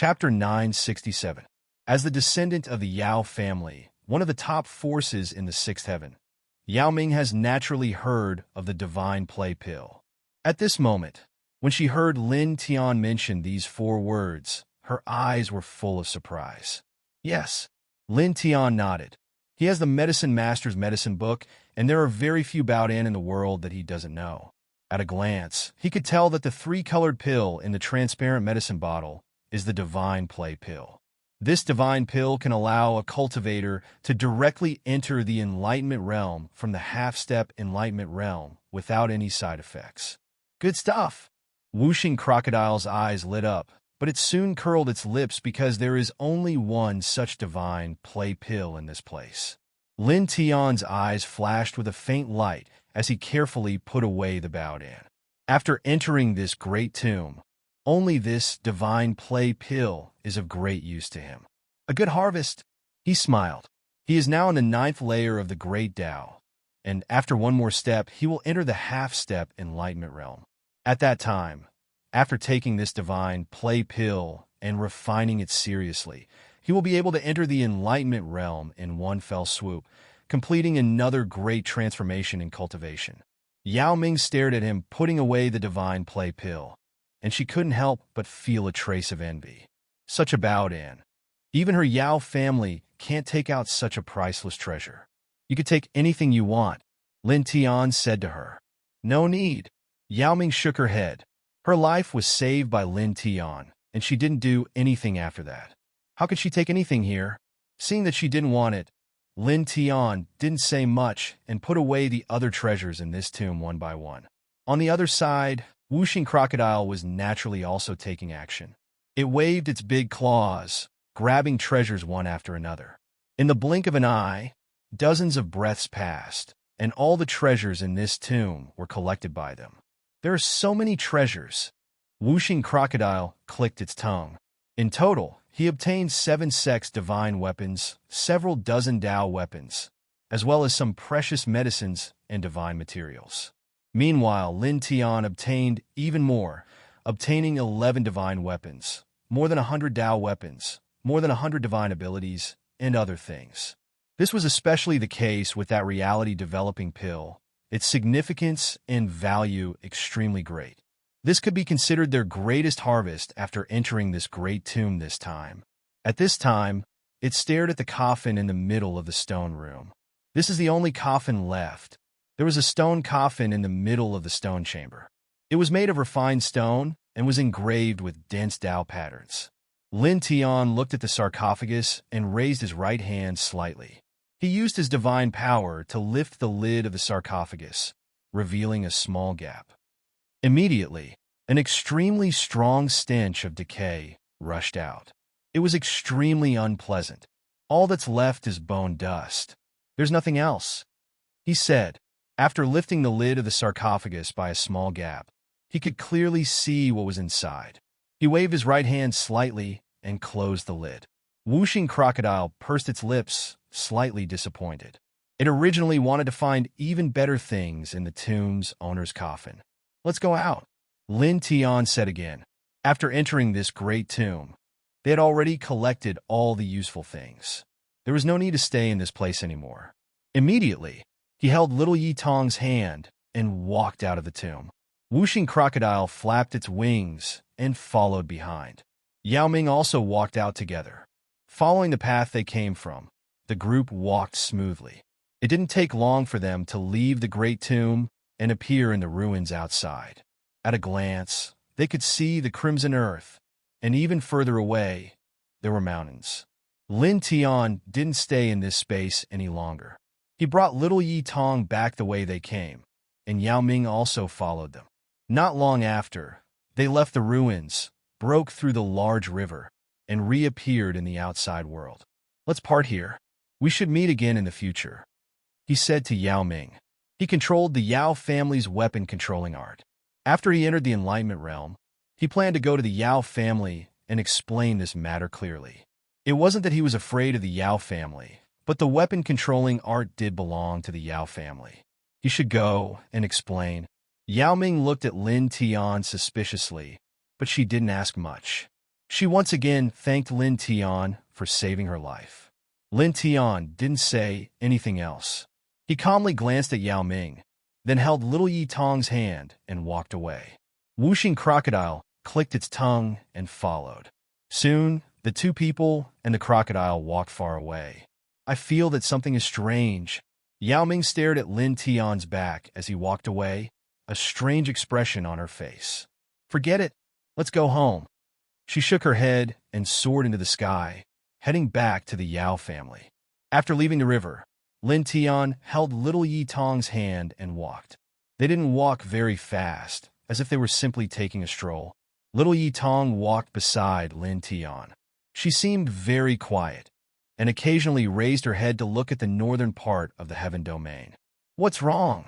Chapter 967. As the descendant of the Yao family, one of the top forces in the sixth heaven, Yao Ming has naturally heard of the divine play pill. At this moment, when she heard Lin Tian mention these four words, her eyes were full of surprise. Yes, Lin Tian nodded. He has the medicine master's medicine book, and there are very few Baodan in the world that he doesn't know. At a glance, he could tell that the three-colored pill in the transparent medicine bottle is the divine play pill. This divine pill can allow a cultivator to directly enter the enlightenment realm from the half-step enlightenment realm without any side effects. Good stuff! Whooshing Crocodile's eyes lit up, but it soon curled its lips because there is only one such divine play pill in this place. Lin Tian's eyes flashed with a faint light as he carefully put away the Baodan. After entering this great tomb, only this divine play pill is of great use to him. A good harvest! He smiled. He is now in the 9th layer of the Great Tao, and after one more step, he will enter the half-step enlightenment realm. At that time, after taking this divine play pill and refining it seriously, he will be able to enter the enlightenment realm in one fell swoop, completing another great transformation in cultivation. Yao Ming stared at him, putting away the divine play pill, and she couldn't help but feel a trace of envy. Such a Baodan. Even her Yao family can't take out such a priceless treasure. You could take anything you want, Lin Tian said to her. No need. Yao Ming shook her head. Her life was saved by Lin Tian, and she didn't do anything after that. How could she take anything here? Seeing that she didn't want it, Lin Tian didn't say much and put away the other treasures in this tomb one by one. On the other side, Whooshing Crocodile was naturally also taking action. It waved its big claws, grabbing treasures one after another. In the blink of an eye, dozens of breaths passed, and all the treasures in this tomb were collected by them. There are so many treasures. Whooshing Crocodile clicked its tongue. In total, he obtained 7 sex divine weapons, several dozen Tao weapons, as well as some precious medicines and divine materials. Meanwhile, Lin Tian obtained even more, obtaining 11 divine weapons, more than 100 Tao weapons, more than 100 divine abilities, and other things. This was especially the case with that reality-developing pill, its significance and value extremely great. This could be considered their greatest harvest after entering this great tomb this time. At this time, it stared at the coffin in the middle of the stone room. This is the only coffin left. There was a stone coffin in the middle of the stone chamber. It was made of refined stone and was engraved with dense Tao patterns. Lin Tian looked at the sarcophagus and raised his right hand slightly. He used his divine power to lift the lid of the sarcophagus, revealing a small gap. Immediately, an extremely strong stench of decay rushed out. It was extremely unpleasant. All that's left is bone dust. There's nothing else, he said. After lifting the lid of the sarcophagus by a small gap, he could clearly see what was inside. He waved his right hand slightly and closed the lid. Whooshing Crocodile pursed its lips, slightly disappointed. It originally wanted to find even better things in the tomb's owner's coffin. Let's go out, Lin Tian said again. After entering this great tomb, they had already collected all the useful things. There was no need to stay in this place anymore. Immediately, he held little Yi Tong's hand and walked out of the tomb. Whooshing Crocodile flapped its wings and followed behind. Yao Ming also walked out together. Following the path they came from, the group walked smoothly. It didn't take long for them to leave the great tomb and appear in the ruins outside. At a glance, they could see the crimson earth, and even further away, there were mountains. Lin Tian didn't stay in this space any longer. He brought little Yi Tong back the way they came, and Yao Ming also followed them. Not long after, they left the ruins, broke through the large river, and reappeared in the outside world. Let's part here. We should meet again in the future, he said to Yao Ming. He controlled the Yao family's weapon-controlling art. After he entered the enlightenment realm, he planned to go to the Yao family and explain this matter clearly. It wasn't that he was afraid of the Yao family, but the weapon-controlling art did belong to the Yao family. He should go and explain. Yao Ming looked at Lin Tian suspiciously, but she didn't ask much. She once again thanked Lin Tian for saving her life. Lin Tian didn't say anything else. He calmly glanced at Yao Ming, then held little Yi Tong's hand and walked away. Whooshing crocodile clicked its tongue and followed. Soon, the two people and the crocodile walked far away. I feel that something is strange. Yao Ming stared at Lin Tian's back as he walked away, a strange expression on her face. Forget it. Let's go home. She shook her head and soared into the sky, heading back to the Yao family. After leaving the river, Lin Tian held little Yi Tong's hand and walked. They didn't walk very fast, as if they were simply taking a stroll. Little Yi Tong walked beside Lin Tian. She seemed very quiet, and occasionally raised her head to look at the northern part of the heaven domain. What's wrong?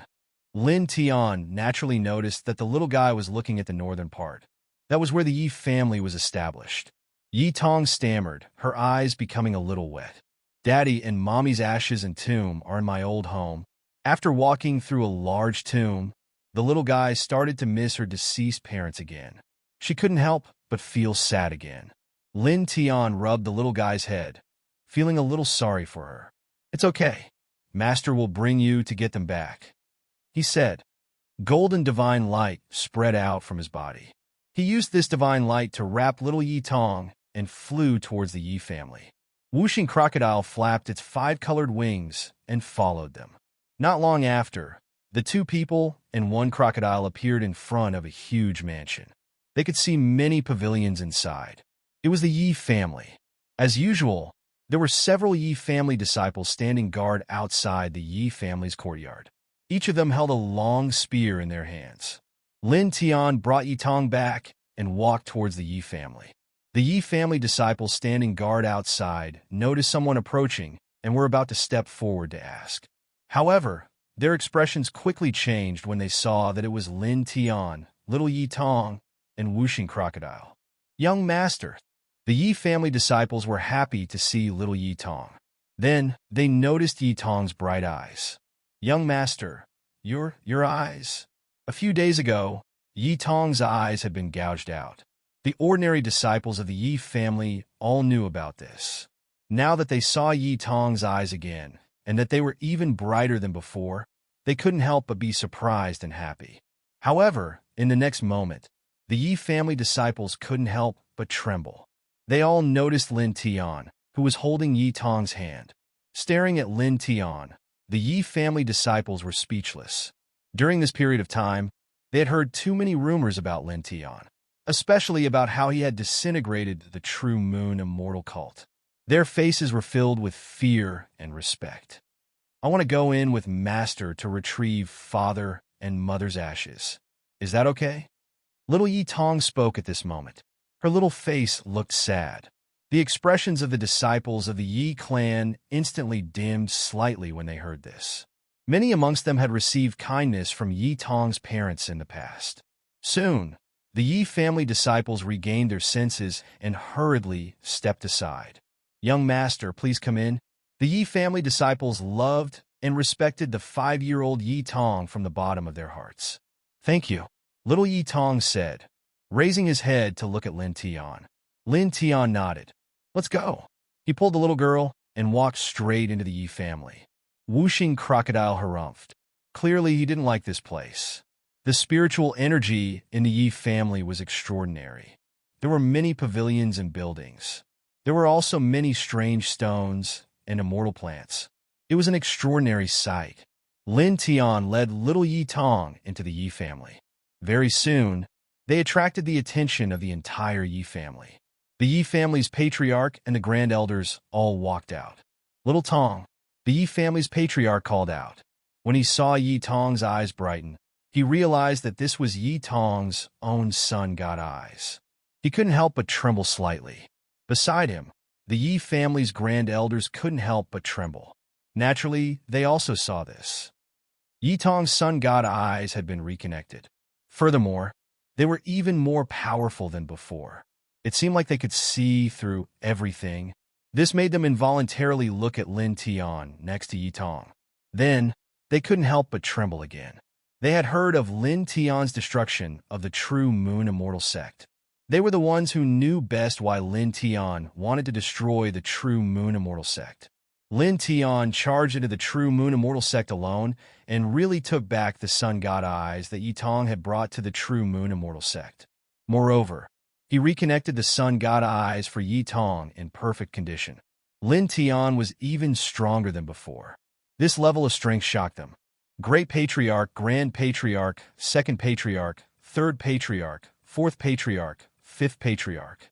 Lin Tian naturally noticed that the little guy was looking at the northern part. That was where the Yi family was established. Yi Tong stammered, her eyes becoming a little wet. Daddy and Mommy's ashes and tomb are in my old home. After walking through a large tomb, the little guy started to miss her deceased parents again. She couldn't help but feel sad again. Lin Tian rubbed the little guy's head, feeling a little sorry for her. It's okay. Master will bring you to get them back, he said. Golden divine light spread out from his body. He used this divine light to wrap little Yi Tong and flew towards the Yi family. Whooshing crocodile flapped its 5-colored wings and followed them. Not long after, the two people and one crocodile appeared in front of a huge mansion. They could see many pavilions inside. It was the Yi family. As usual, there were several Yi family disciples standing guard outside the Yi family's courtyard. Each of them held a long spear in their hands. Lin Tian brought Yi Tong back and walked towards the Yi family. The Yi family disciples standing guard outside noticed someone approaching and were about to step forward to ask. However, their expressions quickly changed when they saw that it was Lin Tian, little Yi Tong, and Whooshing crocodile. Young master. The Yi family disciples were happy to see little Yi Tong. Then they noticed Yi Tong's bright eyes. Young master, your eyes. A few days ago, Yi Tong's eyes had been gouged out. The ordinary disciples of the Yi family all knew about this. Now that they saw Yi Tong's eyes again, and that they were even brighter than before, they couldn't help but be surprised and happy. However, in the next moment, the Yi family disciples couldn't help but tremble. They all noticed Lin Tian, who was holding Yi Tong's hand. Staring at Lin Tian, the Yi family disciples were speechless. During this period of time, they had heard too many rumors about Lin Tian, especially about how he had disintegrated the true moon immortal cult. Their faces were filled with fear and respect. I want to go in with Master to retrieve father and mother's ashes. Is that okay? Little Yi Tong spoke at this moment. Her little face looked sad. The expressions of the disciples of the Yi clan instantly dimmed slightly when they heard this. Many amongst them had received kindness from Yi Tong's parents in the past. Soon, the Yi family disciples regained their senses and hurriedly stepped aside. Young master, please come in. The Yi family disciples loved and respected the 5-year-old Yi Tong from the bottom of their hearts. Thank you, little Yi Tong said, raising his head to look at Lin Tian. Lin Tian nodded. Let's go. He pulled the little girl and walked straight into the Yi family. Whooshing crocodile harumphed. Clearly, he didn't like this place. The spiritual energy in the Yi family was extraordinary. There were many pavilions and buildings. There were also many strange stones and immortal plants. It was an extraordinary sight. Lin Tian led little Yi Tong into the Yi family. Very soon, they attracted the attention of the entire Yi family. The Yi family's patriarch and the grand elders all walked out. Little Tong, the Yi family's patriarch called out. When he saw Yi Tong's eyes brighten, he realized that this was Yi Tong's own son got eyes. He couldn't help but tremble slightly. Beside him, the Yi family's grand elders couldn't help but tremble. Naturally, they also saw this. Yi Tong's sun god eyes had been reconnected. Furthermore, they were even more powerful than before. It seemed like they could see through everything. This made them involuntarily look at Lin Tian next to Yi Tong. Then, they couldn't help but tremble again. They had heard of Lin Tian's destruction of the true Moon Immortal sect. They were the ones who knew best why Lin Tian wanted to destroy the True Moon Immortal sect. Lin Tian charged into the True Moon Immortal sect alone and really took back the Sun God Eyes that Yi Tong had brought to the True Moon Immortal sect. Moreover, he reconnected the Sun God Eyes for Yi Tong in perfect condition. Lin Tian was even stronger than before. This level of strength shocked them. Great Patriarch, Grand Patriarch, Second Patriarch, Third Patriarch, Fourth Patriarch, Fifth Patriarch.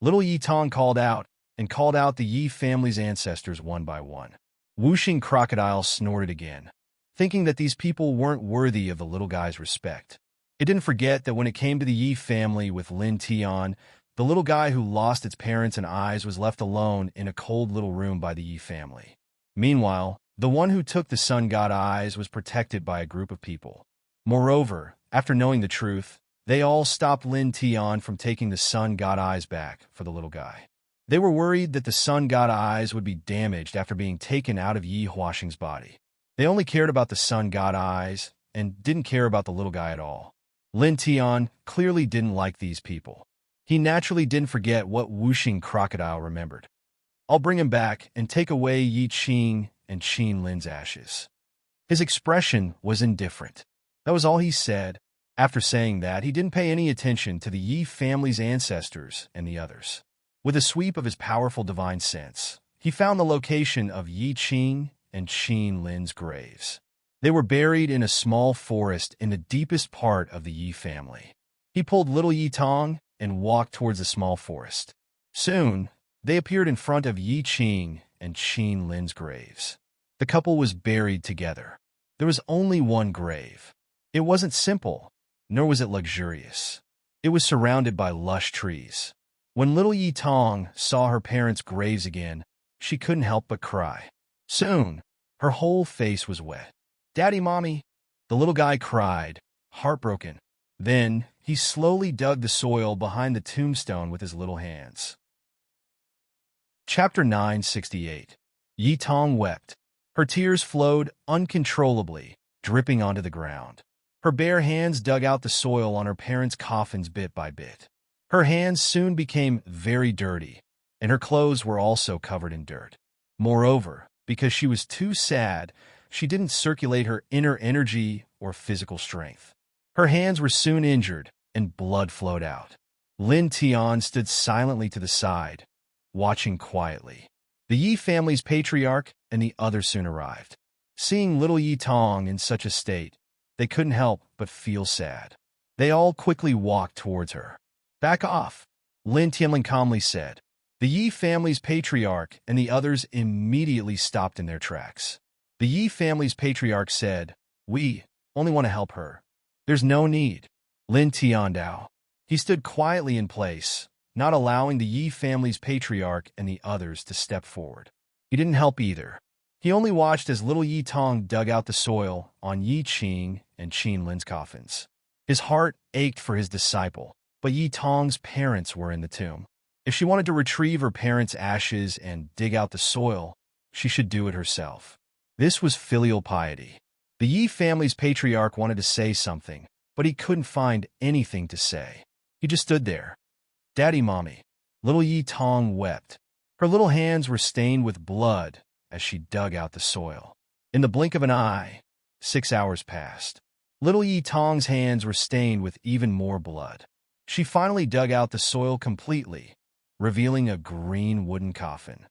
Little Yi Tong called out the Yi family's ancestors one by one. Whooshing Crocodile snorted again, thinking that these people weren't worthy of the little guy's respect. It didn't forget that when it came to the Yi family with Lin Tian, the little guy who lost its parents and eyes was left alone in a cold little room by the Yi family. Meanwhile, the one who took the Sun God Eyes was protected by a group of people. Moreover, after knowing the truth, they all stopped Lin Tian from taking the Sun God Eyes back for the little guy. They were worried that the Sun God Eyes would be damaged after being taken out of Yi Huaxing's body. They only cared about the Sun God Eyes and didn't care about the little guy at all. Lin Tian clearly didn't like these people. He naturally didn't forget what Whooshing Crocodile remembered. I'll bring him back and take away Yi Qing and Qin Lin's ashes. His expression was indifferent. That was all he said. After saying that, he didn't pay any attention to the Yi family's ancestors and the others. With a sweep of his powerful divine sense, he found the location of Yi Qing and Qin Lin's graves. They were buried in a small forest in the deepest part of the Yi family. He pulled little Yi Tong and walked towards the small forest. Soon, they appeared in front of Yi Qing and Qin Lin's graves. The couple was buried together. There was only one grave. It wasn't simple, nor was it luxurious. It was surrounded by lush trees. When little Yi Tong saw her parents' graves again, she couldn't help but cry. Soon, her whole face was wet. "Daddy, Mommy," the little guy cried, heartbroken. Then, he slowly dug the soil behind the tombstone with his little hands. Chapter 968. Yi Tong wept. Her tears flowed uncontrollably, dripping onto the ground. Her bare hands dug out the soil on her parents' coffins bit by bit. Her hands soon became very dirty, and her clothes were also covered in dirt. Moreover, because she was too sad, she didn't circulate her inner energy or physical strength. Her hands were soon injured, and blood flowed out. Lin Tian stood silently to the side, watching quietly. The Yi family's patriarch and the others soon arrived. Seeing little Yi Tong in such a state, they couldn't help but feel sad. They all quickly walked towards her. "Back off," Lin Tianling calmly said. The Yi family's patriarch and the others immediately stopped in their tracks. The Yi family's patriarch said, "We only want to help her. There's no need." Lin Tiandao. He stood quietly in place, not allowing the Yi family's patriarch and the others to step forward. He didn't help either. He only watched as little Yi Tong dug out the soil on Yi Qing and Qin Lin's coffins. His heart ached for his disciple, but Yi Tong's parents were in the tomb. If she wanted to retrieve her parents' ashes and dig out the soil, she should do it herself. This was filial piety. The Yi family's patriarch wanted to say something, but he couldn't find anything to say. He just stood there. "Daddy, Mommy." Little Yi Tong wept. Her little hands were stained with blood as she dug out the soil. In the blink of an eye, 6 hours passed. Little Yi Tong's hands were stained with even more blood. She finally dug out the soil completely, revealing a green wooden coffin.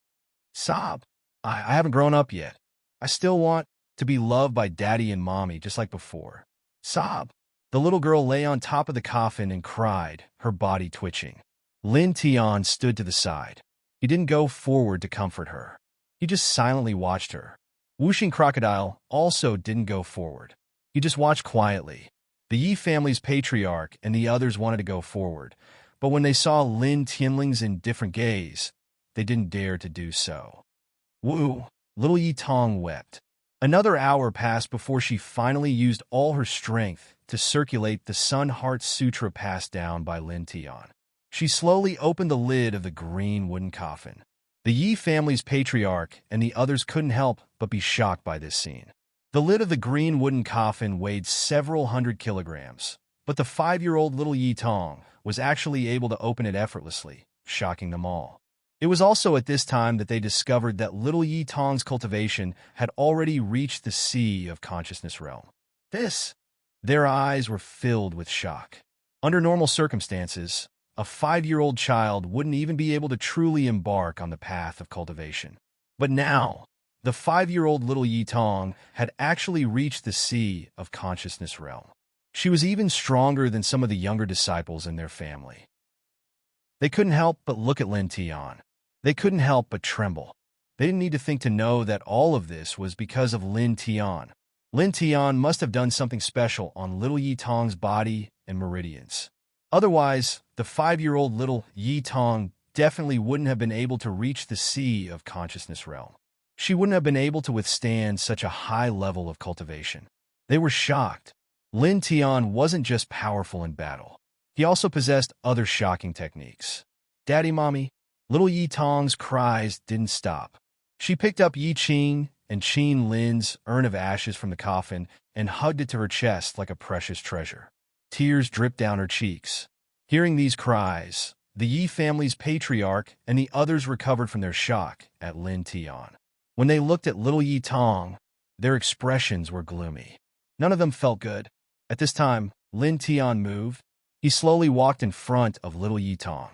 "Sob, I haven't grown up yet. I still want to be loved by Daddy and Mommy just like before. Sob." The little girl lay on top of the coffin and cried, her body twitching. Lin Tian stood to the side. He didn't go forward to comfort her. He just silently watched her. Whooshing Crocodile also didn't go forward. He just watched quietly. The Yi family's patriarch and the others wanted to go forward, but when they saw Lin Tianling's indifferent gaze, they didn't dare to do so. "Woo!" Little Yi Tong wept. Another hour passed before she finally used all her strength to circulate the Sun Heart Sutra passed down by Lin Tian. She slowly opened the lid of the green wooden coffin. The Yi family's patriarch and the others couldn't help but be shocked by this scene. The lid of the green wooden coffin weighed several hundred kilograms, But the 5-year-old little Yi Tong was actually able to open it effortlessly, shocking them all. It was also at this time that they discovered that little Yi Tong's cultivation had already reached the sea of consciousness realm. Their eyes were filled with shock. Under normal circumstances, a 5-year-old child wouldn't even be able to truly embark on the path of cultivation. But now, the 5-year-old little Yi Tong had actually reached the sea of consciousness realm. She was even stronger than some of the younger disciples in their family. They couldn't help but look at Lin Tian. They couldn't help but tremble. They didn't need to think to know that all of this was because of Lin Tian. Lin Tian must have done something special on little Yi Tong's body and meridians. Otherwise, the 5-year-old little Yi Tong definitely wouldn't have been able to reach the sea of consciousness realm. She wouldn't have been able to withstand such a high level of cultivation. They were shocked. Lin Tian wasn't just powerful in battle. He also possessed other shocking techniques. "Daddy, Mommy," little Yi Tong's cries didn't stop. She picked up Yi Qing and Qin Lin's urn of ashes from the coffin and hugged it to her chest like a precious treasure. Tears dripped down her cheeks. Hearing these cries, the Yi family's patriarch and the others recovered from their shock at Lin Tian. When they looked at little Yi Tong, their expressions were gloomy. None of them felt good. At this time, Lin Tian moved. He slowly walked in front of little Yi Tong.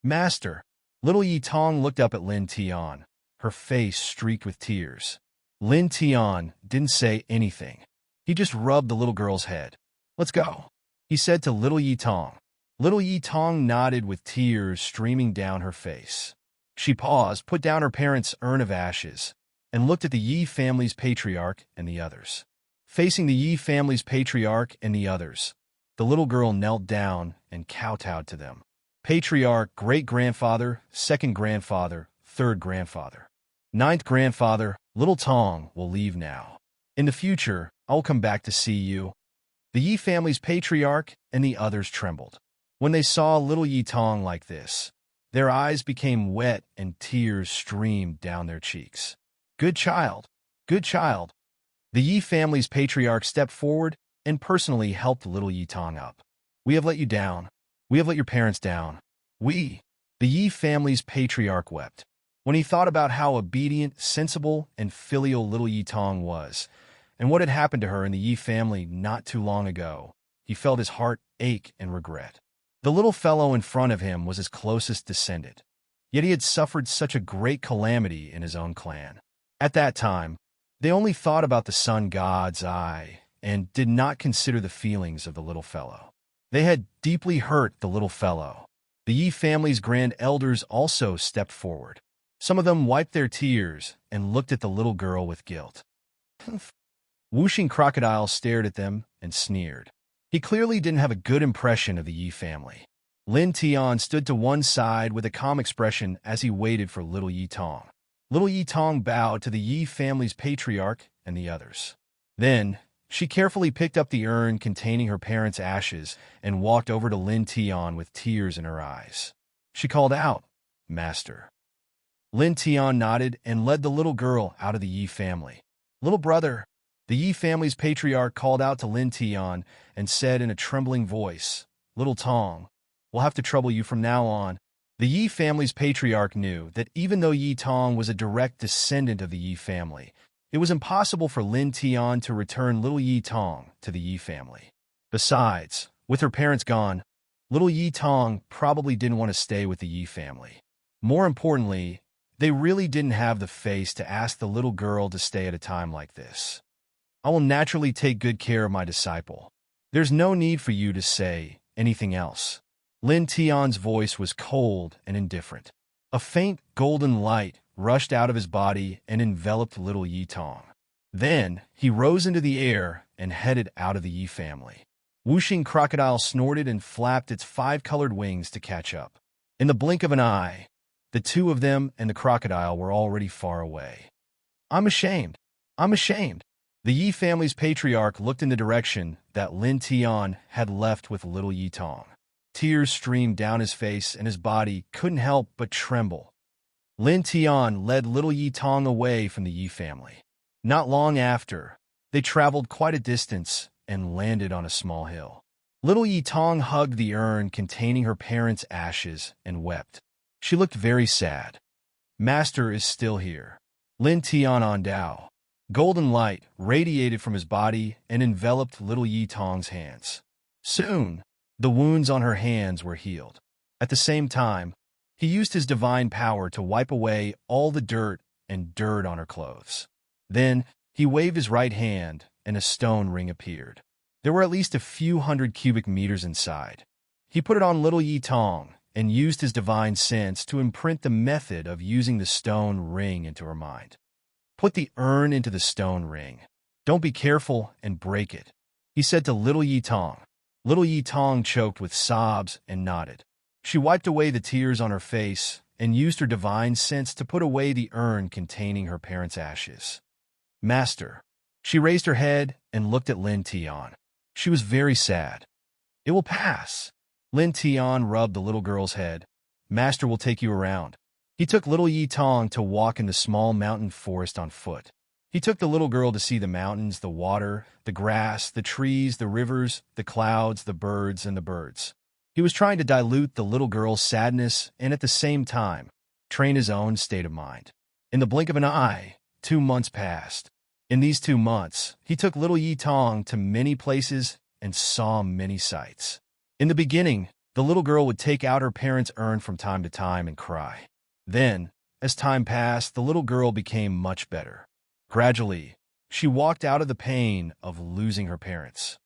"Master!" Little Yi Tong looked up at Lin Tian, her face streaked with tears. Lin Tian didn't say anything. He just rubbed the little girl's head. "Let's go," he said to little Yi Tong. Little Yi Tong nodded with tears streaming down her face. She paused, put down her parents' urn of ashes, and looked at the Yi family's patriarch and the others. Facing the Yi family's patriarch and the others, the little girl knelt down and kowtowed to them. "Patriarch, great-grandfather, second grandfather, third grandfather, ninth grandfather, little Tong will leave now. In the future, I will come back to see you." The Yi family's patriarch and the others trembled. When they saw little Yi Tong like this, their eyes became wet and tears streamed down their cheeks. "Good child, good child." The Yi family's patriarch stepped forward and personally helped little Yi Tong up. "We have let you down. We have let your parents down. The Yi family's patriarch wept. When he thought about how obedient, sensible, and filial little Yi Tong was, and what had happened to her in the Yi family not too long ago, he felt his heart ache in regret. The little fellow in front of him was his closest descendant, yet he had suffered such a great calamity in his own clan. At that time, they only thought about the sun god's eye and did not consider the feelings of the little fellow. They had deeply hurt the little fellow. The Yi family's grand elders also stepped forward. Some of them wiped their tears and looked at the little girl with guilt. Whooshing Crocodile stared at them and sneered. He clearly didn't have a good impression of the Yi family. Lin Tian stood to one side with a calm expression as he waited for little Yi Tong. Little Yi Tong bowed to the Yi family's patriarch and the others. Then, she carefully picked up the urn containing her parents' ashes and walked over to Lin Tian with tears in her eyes. She called out, "Master." Lin Tian nodded and led the little girl out of the Yi family. "Little brother," the Yi family's patriarch called out to Lin Tian and said in a trembling voice, "Little Tong, we'll have to trouble you from now on." The Yi family's patriarch knew that even though Yi Tong was a direct descendant of the Yi family, it was impossible for Lin Tian to return little Yi Tong to the Yi family. Besides, with her parents gone, little Yi Tong probably didn't want to stay with the Yi family. More importantly, they really didn't have the face to ask the little girl to stay at a time like this. "I will naturally take good care of my disciple. There's no need for you to say anything else." Lin Tian's voice was cold and indifferent. A faint golden light rushed out of his body and enveloped little Yi Tong. Then he rose into the air and headed out of the Yi family. Whooshing Crocodile snorted and flapped its 5-colored wings to catch up. In the blink of an eye, the two of them and the crocodile were already far away. "I'm ashamed. I'm ashamed." The Yi family's patriarch looked in the direction that Lin Tian had left with little Yi Tong. Tears streamed down his face and his body couldn't help but tremble. Lin Tian led little Yi Tong away from the Yi family. Not long after, they traveled quite a distance and landed on a small hill. Little Yi Tong hugged the urn containing her parents' ashes and wept. She looked very sad. Master is still here. Lin Tian on Dao. Golden light radiated from his body and enveloped little Yi Tong's hands. Soon, the wounds on her hands were healed. At the same time, he used his divine power to wipe away all the dirt on her clothes. Then, he waved his right hand, and a stone ring appeared. There were at least a few hundred cubic meters inside. He put it on little Yi Tong and used his divine sense to imprint the method of using the stone ring into her mind. Put the urn into the stone ring. Don't be careful and break it, he said to little Yi Tong. Little Yi Tong choked with sobs and nodded. She wiped away the tears on her face and used her divine sense to put away the urn containing her parents' ashes. Master. She raised her head and looked at Lin Tian. She was very sad. It will pass. Lin Tian rubbed the little girl's head. Master will take you around. He took little Yi Tong to walk in the small mountain forest on foot. He took the little girl to see the mountains, the water, the grass, the trees, the rivers, the clouds, the birds, and the birds. He was trying to dilute the little girl's sadness and at the same time, train his own state of mind. In the blink of an eye, 2 months passed. In these 2 months, he took little Yi Tong to many places and saw many sights. In the beginning, the little girl would take out her parents' urn from time to time and cry. Then, as time passed, the little girl became much better. Gradually, she walked out of the pain of losing her parents.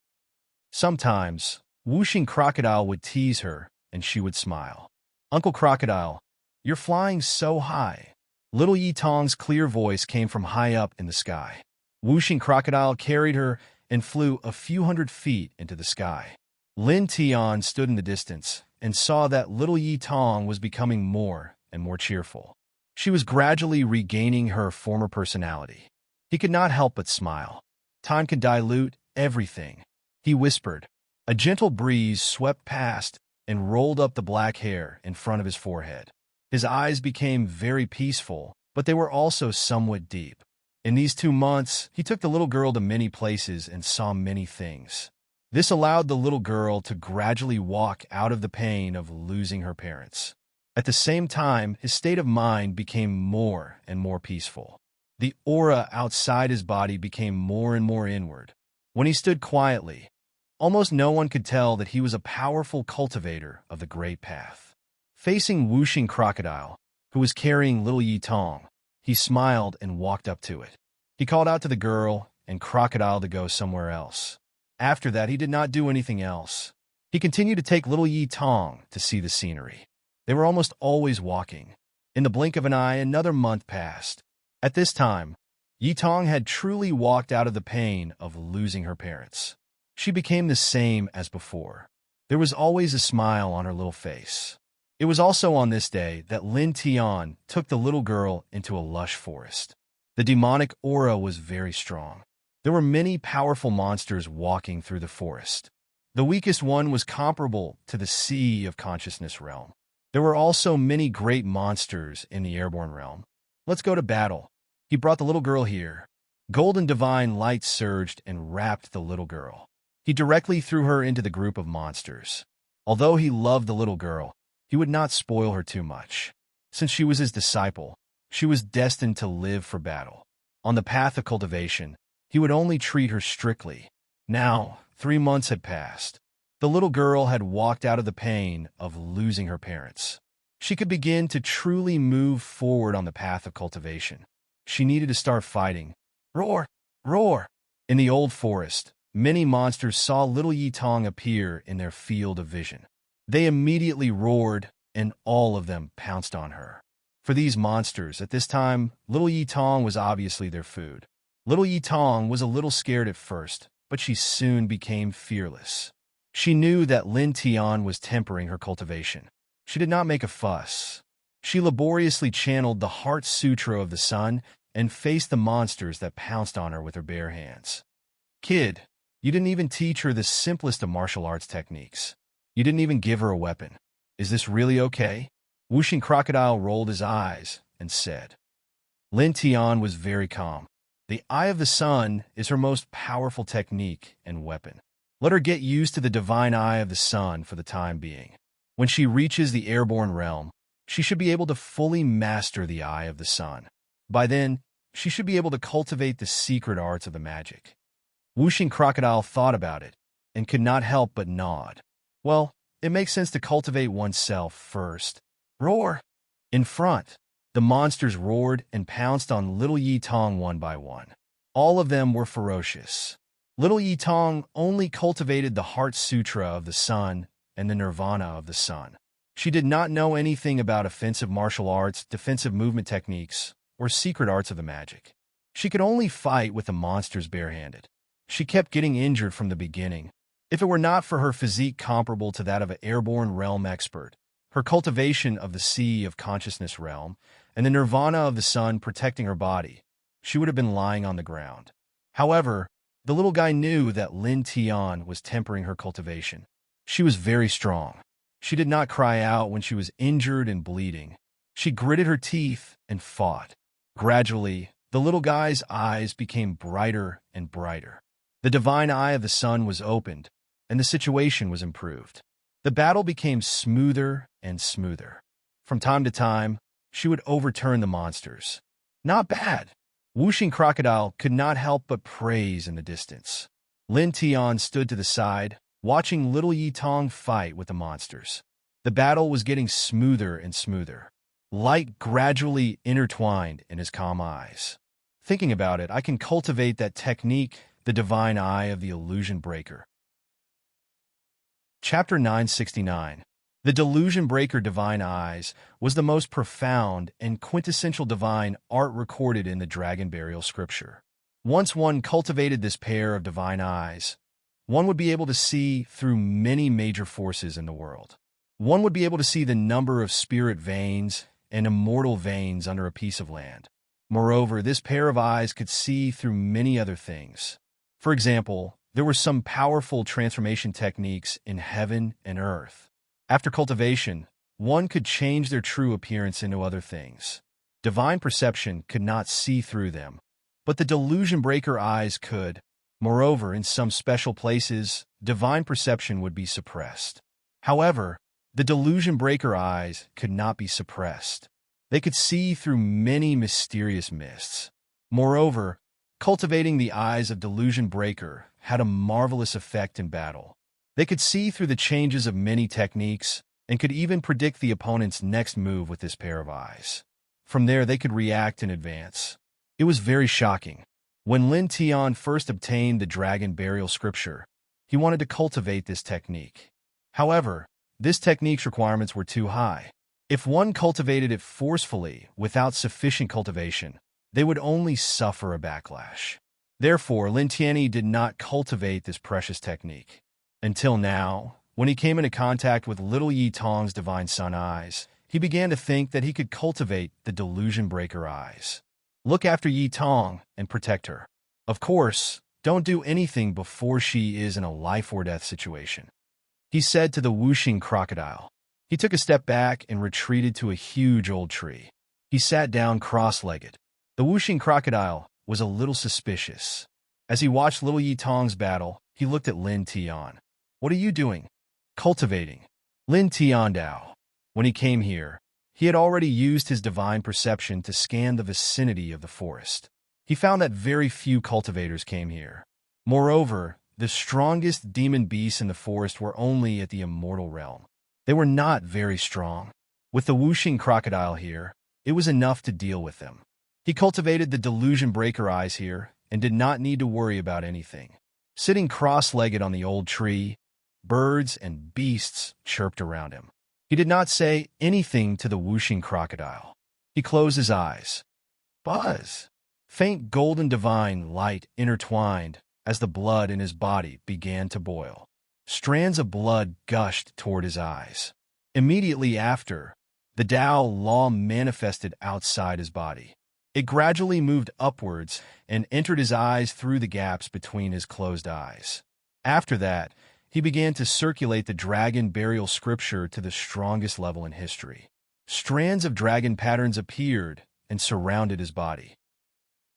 Sometimes, Whooshing Crocodile would tease her, and she would smile. Uncle Crocodile, you're flying so high. Little Yi Tong's clear voice came from high up in the sky. Whooshing Crocodile carried her and flew a few hundred feet into the sky. Lin Tian stood in the distance and saw that little Yi Tong was becoming more and more cheerful. She was gradually regaining her former personality. He could not help but smile. Time can dilute everything, he whispered. A gentle breeze swept past and rolled up the black hair in front of his forehead. His eyes became very peaceful, but they were also somewhat deep. In these 2 months, he took the little girl to many places and saw many things. This allowed the little girl to gradually walk out of the pain of losing her parents. At the same time, his state of mind became more and more peaceful. The aura outside his body became more and more inward. When he stood quietly, almost no one could tell that he was a powerful cultivator of the Great Path. Facing Whooshing Crocodile, who was carrying little Yi Tong, he smiled and walked up to it. He called out to the girl and Crocodile to go somewhere else. After that, he did not do anything else. He continued to take little Yi Tong to see the scenery. They were almost always walking. In the blink of an eye, another month passed. At this time, Yi Tong had truly walked out of the pain of losing her parents. She became the same as before. There was always a smile on her little face. It was also on this day that Lin Tian took the little girl into a lush forest. The demonic aura was very strong. There were many powerful monsters walking through the forest. The weakest one was comparable to the Sea of Consciousness realm. There were also many great monsters in the airborne realm. Let's go to battle. He brought the little girl here. Golden divine light surged and wrapped the little girl. He directly threw her into the group of monsters. Although he loved the little girl, he would not spoil her too much. Since she was his disciple, she was destined to live for battle. On the path of cultivation, he would only treat her strictly. Now, 3 months had passed. The little girl had walked out of the pain of losing her parents. She could begin to truly move forward on the path of cultivation. She needed to start fighting. Roar! Roar! In the old forest, many monsters saw little Yi Tong appear in their field of vision. They immediately roared, and all of them pounced on her. For these monsters, at this time, little Yi Tong was obviously their food. Little Yi Tong was a little scared at first, but she soon became fearless. She knew that Lin Tian was tempering her cultivation. She did not make a fuss. She laboriously channeled the Heart Sutra of the Sun and faced the monsters that pounced on her with her bare hands. Kid, you didn't even teach her the simplest of martial arts techniques. You didn't even give her a weapon. Is this really okay? Whooshing Crocodile rolled his eyes and said. Lin Tian was very calm. The Eye of the Sun is her most powerful technique and weapon. Let her get used to the divine eye of the sun for the time being. When she reaches the airborne realm, she should be able to fully master the eye of the sun. By then, she should be able to cultivate the secret arts of the magic. Whooshing Crocodile thought about it and could not help but nod. Well, it makes sense to cultivate oneself first. Roar! In front, the monsters roared and pounced on Little Yi Tong one by one. All of them were ferocious. Little Yi Tong only cultivated the Heart Sutra of the sun and the Nirvana of the sun. She did not know anything about offensive martial arts, defensive movement techniques, or secret arts of the magic. She could only fight with the monsters barehanded. She kept getting injured from the beginning. If it were not for her physique comparable to that of an airborne realm expert, her cultivation of the Sea of Consciousness realm, and the Nirvana of the sun protecting her body, she would have been lying on the ground. However, the little guy knew that Lin Tian was tempering her cultivation. She was very strong. She did not cry out when she was injured and bleeding. She gritted her teeth and fought. Gradually, the little guy's eyes became brighter and brighter. The divine eye of the sun was opened, and the situation was improved. The battle became smoother and smoother. From time to time, she would overturn the monsters. Not bad. Whooshing Crocodile could not help but praise in the distance. Lin Tian stood to the side, watching Little Yi Tong fight with the monsters. The battle was getting smoother and smoother. Light gradually intertwined in his calm eyes. Thinking about it, I can cultivate that technique, the divine eye of the illusion breaker. Chapter 969. The Delusion Breaker Divine Eyes was the most profound and quintessential divine art recorded in the Dragon Burial Scripture. Once one cultivated this pair of divine eyes, one would be able to see through many major forces in the world. One would be able to see the number of spirit veins and immortal veins under a piece of land. Moreover, this pair of eyes could see through many other things. For example, there were some powerful transformation techniques in heaven and earth. After cultivation, one could change their true appearance into other things. Divine perception could not see through them, but the delusion breaker eyes could. Moreover, in some special places, divine perception would be suppressed. However, the delusion breaker eyes could not be suppressed. They could see through many mysterious mists. Moreover, cultivating the eyes of delusion breaker had a marvelous effect in battle. They could see through the changes of many techniques and could even predict the opponent's next move with this pair of eyes. From there, they could react in advance. It was very shocking. When Lin Tian first obtained the Dragon Burial Scripture, he wanted to cultivate this technique. However, this technique's requirements were too high. If one cultivated it forcefully without sufficient cultivation, they would only suffer a backlash. Therefore, Lin Tian did not cultivate this precious technique. Until now, when he came into contact with Little Yi Tong's divine sun eyes, he began to think that he could cultivate the delusion breaker eyes. Look after Yi Tong and protect her. Of course, don't do anything before she is in a life-or-death situation, he said to the whooshing crocodile. He took a step back and retreated to a huge old tree. He sat down cross-legged. The whooshing crocodile was a little suspicious. As he watched Little Yi Tong's battle, he looked at Lin Tian. What are you doing? Cultivating. Lin Tian Dao. When he came here, he had already used his divine perception to scan the vicinity of the forest. He found that very few cultivators came here. Moreover, the strongest demon beasts in the forest were only at the immortal realm. They were not very strong. With the whooshing crocodile here, it was enough to deal with them. He cultivated the delusion breaker eyes here and did not need to worry about anything. Sitting cross-legged on the old tree, birds and beasts chirped around him. He did not say anything to the whooshing crocodile. He closed his eyes. Buzz! Faint golden divine light intertwined as the blood in his body began to boil. Strands of blood gushed toward his eyes. Immediately after, the Tao Law manifested outside his body. It gradually moved upwards and entered his eyes through the gaps between his closed eyes. After that, he began to circulate the Dragon Burial Scripture to the strongest level in history. Strands of dragon patterns appeared and surrounded his body.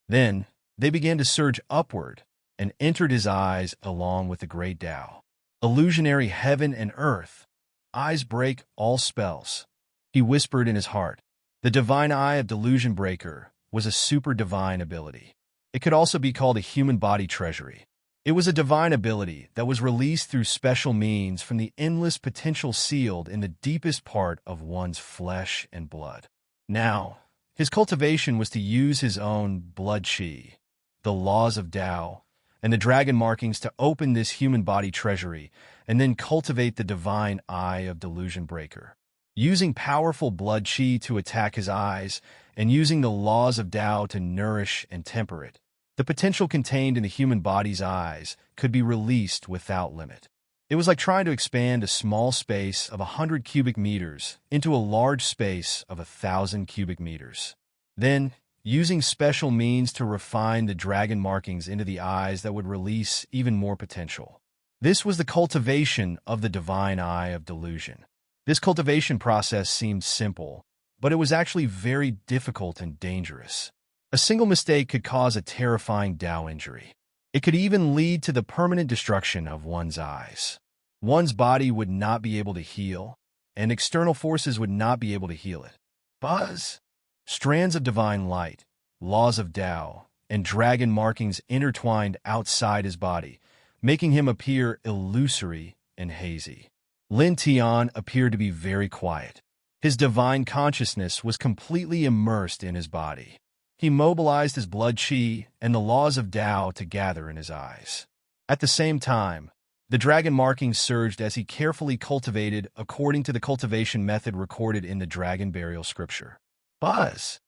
Then, they began to surge upward and entered his eyes along with the great Tao. Illusionary heaven and earth, eyes break all spells. He whispered in his heart. The divine eye of delusion breaker was a super divine ability. It could also be called a human body treasury. It was a divine ability that was released through special means from the endless potential sealed in the deepest part of one's flesh and blood. Now, his cultivation was to use his own blood chi, the laws of Tao, and the dragon markings to open this human body treasury and then cultivate the divine eye of delusion breaker. Using powerful blood chi to attack his eyes and using the laws of Tao to nourish and temper it, the potential contained in the human body's eyes could be released without limit. It was like trying to expand a small space of 100 cubic meters into a large space of 1,000 cubic meters. Then, using special means to refine the dragon markings into the eyes that would release even more potential. This was the cultivation of the divine eye of delusion. This cultivation process seemed simple, but it was actually very difficult and dangerous. A single mistake could cause a terrifying Tao injury. It could even lead to the permanent destruction of one's eyes. One's body would not be able to heal, and external forces would not be able to heal it. Buzz! Strands of divine light, laws of Tao, and dragon markings intertwined outside his body, making him appear illusory and hazy. Lin Tian appeared to be very quiet. His divine consciousness was completely immersed in his body. He mobilized his blood chi and the laws of Tao to gather in his eyes. At the same time, the dragon markings surged as he carefully cultivated according to the cultivation method recorded in the dragon burial scripture. Buzz!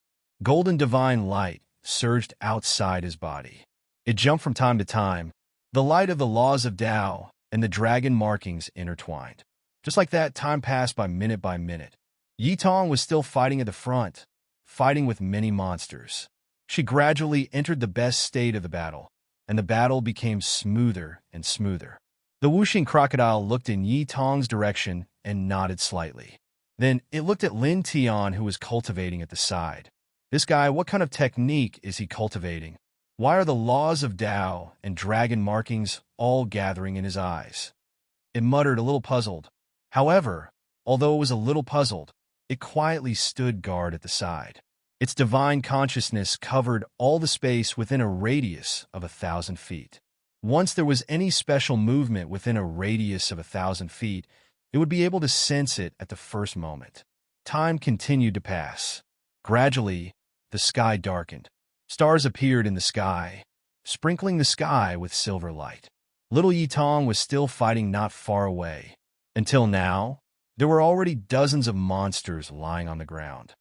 Golden divine light surged outside his body. It jumped from time to time, the light of the laws of Tao and the dragon markings intertwined. Just like that, time passed by minute. Yi Tong was still fighting at the front, fighting with many monsters. She gradually entered the best state of the battle, and the battle became smoother and smoother. The Wuxing crocodile looked in Yi Tong's direction and nodded slightly. Then it looked at Lin Tian, who was cultivating at the side. This guy, what kind of technique is he cultivating? Why are the laws of Tao and dragon markings all gathering in his eyes? It muttered, a little puzzled. However, although it was a little puzzled, it quietly stood guard at the side. Its divine consciousness covered all the space within a radius of 1,000 feet. Once there was any special movement within a radius of 1,000 feet, it would be able to sense it at the first moment. Time continued to pass. Gradually, the sky darkened. Stars appeared in the sky, sprinkling the sky with silver light. Little Yi Tong was still fighting not far away. Until now, there were already dozens of monsters lying on the ground.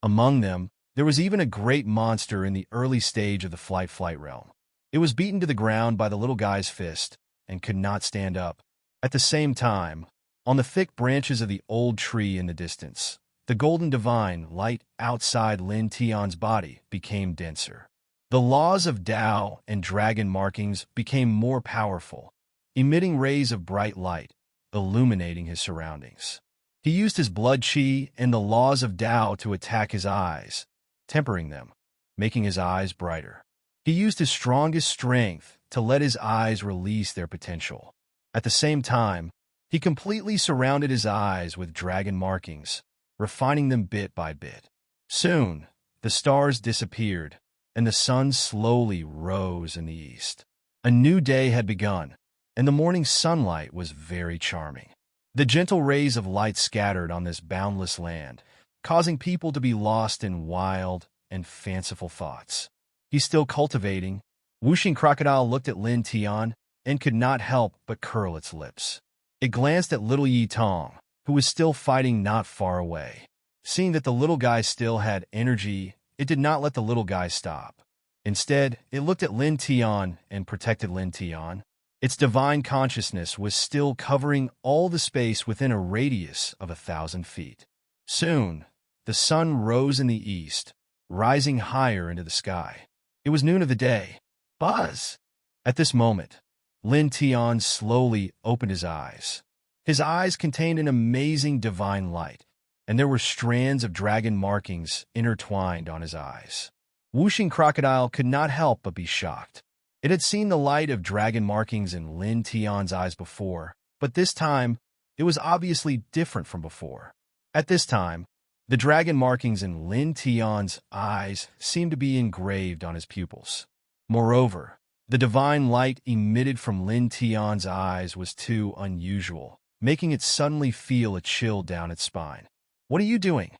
Among them, there was even a great monster in the early stage of the flight realm. It was beaten to the ground by the little guy's fist and could not stand up. At the same time, on the thick branches of the old tree in the distance, the golden divine light outside Lin Tian's body became denser. The laws of Tao and dragon markings became more powerful, emitting rays of bright light, illuminating his surroundings. He used his blood chi and the laws of Tao to attack his eyes, tempering them, making his eyes brighter. He used his strongest strength to let his eyes release their potential. At the same time, he completely surrounded his eyes with dragon markings, refining them bit by bit. Soon, the stars disappeared, and the sun slowly rose in the east. A new day had begun, and the morning sunlight was very charming. The gentle rays of light scattered on this boundless land, causing people to be lost in wild and fanciful thoughts. He's still cultivating. Wuxing crocodile looked at Lin Tian and could not help but curl its lips. It glanced at little Yi Tong, who was still fighting not far away. Seeing that the little guy still had energy, it did not let the little guy stop. Instead, it looked at Lin Tian and protected Lin Tian. Its divine consciousness was still covering all the space within a radius of 1,000 feet. Soon, the sun rose in the east, rising higher into the sky. It was noon of the day. Buzz! At this moment, Lin Tian slowly opened his eyes. His eyes contained an amazing divine light, and there were strands of dragon markings intertwined on his eyes. Wuxing crocodile could not help but be shocked. It had seen the light of dragon markings in Lin Tian's eyes before, but this time, it was obviously different from before. At this time, the dragon markings in Lin Tian's eyes seemed to be engraved on his pupils. Moreover, the divine light emitted from Lin Tian's eyes was too unusual, making it suddenly feel a chill down its spine. "What are you doing?"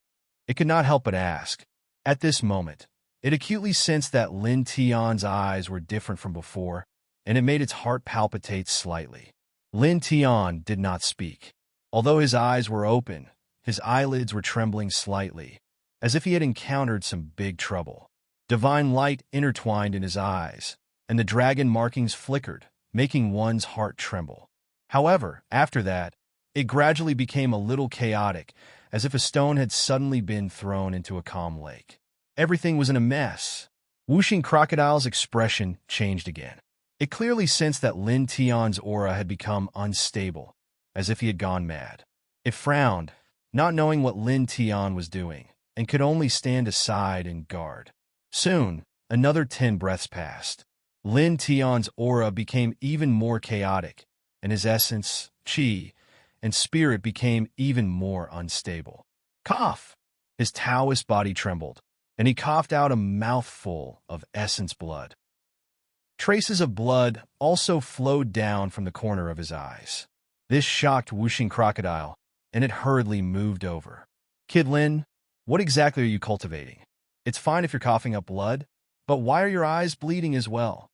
It could not help but ask. At this moment, it acutely sensed that Lin Tian's eyes were different from before, and it made its heart palpitate slightly. Lin Tian did not speak. Although his eyes were open, his eyelids were trembling slightly, as if he had encountered some big trouble. Divine light intertwined in his eyes, and the dragon markings flickered, making one's heart tremble. However, after that, it gradually became a little chaotic, as if a stone had suddenly been thrown into a calm lake. Everything was in a mess. Whooshing Crocodile's expression changed again. It clearly sensed that Lin Tian's aura had become unstable, as if he had gone mad. It frowned, not knowing what Lin Tian was doing, and could only stand aside and guard. Soon, another 10 breaths passed. Lin Tian's aura became even more chaotic, and his essence, qi, and spirit became even more unstable. Cough! His Taoist body trembled, and he coughed out a mouthful of essence blood. Traces of blood also flowed down from the corner of his eyes. This shocked Whooshing Crocodile, and it hurriedly moved over. "Kid Lin, what exactly are you cultivating? It's fine if you're coughing up blood, but why are your eyes bleeding as well?"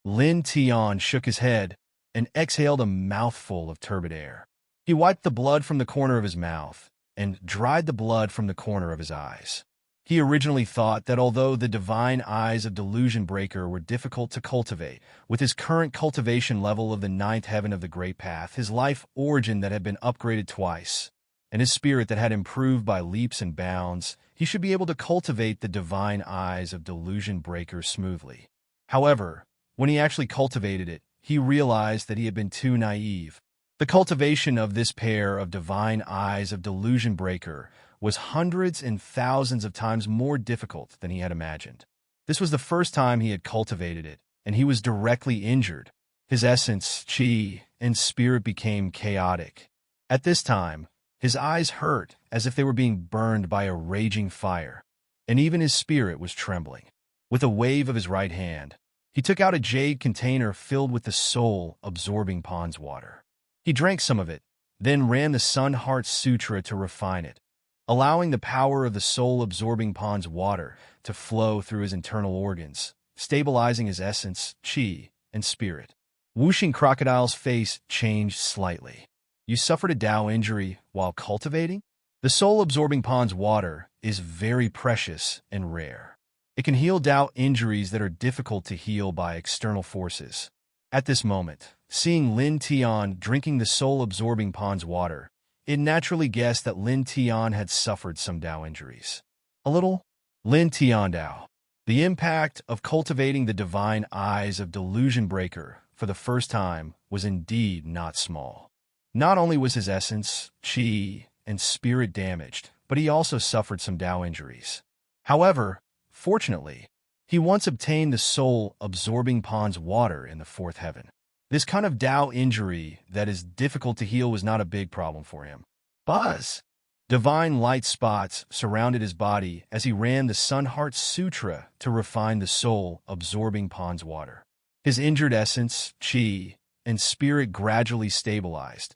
Lin Tian shook his head and exhaled a mouthful of turbid air. He wiped the blood from the corner of his mouth and dried the blood from the corner of his eyes. He originally thought that although the divine eyes of Delusion Breaker were difficult to cultivate, with his current cultivation level of the 9th heaven of the Great Path, his life origin that had been upgraded twice, and his spirit that had improved by leaps and bounds, he should be able to cultivate the divine eyes of Delusion Breaker smoothly. However, when he actually cultivated it, he realized that he had been too naive. The cultivation of this pair of divine eyes of Delusion Breaker was hundreds and thousands of times more difficult than he had imagined. This was the first time he had cultivated it, and he was directly injured. His essence, qi, and spirit became chaotic. At this time, his eyes hurt as if they were being burned by a raging fire, and even his spirit was trembling. With a wave of his right hand, he took out a jade container filled with the soul-absorbing pond's water. He drank some of it, then ran the Sun Heart Sutra to refine it, allowing the power of the soul-absorbing pond's water to flow through his internal organs, stabilizing his essence, qi, and spirit. Whooshing Crocodile's face changed slightly. "You suffered a Tao injury while cultivating?" The soul-absorbing pond's water is very precious and rare. It can heal Tao injuries that are difficult to heal by external forces. At this moment, seeing Lin Tian drinking the soul-absorbing pond's water, it naturally guessed that Lin Tian had suffered some Tao injuries. A little? Lin Tian Tao. The impact of cultivating the divine eyes of Delusion Breaker for the first time was indeed not small. Not only was his essence, qi, and spirit damaged, but he also suffered some Tao injuries. However, fortunately, he once obtained the soul-absorbing pond's water in the 4th heaven. This kind of Tao injury that is difficult to heal was not a big problem for him. Buzz! Divine light spots surrounded his body as he ran the Sun Heart Sutra to refine the soul-absorbing pond's water. His injured essence, qi, and spirit gradually stabilized,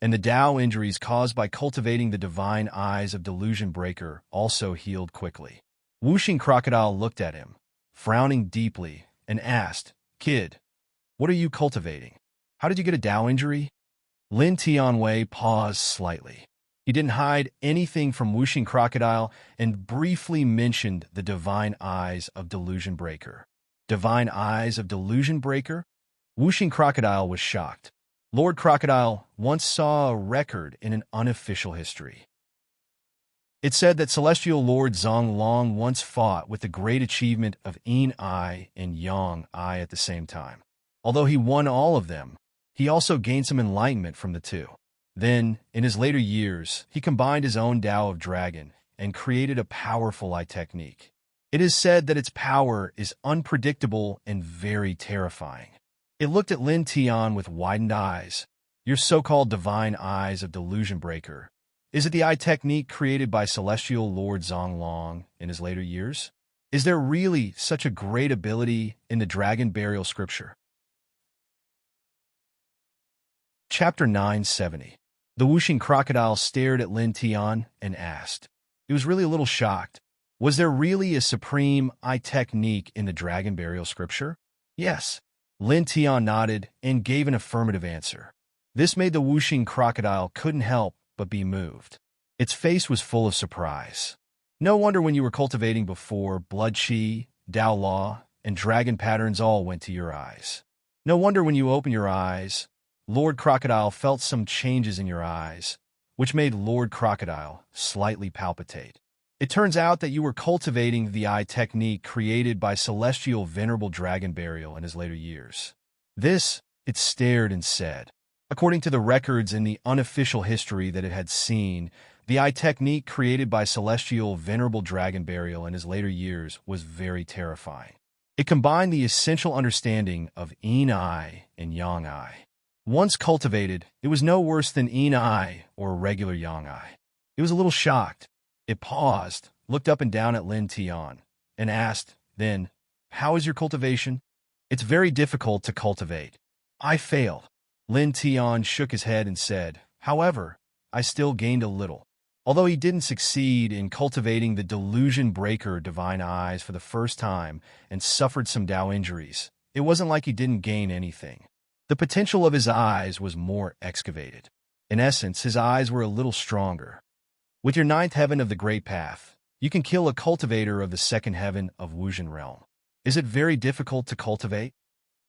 and the Tao injuries caused by cultivating the divine eyes of Delusion Breaker also healed quickly. Whooshing Crocodile looked at him, frowning deeply, and asked, "Kid, what are you cultivating? How did you get a Tao injury?" Lin Tianwei paused slightly. He didn't hide anything from Whooshing Crocodile and briefly mentioned the divine eyes of Delusion Breaker. Divine eyes of Delusion Breaker? Whooshing Crocodile was shocked. Lord Crocodile once saw a record in an unofficial history. It said that Celestial Lord Zhang Long once fought with the great achievement of Yin Ai and Yang Ai at the same time. Although he won all of them, he also gained some enlightenment from the two. Then, in his later years, he combined his own Tao of Dragon and created a powerful eye technique. It is said that its power is unpredictable and very terrifying. It looked at Lin Tian with widened eyes. Your so-called divine eyes of delusion breaker. Is it the eye technique created by celestial Lord Zonglong in his later years? Is there really such a great ability in the dragon burial scripture? Chapter 970. The whooshing crocodile stared at Lin Tian and asked. He was really a little shocked. Was there really a supreme eye technique in the dragon burial scripture? Yes. Lin Tian nodded and gave an affirmative answer. This made the whooshing crocodile couldn't help but be moved. Its face was full of surprise. No wonder when you were cultivating before, blood chi, Dao law, and dragon patterns all went to your eyes. No wonder when you opened your eyes, Lord Crocodile felt some changes in your eyes, which made Lord Crocodile slightly palpitate. It turns out that you were cultivating the eye technique created by celestial venerable dragon burial in his later years. This, it stared and said. According to the records in the unofficial history that it had seen, the eye technique created by celestial venerable dragon burial in his later years was very terrifying. It combined the essential understanding of yin eye and yang eye. Once cultivated, it was no worse than yin eye or regular yang eye. It was a little shocked. It paused, looked up and down at Lin Tian, and asked, then, how is your cultivation? It's very difficult to cultivate. I failed. Lin Tian shook his head and said, however, I still gained a little. Although he didn't succeed in cultivating the delusion breaker divine eyes for the first time and suffered some Dao injuries, it wasn't like he didn't gain anything. The potential of his eyes was more excavated. In essence, his eyes were a little stronger. With your ninth heaven of the Great Path, you can kill a cultivator of the second heaven of Wuzhen realm. Is it very difficult to cultivate?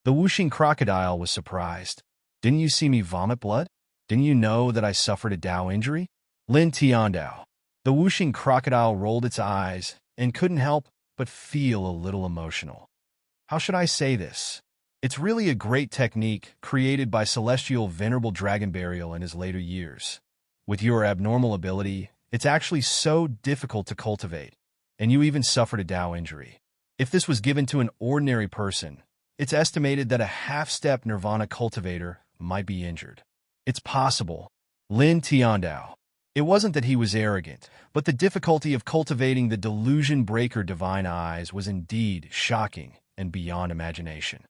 The whooshing crocodile was surprised. Didn't you see me vomit blood? Didn't you know that I suffered a Dao injury? Lin Tiandao. The whooshing crocodile rolled its eyes and couldn't help but feel a little emotional. How should I say this? It's really a great technique created by celestial venerable dragon burial in his later years. With your abnormal ability, it's actually so difficult to cultivate, and you even suffered a Dao injury. If this was given to an ordinary person, it's estimated that a half-step nirvana cultivator might be injured. It's possible. Lin Tiandao. It wasn't that he was arrogant, but the difficulty of cultivating the delusion breaker divine eyes was indeed shocking and beyond imagination.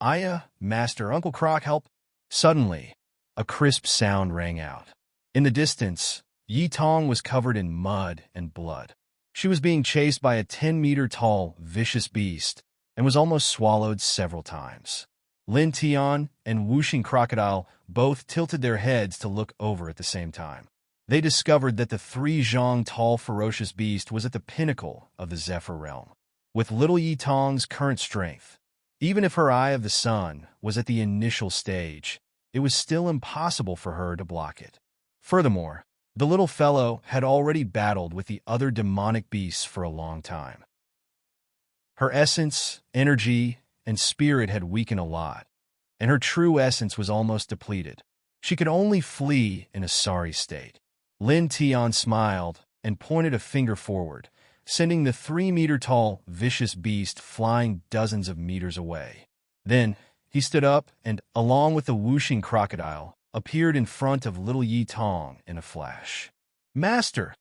Aya, Master, Uncle Croc, help! Suddenly, a crisp sound rang out. In the distance, Yi Tong was covered in mud and blood. She was being chased by a 10-meter-tall, vicious beast and was almost swallowed several times. Lin Tian and whooshing crocodile both tilted their heads to look over at the same time. They discovered that the 3 zhang tall ferocious beast was at the pinnacle of the Zephyr realm. With little Yi Tong's current strength, even if her Eye of the Sun was at the initial stage, it was still impossible for her to block it. Furthermore, the little fellow had already battled with the other demonic beasts for a long time. Her essence, energy, and spirit had weakened a lot, and her true essence was almost depleted. She could only flee in a sorry state. Lin Tian smiled and pointed a finger forward, sending the 3-meter-tall, vicious beast flying dozens of meters away. Then, he stood up and, along with the whooshing crocodile, appeared in front of little Yi Tong in a flash. Master!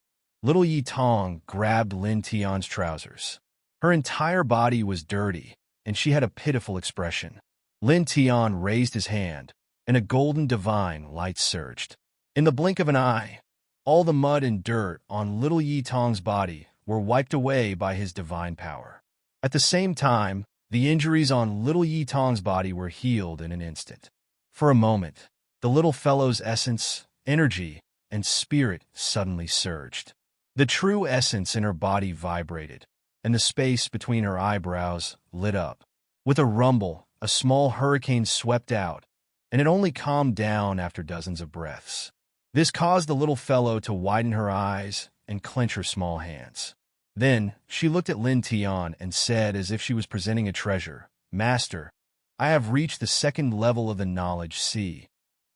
Little Yi Tong grabbed Lin Tian's trousers. Her entire body was dirty, and she had a pitiful expression. Lin Tian raised his hand, and a golden divine light surged. In the blink of an eye, all the mud and dirt on little Yi Tong's body were wiped away by his divine power. At the same time, the injuries on little Yi Tong's body were healed in an instant. For a moment, the little fellow's essence, energy, and spirit suddenly surged. The true essence in her body vibrated, and the space between her eyebrows lit up. With a rumble, a small hurricane swept out, and it only calmed down after dozens of breaths. This caused the little fellow to widen her eyes and clench her small hands. Then, she looked at Lin Tian and said as if she was presenting a treasure, Master, I have reached the second level of the knowledge sea.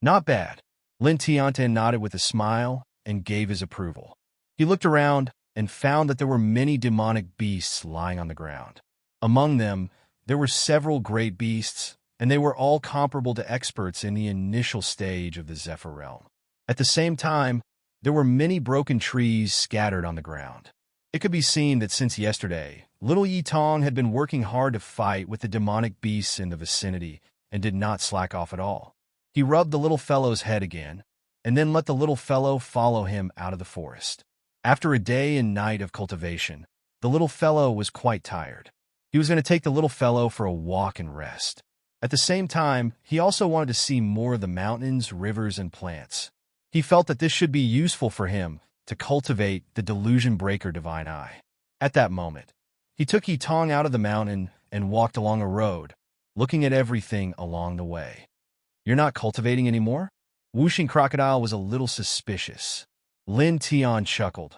Not bad. Lin Tian nodded with a smile and gave his approval. He looked around, and found that there were many demonic beasts lying on the ground. Among them, there were several great beasts, and they were all comparable to experts in the initial stage of the Zephyr realm. At the same time, there were many broken trees scattered on the ground. It could be seen that since yesterday, little Yi Tong had been working hard to fight with the demonic beasts in the vicinity and did not slack off at all. He rubbed the little fellow's head again, and then let the little fellow follow him out of the forest. After a day and night of cultivation, the little fellow was quite tired. He was going to take the little fellow for a walk and rest. At the same time, he also wanted to see more of the mountains, rivers, and plants. He felt that this should be useful for him to cultivate the delusion breaker divine eye. At that moment, he took Yi Tong out of the mountain and walked along a road, looking at everything along the way. "You're not cultivating anymore?" Whooshing Crocodile was a little suspicious. Lin Tian chuckled.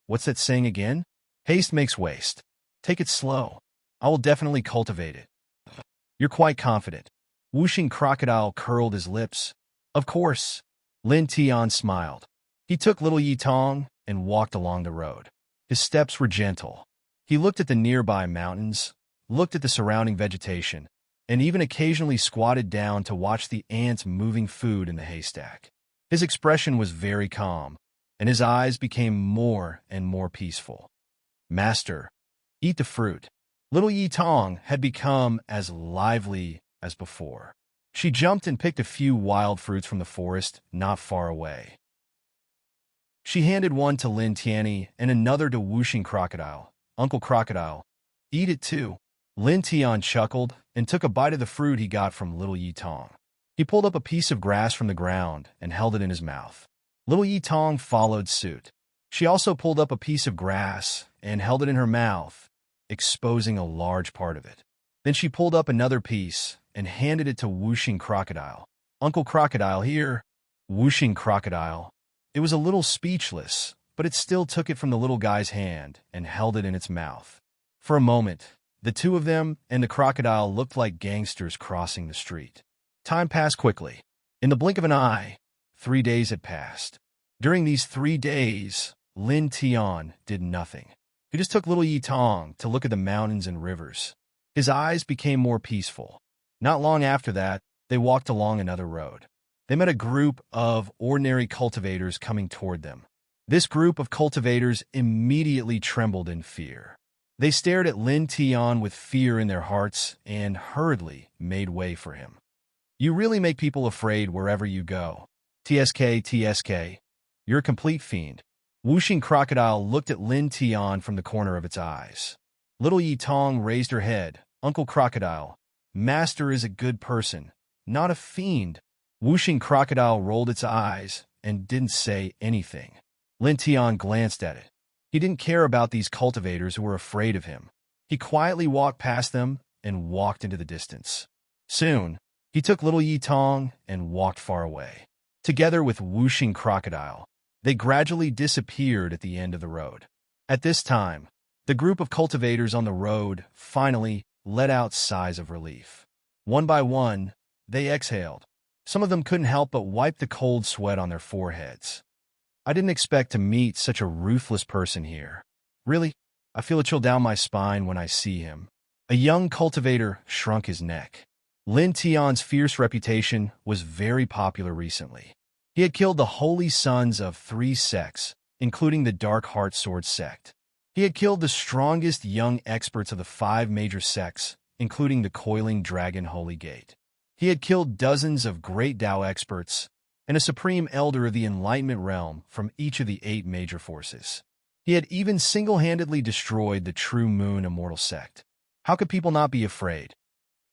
"What's that saying again? Haste makes waste. Take it slow. I will definitely cultivate it." "You're quite confident." Whooshing Crocodile curled his lips. "Of course." Lin Tian smiled. He took little Yi Tong and walked along the road. His steps were gentle. He looked at the nearby mountains, looked at the surrounding vegetation, and even occasionally squatted down to watch the ants moving food in the haystack. His expression was very calm, and his eyes became more and more peaceful. "Master, eat the fruit." Little Yi Tong had become as lively as before. She jumped and picked a few wild fruits from the forest not far away. She handed one to Lin Tianyi and another to Whooshing Crocodile. "Uncle Crocodile, eat it too." Lin Tian chuckled and took a bite of the fruit he got from little Yi Tong. He pulled up a piece of grass from the ground and held it in his mouth. Little Yi Tong followed suit. She also pulled up a piece of grass and held it in her mouth, exposing a large part of it. Then she pulled up another piece and handed it to Whooshing Crocodile. "Uncle Crocodile, here." Whooshing Crocodile. It was a little speechless, but it still took it from the little guy's hand and held it in its mouth. For a moment, the two of them and the crocodile looked like gangsters crossing the street. Time passed quickly. In the blink of an eye, 3 days had passed. During these 3 days, Lin Tian did nothing. He just took little Yi Tong to look at the mountains and rivers. His eyes became more peaceful. Not long after that, they walked along another road. They met a group of ordinary cultivators coming toward them. This group of cultivators immediately trembled in fear. They stared at Lin Tian with fear in their hearts and hurriedly made way for him. "You really make people afraid wherever you go. TSK, you're a complete fiend." Whooshing Crocodile looked at Lin Tian from the corner of its eyes. Little Yi Tong raised her head. "Uncle Crocodile, Master is a good person, not a fiend." Whooshing Crocodile rolled its eyes and didn't say anything. Lin Tian glanced at it. He didn't care about these cultivators who were afraid of him. He quietly walked past them and walked into the distance. Soon, he took little Yi Tong and walked far away. Together with Whooshing Crocodile, they gradually disappeared at the end of the road. At this time, the group of cultivators on the road finally let out sighs of relief. One by one, they exhaled. Some of them couldn't help but wipe the cold sweat on their foreheads. "I didn't expect to meet such a ruthless person here. Really, I feel a chill down my spine when I see him." A young cultivator shrunk his neck. Lin Tian's fierce reputation was very popular recently. He had killed the holy sons of 3 sects, including the Dark Heart Sword sect. He had killed the strongest young experts of the 5 major sects, including the Coiling Dragon Holy Gate. He had killed dozens of great Tao experts and a supreme elder of the Enlightenment realm from each of the 8 major forces. He had even single-handedly destroyed the True Moon Immortal sect. How could people not be afraid?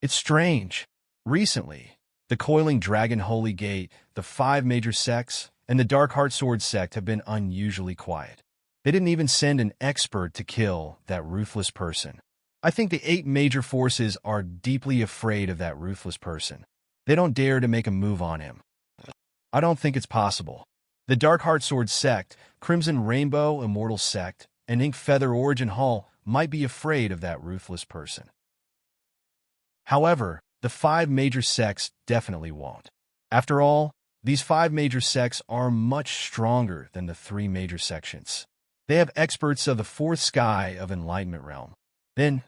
It's strange. Recently, the Coiling Dragon Holy Gate, the 5 major sects, and the Dark Heart Sword sect have been unusually quiet. They didn't even send an expert to kill that ruthless person. I think the 8 major forces are deeply afraid of that ruthless person. They don't dare to make a move on him. I don't think it's possible. The Dark Heart Sword sect, Crimson Rainbow Immortal sect, and Ink Feather Origin Hall might be afraid of that ruthless person. However, the 5 major sects definitely won't. After all, these 5 major sects are much stronger than the 3 major sections. They have experts of the fourth sky of enlightenment realm. Then,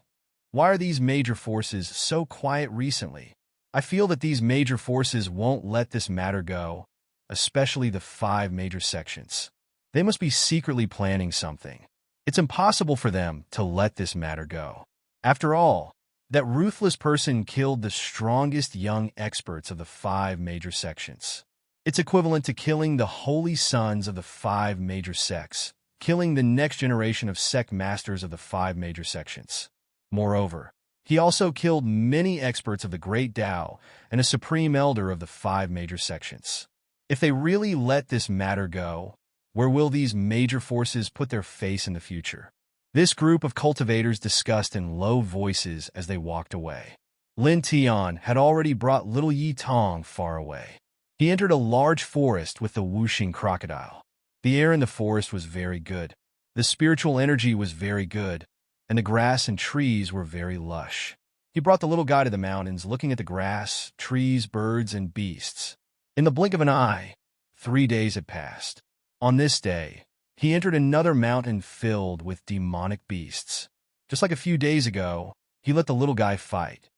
why are these major forces so quiet recently? I feel that these major forces won't let this matter go, especially the 5 major sections. They must be secretly planning something. It's impossible for them to let this matter go. After all, that ruthless person killed the strongest young experts of the 5 major sections. It's equivalent to killing the holy sons of the 5 major sects, killing the next generation of sect masters of the 5 major sections. Moreover, he also killed many experts of the Great Tao and a supreme elder of the 5 major sections. If they really let this matter go, where will these major forces put their face in the future? This group of cultivators discussed in low voices as they walked away. Lin Tian had already brought little Yi Tong far away. He entered a large forest with the whooshing crocodile. The air in the forest was very good. The spiritual energy was very good, and the grass and trees were very lush. He brought the little guy to the mountains, looking at the grass, trees, birds, and beasts. In the blink of an eye, 3 days had passed. On this day, he entered another mountain filled with demonic beasts. Just like a few days ago, he let the little guy fight.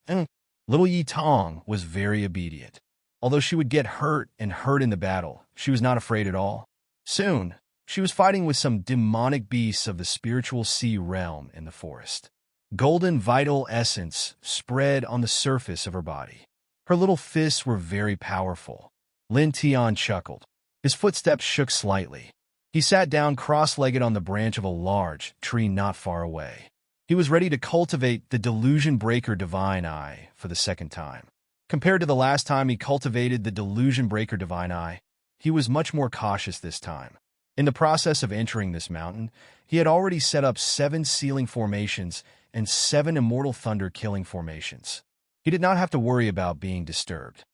And little Yi Tong was very obedient. Although she would get hurt in the battle, she was not afraid at all. Soon, she was fighting with some demonic beasts of the spiritual sea realm in the forest. Golden vital essence spread on the surface of her body. Her little fists were very powerful. Lin Tian chuckled. His footsteps shook slightly. He sat down cross-legged on the branch of a large tree not far away. He was ready to cultivate the Delusion Breaker Divine Eye for the second time. Compared to the last time he cultivated the Delusion Breaker Divine Eye, he was much more cautious this time. In the process of entering this mountain, he had already set up 7 sealing formations and 7 immortal thunder killing formations. He did not have to worry about being disturbed.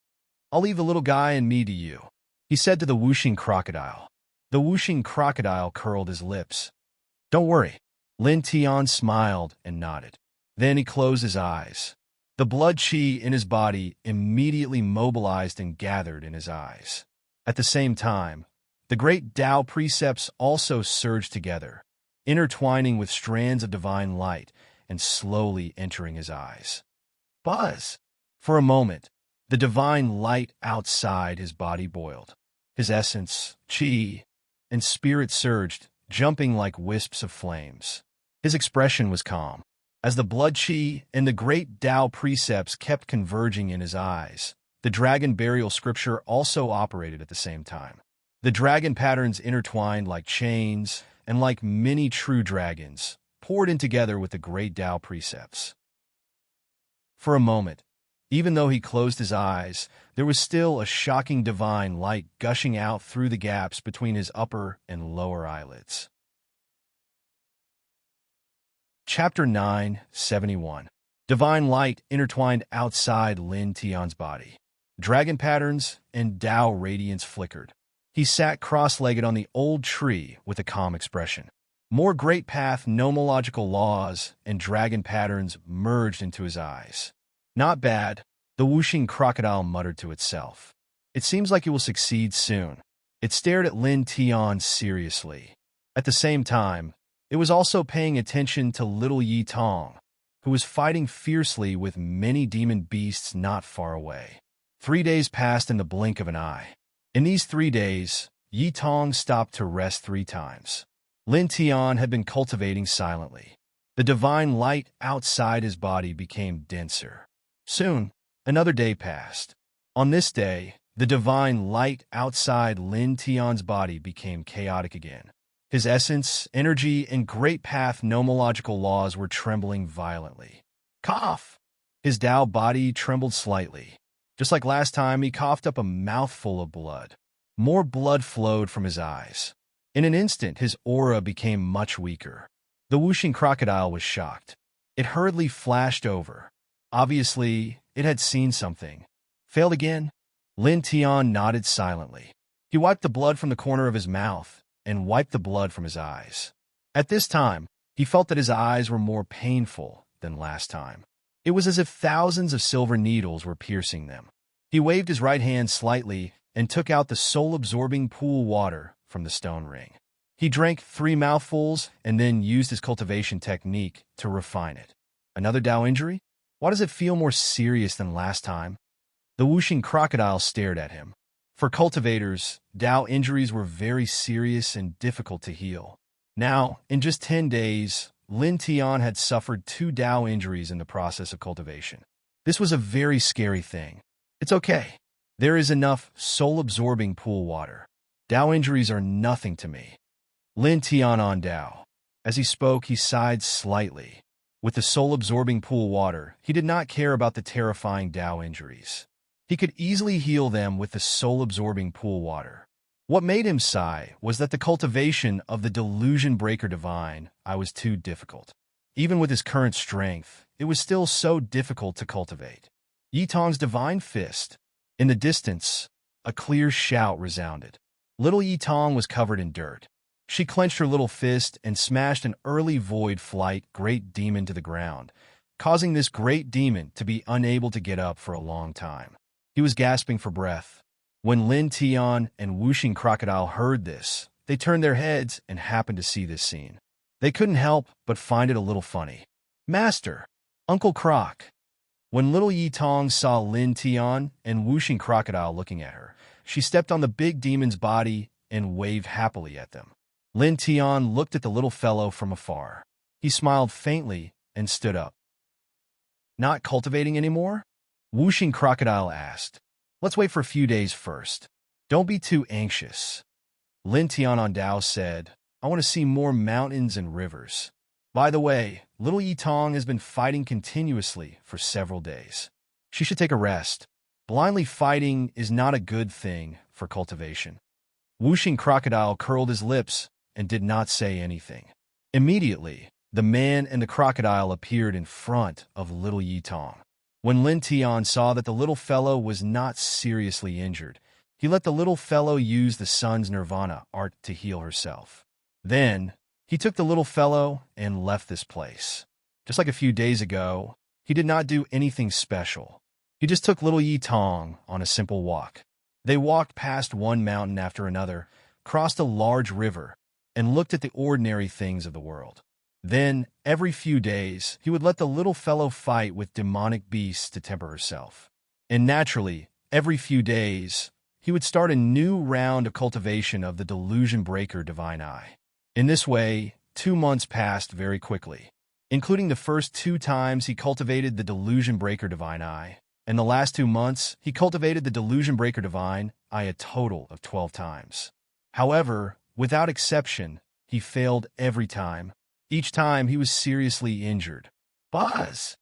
"I'll leave the little guy and me to you," he said to the whooshing crocodile. The whooshing crocodile curled his lips. "Don't worry." Lin Tian smiled and nodded. Then he closed his eyes. The blood qi in his body immediately mobilized and gathered in his eyes. At the same time, the great Tao precepts also surged together, intertwining with strands of divine light and slowly entering his eyes. Buzz! For a moment, the divine light outside his body boiled. His essence, qi, and spirit surged, jumping like wisps of flames. His expression was calm. As the blood qi and the great Tao precepts kept converging in his eyes, the dragon burial scripture also operated at the same time. The dragon patterns intertwined like chains and like many true dragons, poured in together with the great Tao precepts. For a moment, even though he closed his eyes, there was still a shocking divine light gushing out through the gaps between his upper and lower eyelids. Chapter 971. Divine light intertwined outside Lin Tian's body. Dragon patterns and Tao radiance flickered. He sat cross-legged on the old tree with a calm expression. More great path nomological laws and dragon patterns merged into his eyes. "Not bad," the whooshing crocodile muttered to itself. "It seems like it will succeed soon." It stared at Lin Tian seriously. At the same time, it was also paying attention to little Yi Tong, who was fighting fiercely with many demon beasts not far away. 3 days passed in the blink of an eye. In these 3 days, Yi Tong stopped to rest 3 times. Lin Tian had been cultivating silently. The divine light outside his body became denser. Soon, another day passed. On this day, the divine light outside Lin Tian's body became chaotic again. His essence, energy, and great path nomological laws were trembling violently. Cough! His Tao body trembled slightly. Just like last time, he coughed up a mouthful of blood. More blood flowed from his eyes. In an instant, his aura became much weaker. The whooshing crocodile was shocked. It hurriedly flashed over. Obviously, it had seen something. Failed again? Lin Tian nodded silently. He wiped the blood from the corner of his mouth and wiped the blood from his eyes. At this time, he felt that his eyes were more painful than last time. It was as if thousands of silver needles were piercing them. He waved his right hand slightly and took out the soul-absorbing pool water from the stone ring. He drank 3 mouthfuls and then used his cultivation technique to refine it. Another Dao injury? Why does it feel more serious than last time? The whooshing crocodile stared at him. For cultivators, Dao injuries were very serious and difficult to heal. Now, in just 10 days, Lin Tian had suffered 2 Dao injuries in the process of cultivation. This was a very scary thing. It's okay. There is enough soul-absorbing pool water. Dao injuries are nothing to me. Lin Tian on Dao. As he spoke, he sighed slightly. With the soul-absorbing pool water, he did not care about the terrifying Dao injuries. He could easily heal them with the soul-absorbing pool water. What made him sigh was that the cultivation of the Delusion Breaker Divine was too difficult. Even with his current strength, it was still so difficult to cultivate. Yitong's Divine Fist. In the distance, a clear shout resounded. Little Yitong was covered in dirt. She clenched her little fist and smashed an early Void Flight Great Demon to the ground, causing this great demon to be unable to get up for a long time. He was gasping for breath. When Lin Tian and Whooshing Crocodile heard this, they turned their heads and happened to see this scene. They couldn't help but find it a little funny. Master! Uncle Croc! When little Yitong saw Lin Tian and Whooshing Crocodile looking at her, she stepped on the big demon's body and waved happily at them. Lin Tian looked at the little fellow from afar. He smiled faintly and stood up. Not cultivating anymore? Whooshing Crocodile asked. Let's wait for a few days first. Don't be too anxious. Lin Tian on Dao said, I want to see more mountains and rivers. By the way, little Yitong has been fighting continuously for several days. She should take a rest. Blindly fighting is not a good thing for cultivation. Whooshing Crocodile curled his lips and did not say anything. Immediately, the man and the crocodile appeared in front of little Yitong. When Lin Tian saw that the little fellow was not seriously injured, he let the little fellow use the sun's nirvana art to heal herself. Then, he took the little fellow and left this place. Just like a few days ago, he did not do anything special. He just took little Yitong on a simple walk. They walked past one mountain after another, crossed a large river, and looked at the ordinary things of the world. Then, every few days, he would let the little fellow fight with demonic beasts to temper herself. And naturally, every few days, he would start a new round of cultivation of the Delusion Breaker Divine Eye. In this way, 2 months passed very quickly, including the first 2 times he cultivated the Delusion Breaker Divine Eye, and the last 2 months, he cultivated the Delusion Breaker Divine Eye a total of 12 times. However, without exception, he failed every time. Each time, he was seriously injured. Buzz!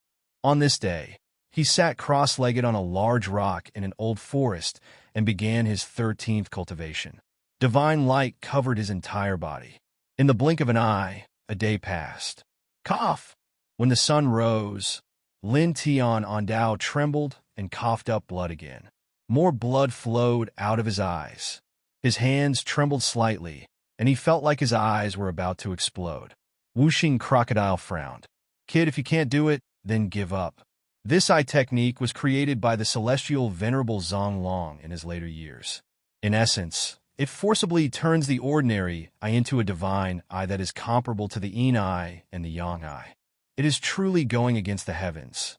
On this day, he sat cross-legged on a large rock in an old forest and began his 13th cultivation. Divine light covered his entire body. In the blink of an eye, a day passed. Cough! When the sun rose, Lin Tian on Dao trembled and coughed up blood again. More blood flowed out of his eyes. His hands trembled slightly, and he felt like his eyes were about to explode. Whooshing Crocodile frowned. Kid, if you can't do it, then give up. This eye technique was created by the celestial Venerable Zhang Long in his later years. In essence, it forcibly turns the ordinary eye into a divine eye that is comparable to the yin eye and the yang eye. It is truly going against the heavens.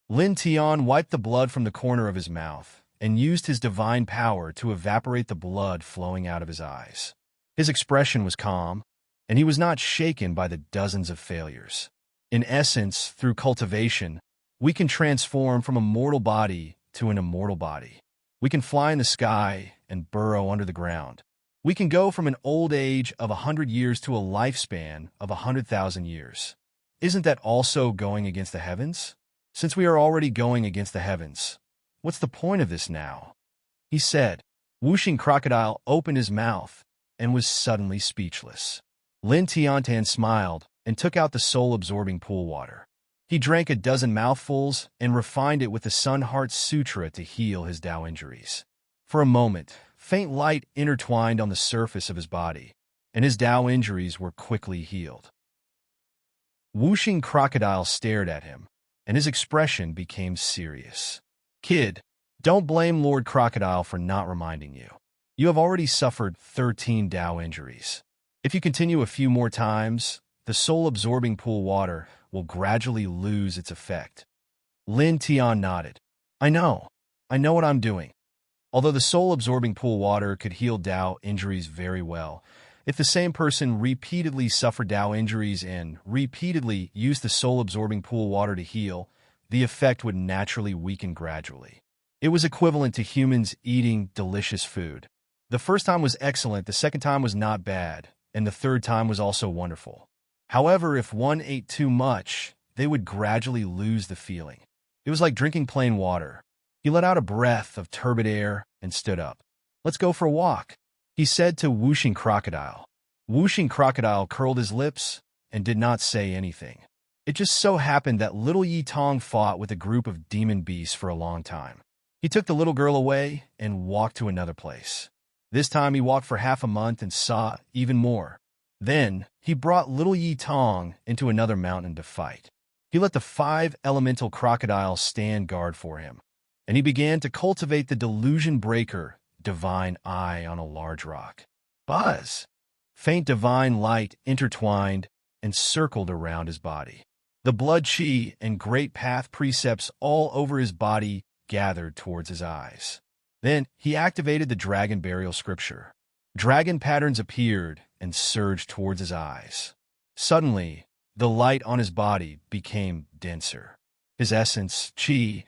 Lin Tian wiped the blood from the corner of his mouth and used his divine power to evaporate the blood flowing out of his eyes. His expression was calm, and he was not shaken by the dozens of failures. In essence, through cultivation, we can transform from a mortal body to an immortal body. We can fly in the sky and burrow under the ground. We can go from an old age of 100 years to a lifespan of 100,000 years. Isn't that also going against the heavens? Since we are already going against the heavens, what's the point of this now? He said. Whooshing Crocodile opened his mouth and was suddenly speechless. Lin Tiantan smiled and took out the soul-absorbing pool water. He drank a dozen mouthfuls and refined it with the Sun Heart Sutra to heal his Tao injuries. For a moment, faint light intertwined on the surface of his body, and his Tao injuries were quickly healed. Whooshing Crocodile stared at him, and his expression became serious. Kid, don't blame Lord Crocodile for not reminding you. You have already suffered 13 Tao injuries. If you continue a few more times, the soul-absorbing pool water will gradually lose its effect. Lin Tian nodded. I know what I'm doing. Although the soul-absorbing pool water could heal Dao injuries very well, if the same person repeatedly suffered Dao injuries and repeatedly used the soul-absorbing pool water to heal, the effect would naturally weaken gradually. It was equivalent to humans eating delicious food. The first time was excellent, the second time was not bad, and the third time was also wonderful. However, if one ate too much, they would gradually lose the feeling. It was like drinking plain water. He let out a breath of turbid air and stood up. Let's go for a walk, he said to Whooshing Crocodile. Whooshing Crocodile curled his lips and did not say anything. It just so happened that little Yi Tong fought with a group of demon beasts for a long time. He took the little girl away and walked to another place. This time he walked for half a month and saw even more. Then he brought little Yi Tong into another mountain to fight. He let the 5 elemental crocodiles stand guard for him, and he began to cultivate the delusion breaker, divine eye on a large rock. Buzz! Faint divine light intertwined and circled around his body. The blood chi and great path precepts all over his body gathered towards his eyes. Then he activated the dragon burial scripture. Dragon patterns appeared and surged towards his eyes. Suddenly, the light on his body became denser. His essence, chi,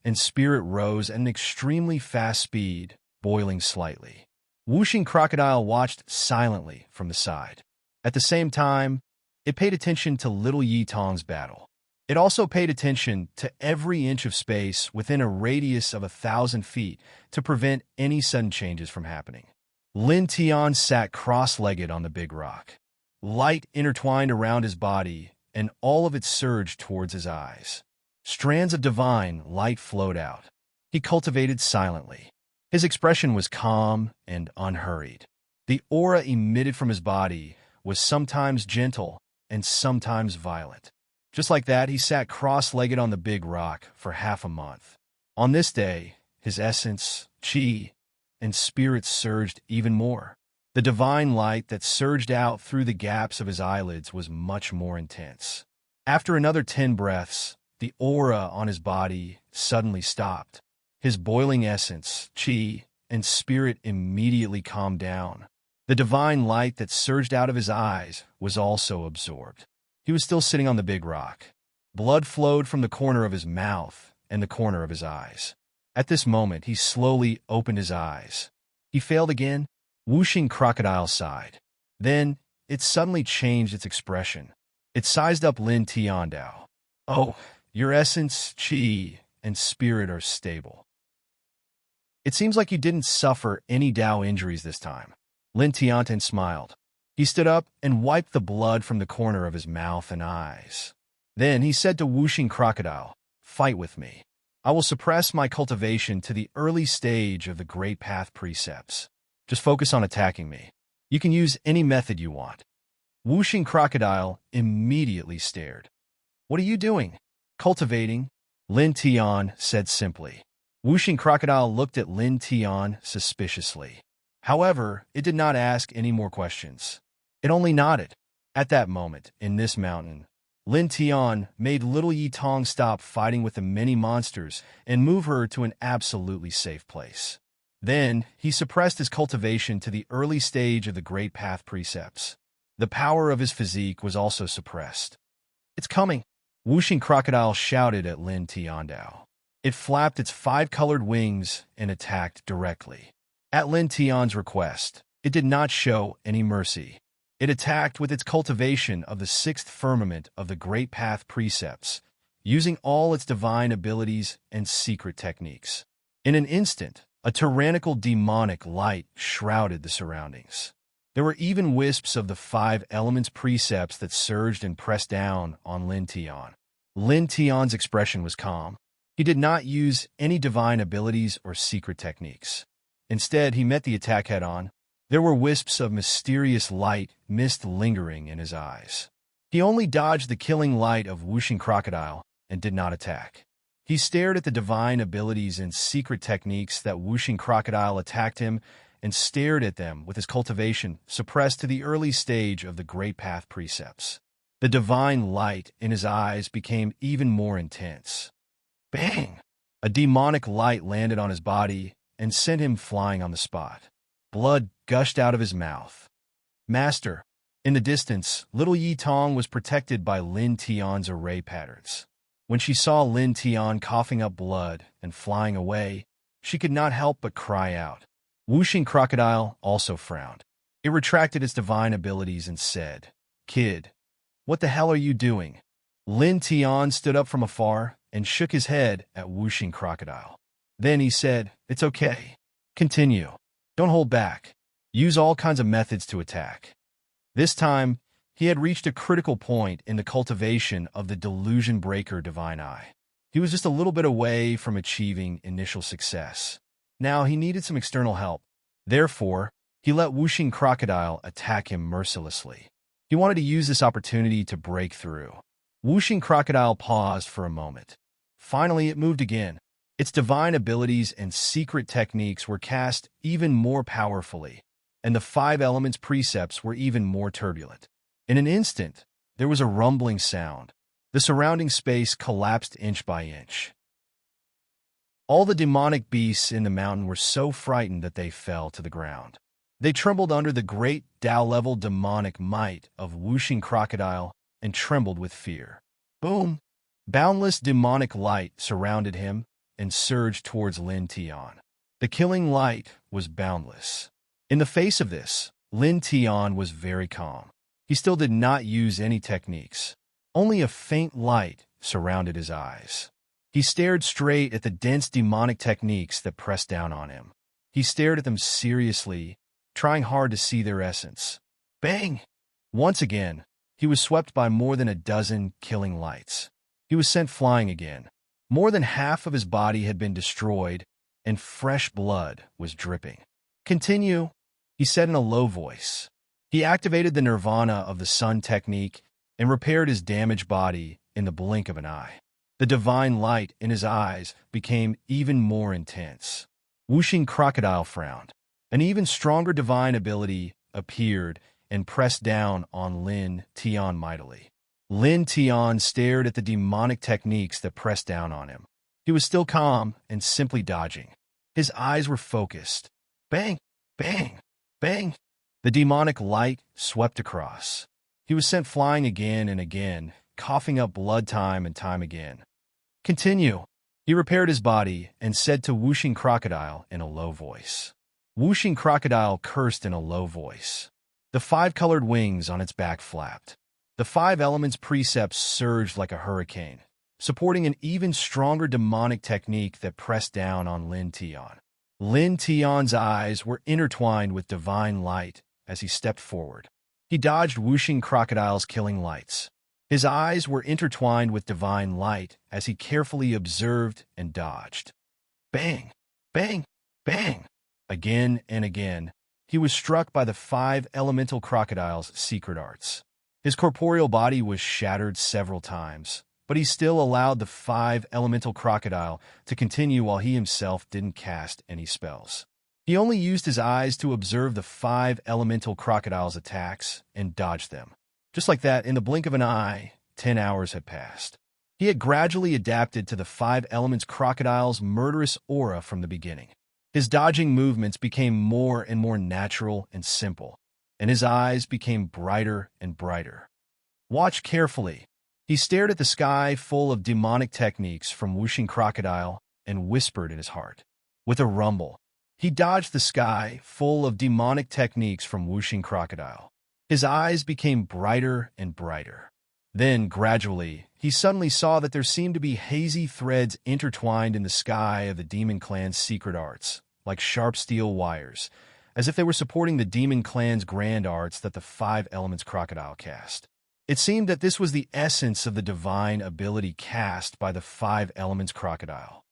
and spirit rose at an extremely fast speed, boiling slightly. Whooshing Crocodile watched silently from the side. At the same time, it paid attention to little Yi Tong's battle. It also paid attention to every inch of space within a radius of 1,000 feet to prevent any sudden changes from happening. Lin Tian sat cross-legged on the big rock. Light intertwined around his body, and all of it surged towards his eyes. Strands of divine light flowed out. He cultivated silently. His expression was calm and unhurried. The aura emitted from his body was sometimes gentle and sometimes violent. Just like that, he sat cross-legged on the big rock for half a month. On this day, his essence, chi, and spirit surged even more. The divine light that surged out through the gaps of his eyelids was much more intense. After another 10 breaths, the aura on his body suddenly stopped. His boiling essence, chi, and spirit immediately calmed down. The divine light that surged out of his eyes was also absorbed. He was still sitting on the big rock. Blood flowed from the corner of his mouth and the corner of his eyes. At this moment, he slowly opened his eyes. He failed again. Whooshing Crocodile sighed. Then, it suddenly changed its expression. It sized up Lin Tiandao. Oh, your essence, chi, and spirit are stable. It seems like you didn't suffer any Dao injuries this time. Lin Tiantan smiled. He stood up and wiped the blood from the corner of his mouth and eyes. Then he said to Whooshing Crocodile, fight with me. I will suppress my cultivation to the early stage of the Great Path precepts. Just focus on attacking me. You can use any method you want. Whooshing Crocodile immediately stared. What are you doing? Cultivating, Lin Tian said simply. Whooshing Crocodile looked at Lin Tian suspiciously. However, it did not ask any more questions. It only nodded. At that moment, in this mountain, Lin Tian made little Yi Tong stop fighting with the many monsters and move her to an absolutely safe place. Then, he suppressed his cultivation to the early stage of the Great Path precepts. The power of his physique was also suppressed. It's coming! Whooshing Crocodile shouted at Lin Tiandao. It flapped its 5-colored wings and attacked directly. At Lin Tian's request, it did not show any mercy. It attacked with its cultivation of the 6th firmament of the Great Path precepts, using all its divine abilities and secret techniques. In an instant, a tyrannical demonic light shrouded the surroundings. There were even wisps of the 5 elements precepts that surged and pressed down on Lin Tian. Lin Tian's expression was calm. He did not use any divine abilities or secret techniques. Instead, he met the attack head-on. There were wisps of mysterious light mist lingering in his eyes. He only dodged the killing light of Whooshing Crocodile and did not attack. He stared at the divine abilities and secret techniques that Whooshing Crocodile attacked him and stared at them with his cultivation suppressed to the early stage of the Great Path precepts. The divine light in his eyes became even more intense. Bang! A demonic light landed on his body and sent him flying on the spot. Blood gushed out of his mouth. Master. In the distance, little Yi Tong was protected by Lin Tian's array patterns. When she saw Lin Tian coughing up blood and flying away, she could not help but cry out. Wuxing Crocodile also frowned. It retracted its divine abilities and said, "Kid, what the hell are you doing?" Lin Tian stood up from afar and shook his head at Wuxing Crocodile. Then he said, "It's okay. Continue. Don't hold back. Use all kinds of methods to attack." This time, he had reached a critical point in the cultivation of the Delusion Breaker Divine Eye. He was just a little bit away from achieving initial success. Now he needed some external help. Therefore, he let Wuxing Crocodile attack him mercilessly. He wanted to use this opportunity to break through. Wuxing Crocodile paused for a moment. Finally, it moved again. Its divine abilities and secret techniques were cast even more powerfully, and the 5 elements precepts were even more turbulent. In an instant, there was a rumbling sound. The surrounding space collapsed inch by inch. All the demonic beasts in the mountain were so frightened that they fell to the ground. They trembled under the great Tao-level demonic might of Wuxing Crocodile and trembled with fear. Boom! Boundless demonic light surrounded him and surged towards Lin Tian. The killing light was boundless. In the face of this, Lin Tian was very calm. He still did not use any techniques. Only a faint light surrounded his eyes. He stared straight at the dense demonic techniques that pressed down on him. He stared at them seriously, trying hard to see their essence. Bang! Once again, he was swept by more than a dozen killing lights. He was sent flying again. More than half of his body had been destroyed, and fresh blood was dripping. "Continue," he said in a low voice. He activated the Nirvana of the Sun technique and repaired his damaged body in the blink of an eye. The divine light in his eyes became even more intense. Wuxing Crocodile frowned. An even stronger divine ability appeared and pressed down on Lin Tian mightily. Lin Tian stared at the demonic techniques that pressed down on him. He was still calm and simply dodging. His eyes were focused. Bang! Bang! Bang! The demonic light swept across. He was sent flying again and again, coughing up blood time and time again. "Continue." He repaired his body and said to Wuxing Crocodile in a low voice. Wuxing Crocodile cursed in a low voice. The 5-colored wings on its back flapped. The 5 elements precepts surged like a hurricane, supporting an even stronger demonic technique that pressed down on Lin Tian. Lin Tian's eyes were intertwined with divine light as he stepped forward. He dodged Wuxing Crocodile's killing lights. His eyes were intertwined with divine light as he carefully observed and dodged. Bang! Bang! Bang! Again and again, he was struck by the 5 elemental crocodile's secret arts. His corporeal body was shattered several times, but he still allowed the 5 elemental crocodile to continue while he himself didn't cast any spells. He only used his eyes to observe the 5 elemental crocodile's attacks and dodged them. Just like that, in the blink of an eye, 10 hours had passed. He had gradually adapted to the 5 elements crocodile's murderous aura from the beginning. His dodging movements became more and more natural and simple, and his eyes became brighter and brighter. Watch carefully. He stared at the sky full of demonic techniques from Wuxing Crocodile and whispered in his heart. With a rumble, he dodged the sky full of demonic techniques from Wuxing Crocodile. His eyes became brighter and brighter. Then, gradually, he suddenly saw that there seemed to be hazy threads intertwined in the sky of the Demon Clan's secret arts, like sharp steel wires, as if they were supporting the Demon Clan's grand arts that the 5 elements crocodile cast. It seemed that this was the essence of the divine ability cast by the 5 elements crocodile.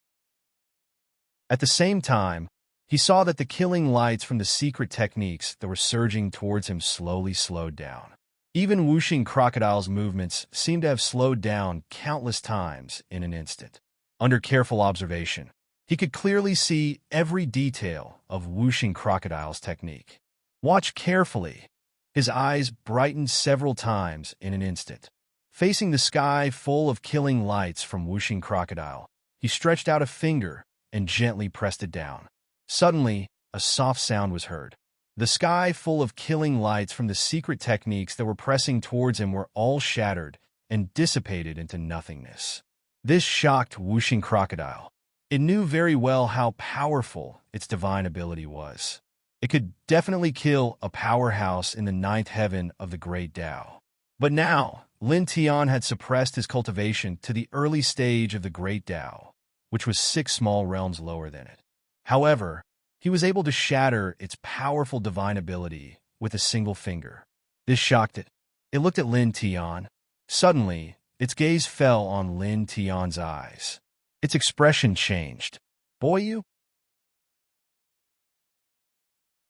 At the same time, he saw that the killing lights from the secret techniques that were surging towards him slowly slowed down. Even Wuxing Crocodile's movements seemed to have slowed down countless times in an instant. Under careful observation, He could clearly see every detail of whooshing crocodile's technique. Watch carefully. His eyes brightened several times in an instant. Facing the sky full of killing lights from whooshing crocodile, he stretched out a finger and gently pressed it down. Suddenly, a soft sound was heard. The sky full of killing lights from the secret techniques that were pressing towards him were all shattered and dissipated into nothingness. This shocked whooshing crocodile. It knew very well how powerful its divine ability was. It could definitely kill a powerhouse in the ninth heaven of the Great Tao. But now, Lin Tian had suppressed his cultivation to the early stage of the Great Tao, which was 6 small realms lower than it. However, he was able to shatter its powerful divine ability with a single finger. This shocked it. It looked at Lin Tian. Suddenly, its gaze fell on Lin Tian's eyes. Its expression changed. Boy, you?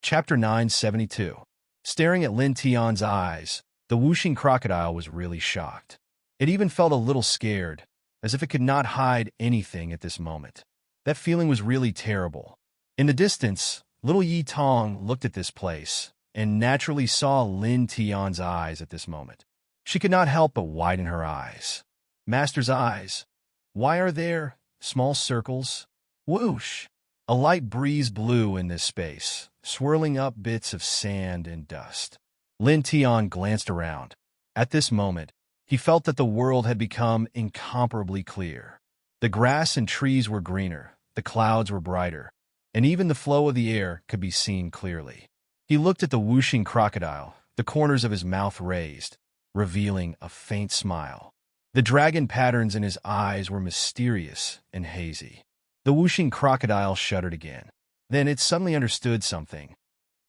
Chapter 972. Staring at Lin Tian's eyes, the whooshing crocodile was really shocked. It even felt a little scared, as if it could not hide anything at this moment. That feeling was really terrible. In the distance, little Yi Tong looked at this place and naturally saw Lin Tian's eyes at this moment. She could not help but widen her eyes. Master's eyes. Why are there small circles? Whoosh! A light breeze blew in this space, swirling up bits of sand and dust. Lin Tian glanced around. At this moment, he felt that the world had become incomparably clear. The grass and trees were greener, the clouds were brighter, and even the flow of the air could be seen clearly. He looked at the whooshing crocodile, the corners of his mouth raised, revealing a faint smile. The dragon patterns in his eyes were mysterious and hazy. The whooshing crocodile shuddered again. Then it suddenly understood something.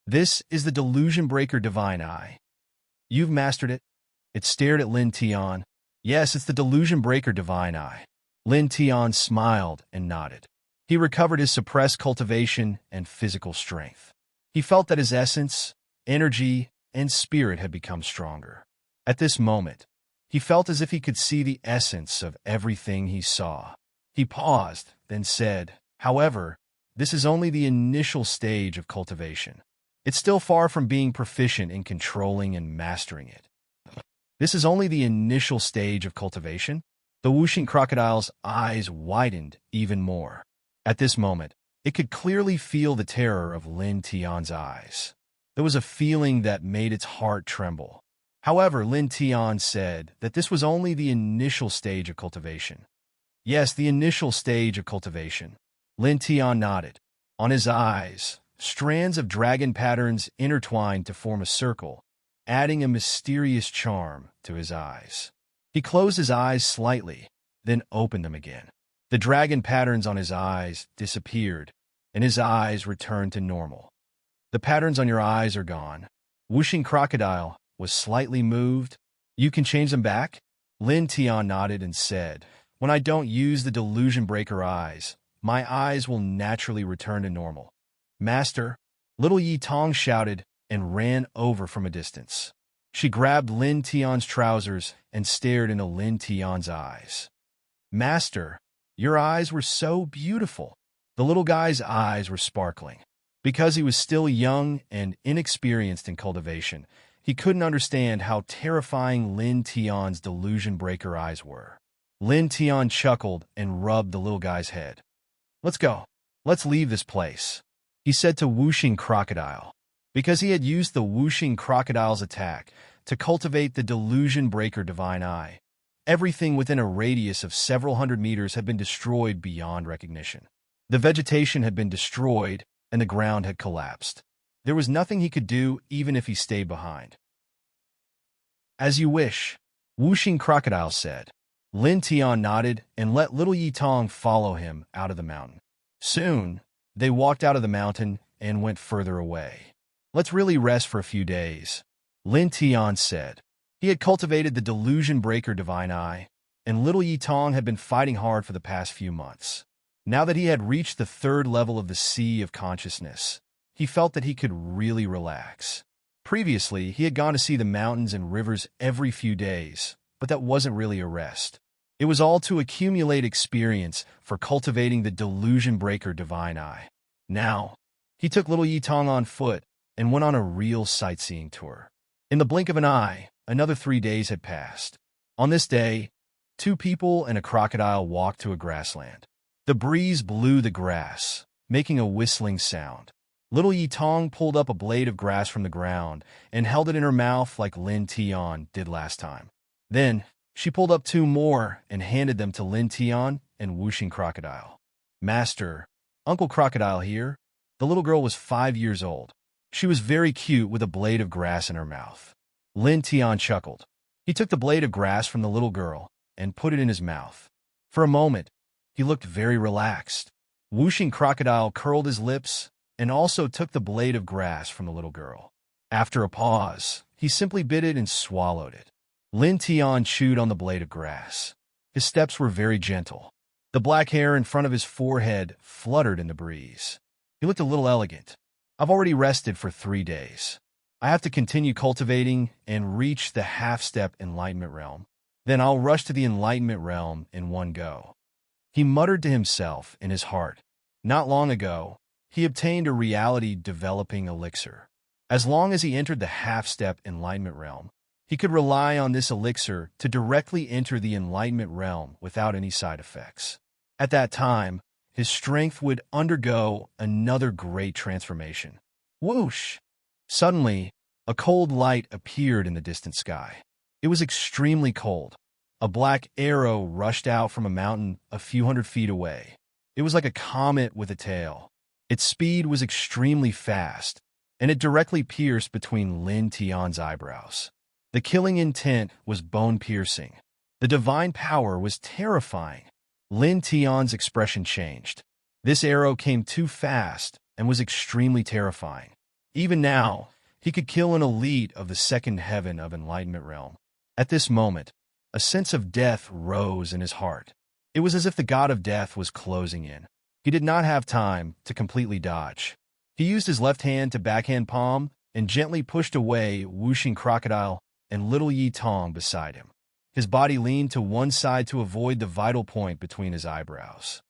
This is the Delusion Breaker Divine Eye. You've mastered it? It stared at Lin Tian. Yes, it's the Delusion Breaker Divine Eye. Lin Tian smiled and nodded. He recovered his suppressed cultivation and physical strength. He felt that his essence, energy, and spirit had become stronger. At this moment, he felt as if he could see the essence of everything he saw. He paused, then said, however, this is only the initial stage of cultivation. It's still far from being proficient in controlling and mastering it. This is only the initial stage of cultivation? The whooshing crocodile's eyes widened even more. At this moment, it could clearly feel the terror of Lin Tian's eyes. There was a feeling that made its heart tremble. However, Lin Tian said that this was only the initial stage of cultivation. Yes, the initial stage of cultivation. Lin Tian nodded. On his eyes, strands of dragon patterns intertwined to form a circle, adding a mysterious charm to his eyes. He closed his eyes slightly, then opened them again. The dragon patterns on his eyes disappeared, and his eyes returned to normal. The patterns on your eyes are gone. Whooshing crocodile was slightly moved. You can change them back? Lin Tian nodded and said, when I don't use the Delusion Breaker eyes, my eyes will naturally return to normal. Master, little Yi Tong shouted and ran over from a distance. She grabbed Lin Tian's trousers and stared into Lin Tian's eyes. Master, your eyes were so beautiful. The little guy's eyes were sparkling. Because he was still young and inexperienced in cultivation, he couldn't understand how terrifying Lin Tian's Delusion Breaker eyes were. Lin Tian chuckled and rubbed the little guy's head. Let's go. Let's leave this place, he said to whooshing crocodile. Because he had used the whooshing crocodile's attack to cultivate the Delusion Breaker Divine Eye, everything within a radius of several hundred meters had been destroyed beyond recognition. The vegetation had been destroyed, and the ground had collapsed. There was nothing he could do even if he stayed behind. As you wish, whooshing crocodile said. Lin Tian nodded and let little Yi Tong follow him out of the mountain. Soon, they walked out of the mountain and went further away. Let's really rest for a few days, Lin Tian said. He had cultivated the Delusion Breaker Divine Eye, and little Yi Tong had been fighting hard for the past few months. Now that he had reached the 3rd level of the Sea of Consciousness, he felt that he could really relax. Previously, he had gone to see the mountains and rivers every few days, but that wasn't really a rest. It was all to accumulate experience for cultivating the delusion breaker divine eye. Now, he took little Yitong on foot and went on a real sightseeing tour. In the blink of an eye, another 3 days had passed. On this day, 2 people and a crocodile walked to a grassland. The breeze blew the grass, making a whistling sound. Little Yitong pulled up a blade of grass from the ground and held it in her mouth like Lin Tian did last time. Then, she pulled up 2 more and handed them to Lin Tian and Whooshing Crocodile. "Master, Uncle Crocodile here." The little girl was 5 years old. She was very cute with a blade of grass in her mouth. Lin Tian chuckled. He took the blade of grass from the little girl and put it in his mouth. For a moment, he looked very relaxed. Whooshing Crocodile curled his lips and also took the blade of grass from the little girl. After a pause, he simply bit it and swallowed it. Lin Tian chewed on the blade of grass. His steps were very gentle. The black hair in front of his forehead fluttered in the breeze. He looked a little elegant. "I've already rested for 3 days. I have to continue cultivating and reach the half-step enlightenment realm. Then I'll rush to the enlightenment realm in one go." He muttered to himself in his heart. Not long ago, he obtained a reality-developing elixir. As long as he entered the half-step enlightenment realm, he could rely on this elixir to directly enter the enlightenment realm without any side effects. At that time, his strength would undergo another great transformation. Whoosh! Suddenly, a cold light appeared in the distant sky. It was extremely cold. A black arrow rushed out from a mountain a few hundred feet away. It was like a comet with a tail. Its speed was extremely fast, and it directly pierced between Lin Tian's eyebrows. The killing intent was bone-piercing. The divine power was terrifying. Lin Tian's expression changed. This arrow came too fast and was extremely terrifying. Even now, he could kill an elite of the second heaven of enlightenment realm. At this moment, a sense of death rose in his heart. It was as if the god of death was closing in. He did not have time to completely dodge. He used his left hand to backhand palm and gently pushed away Whooshing Crocodile and little Yitong beside him. His body leaned to one side to avoid the vital point between his eyebrows.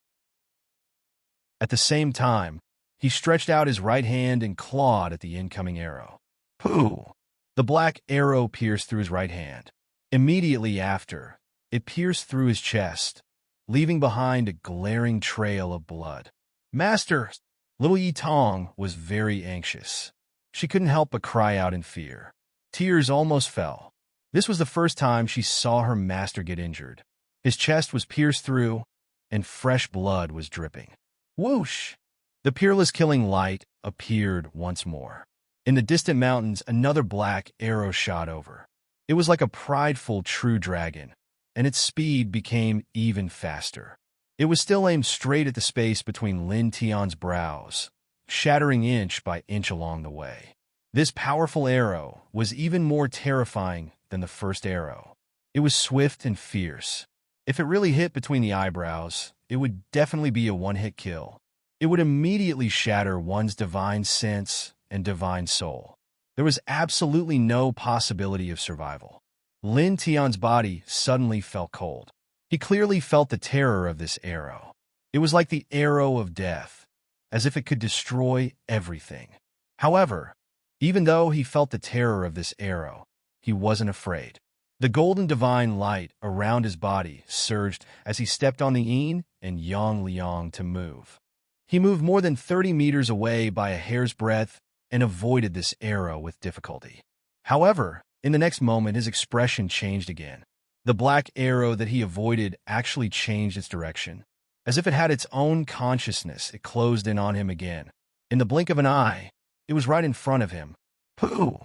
At the same time, he stretched out his right hand and clawed at the incoming arrow. Pooh! The black arrow pierced through his right hand. Immediately after, it pierced through his chest, leaving behind a glaring trail of blood. "Master!" Little Yitong was very anxious. She couldn't help but cry out in fear. Tears almost fell. This was the first time she saw her master get injured. His chest was pierced through, and fresh blood was dripping. Whoosh! The peerless killing light appeared once more. In the distant mountains, another black arrow shot over. It was like a prideful true dragon, and its speed became even faster. It was still aimed straight at the space between Lin Tian's brows, shattering inch by inch along the way. This powerful arrow was even more terrifying than the first arrow. It was swift and fierce. If it really hit between the eyebrows, it would definitely be a one-hit kill. It would immediately shatter one's divine sense and divine soul. There was absolutely no possibility of survival. Lin Tian's body suddenly felt cold. He clearly felt the terror of this arrow. It was like the arrow of death, as if it could destroy everything. However, even though he felt the terror of this arrow, he wasn't afraid. The golden divine light around his body surged as he stepped on the yin and yang liang to move. He moved more than 30 meters away by a hair's breadth and avoided this arrow with difficulty. However, in the next moment, his expression changed again. The black arrow that he avoided actually changed its direction. As if it had its own consciousness, it closed in on him again. In the blink of an eye, it was right in front of him. Pooh!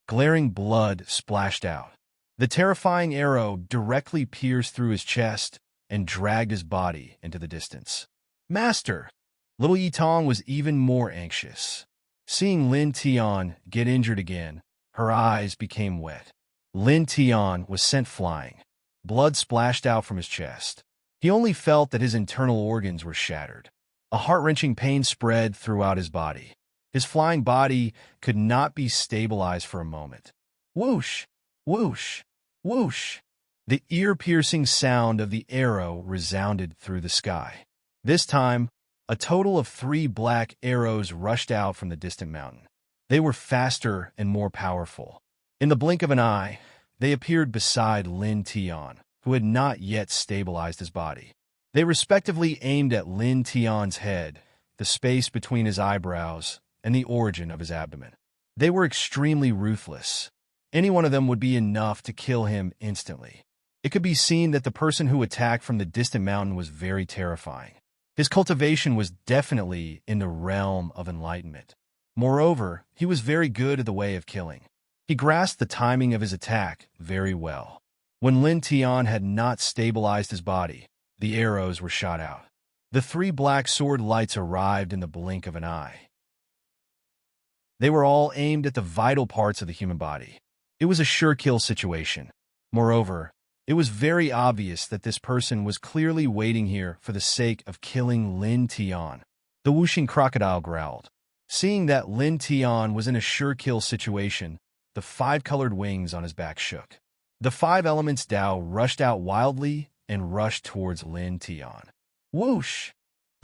Glaring blood splashed out. The terrifying arrow directly pierced through his chest and dragged his body into the distance. "Master!" Little Yitong was even more anxious. Seeing Lin Tian get injured again, her eyes became wet. Lin Tian was sent flying. Blood splashed out from his chest. He only felt that his internal organs were shattered. A heart-wrenching pain spread throughout his body. His flying body could not be stabilized for a moment. Whoosh! Whoosh! Whoosh! The ear-piercing sound of the arrow resounded through the sky. This time, a total of 3 black arrows rushed out from the distant mountain. They were faster and more powerful. In the blink of an eye, they appeared beside Lin Tian, who had not yet stabilized his body. They respectively aimed at Lin Tian's head, the space between his eyebrows, and the origin of his abdomen. They were extremely ruthless. Any one of them would be enough to kill him instantly. It could be seen that the person who attacked from the distant mountain was very terrifying. His cultivation was definitely in the realm of enlightenment. Moreover, he was very good at the way of killing. He grasped the timing of his attack very well. When Lin Tian had not stabilized his body, the arrows were shot out. The 3 black sword lights arrived in the blink of an eye. They were all aimed at the vital parts of the human body. It was a sure kill situation. Moreover, it was very obvious that this person was clearly waiting here for the sake of killing Lin Tian. The whooshing crocodile growled. Seeing that Lin Tian was in a sure kill situation, the 5-colored wings on his back shook. The 5 elements Dao rushed out wildly and rushed towards Lin Tian. Whoosh!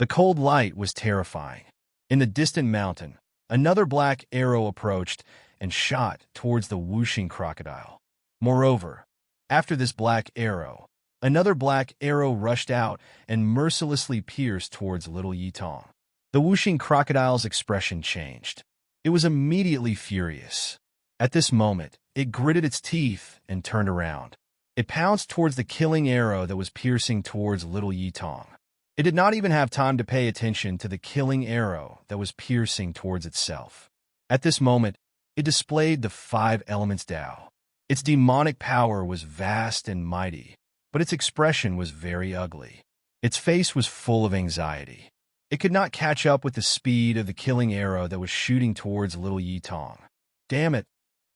The cold light was terrifying. In the distant mountain, another black arrow approached and shot towards the whooshing crocodile. Moreover, after this black arrow, another black arrow rushed out and mercilessly pierced towards little Yitong. The whooshing crocodile's expression changed. It was immediately furious. At this moment, it gritted its teeth and turned around. It pounced towards the killing arrow that was piercing towards little Yitong. It did not even have time to pay attention to the killing arrow that was piercing towards itself. At this moment, it displayed the 5 elements Dao. Its demonic power was vast and mighty, but its expression was very ugly. Its face was full of anxiety. It could not catch up with the speed of the killing arrow that was shooting towards little Yitong. Damn it!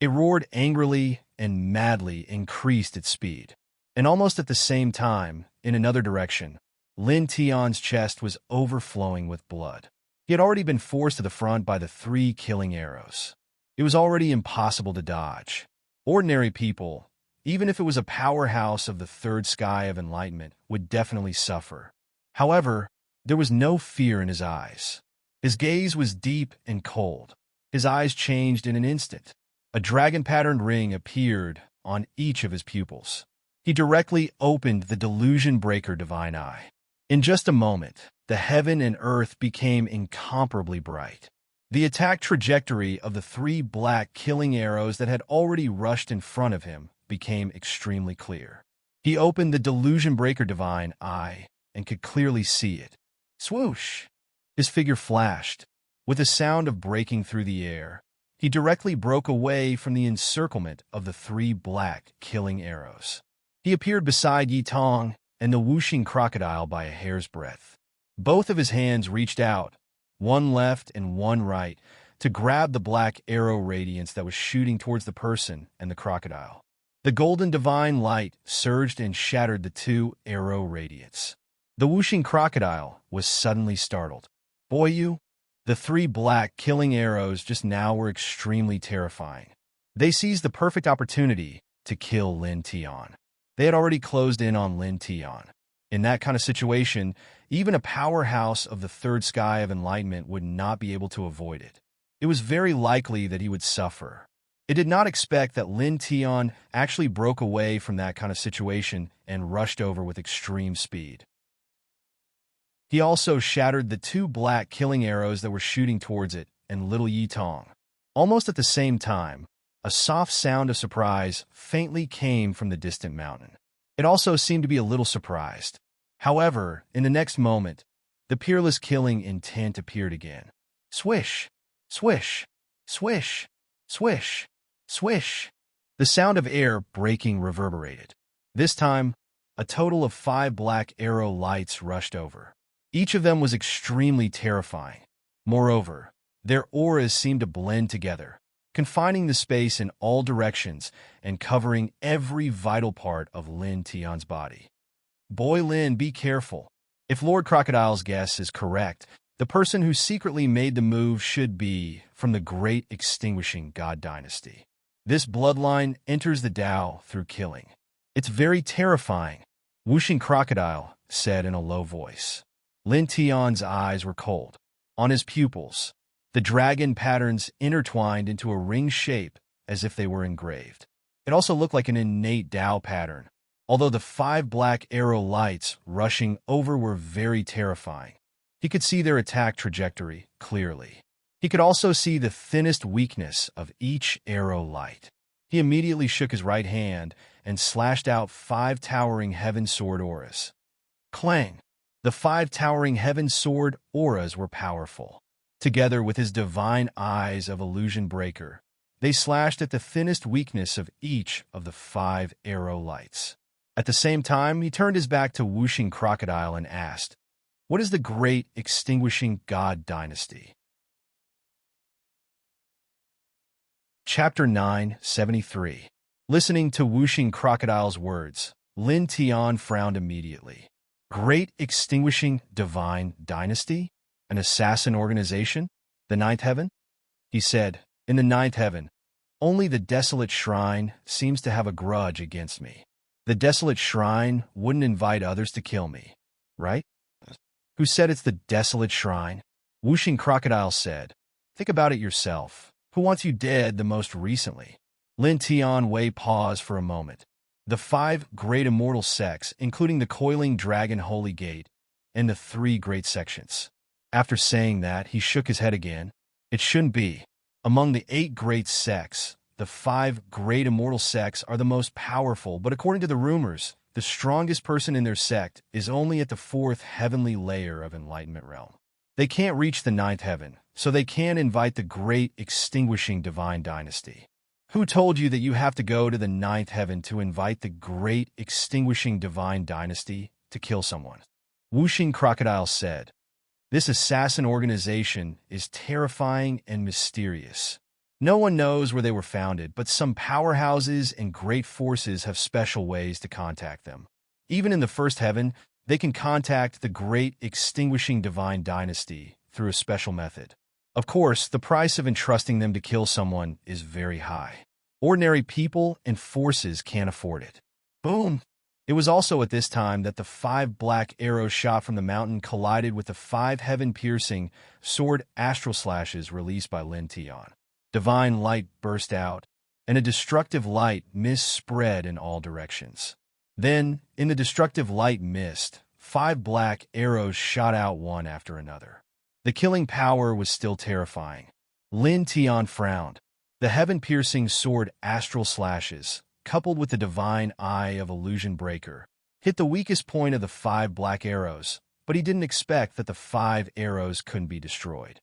It roared angrily and madly increased its speed. And almost at the same time, in another direction, Lin Tian's chest was overflowing with blood. He had already been forced to the front by the 3 killing arrows. It was already impossible to dodge. Ordinary people, even if it was a powerhouse of the 3rd sky of enlightenment, would definitely suffer. However, there was no fear in his eyes. His gaze was deep and cold. His eyes changed in an instant. A dragon-patterned ring appeared on each of his pupils. He directly opened the delusion breaker divine eye. In just a moment, the heaven and earth became incomparably bright. The attack trajectory of the 3 black killing arrows that had already rushed in front of him became extremely clear. He opened the delusion breaker divine eye and could clearly see it. Swoosh! His figure flashed. With a sound of breaking through the air, he directly broke away from the encirclement of the 3 black killing arrows. He appeared beside Yitong and the whooshing crocodile by a hair's breadth. Both of his hands reached out, one left and one right, to grab the black arrow radiance that was shooting towards the person and the crocodile. The golden divine light surged and shattered the 2 arrow radiance. The whooshing crocodile was suddenly startled. Boyu? The 3 black killing arrows just now were extremely terrifying. They seized the perfect opportunity to kill Lin Tian. They had already closed in on Lin Tian. In that kind of situation, even a powerhouse of the 3rd sky of enlightenment would not be able to avoid it. It was very likely that he would suffer. It did not expect that Lin Tian actually broke away from that kind of situation and rushed over with extreme speed. He also shattered the 2 black killing arrows that were shooting towards it and little Yitong. Almost at the same time, a soft sound of surprise faintly came from the distant mountain. It also seemed to be a little surprised. However, in the next moment, the peerless killing intent appeared again. Swish! Swish! Swish! Swish! Swish! The sound of air breaking reverberated. This time, a total of 5 black arrow lights rushed over. Each of them was extremely terrifying. Moreover, their auras seemed to blend together, confining the space in all directions and covering every vital part of Lin Tian's body. Boy Lin, be careful. If Lord Crocodile's guess is correct, the person who secretly made the move should be from the Great Extinguishing God Dynasty. This bloodline enters the Tao through killing. It's very terrifying, Whooshing Crocodile said in a low voice. Lin Tian's eyes were cold. On his pupils, the dragon patterns intertwined into a ring shape as if they were engraved. It also looked like an innate Tao pattern, although the 5 black arrow lights rushing over were very terrifying. He could see their attack trajectory clearly. He could also see the thinnest weakness of each arrow light. He immediately shook his right hand and slashed out 5 towering heaven sword auras. Clang! The 5 towering heaven sword auras were powerful. Together with his divine eyes of illusion breaker, they slashed at the thinnest weakness of each of the 5 arrow lights. At the same time, he turned his back to Whooshing Crocodile and asked, "What is the great extinguishing god dynasty?" Chapter 973. Listening to Whooshing Crocodile's words, Lin Tian frowned immediately. Great extinguishing divine dynasty? An assassin organization? The ninth heaven? He said, in the ninth heaven, only the desolate shrine seems to have a grudge against me. The desolate shrine wouldn't invite others to kill me, right? Who said it's the desolate shrine? Whooshing Crocodile said, think about it yourself. Who wants you dead the most recently? Lin Tian Wei paused for a moment. The 5 great immortal sects, including the coiling dragon holy gate, and the 3 great sections. After saying that, he shook his head again. It shouldn't be. Among the 8 great sects, the 5 great immortal sects are the most powerful, but according to the rumors, the strongest person in their sect is only at the 4th heavenly layer of enlightenment realm. They can't reach the 9th heaven, so they can't invite the great extinguishing divine dynasty. Who told you that you have to go to the 9th heaven to invite the great extinguishing divine dynasty to kill someone? Whooshing Crocodile said, this assassin organization is terrifying and mysterious. No one knows where they were founded, but some powerhouses and great forces have special ways to contact them. Even in the 1st heaven, they can contact the great extinguishing divine dynasty through a special method. Of course, the price of entrusting them to kill someone is very high. Ordinary people and forces can't afford it. Boom! It was also at this time that the 5 black arrows shot from the mountain collided with the 5 heaven-piercing sword astral slashes released by Lin Tian. Divine light burst out, and a destructive light mist spread in all directions. Then, in the destructive light mist, 5 black arrows shot out one after another. The killing power was still terrifying. Lin Tian frowned. The heaven-piercing sword astral slashes, coupled with the divine eye of illusion breaker, hit the weakest point of the 5 black arrows, but he didn't expect that the 5 arrows couldn't be destroyed.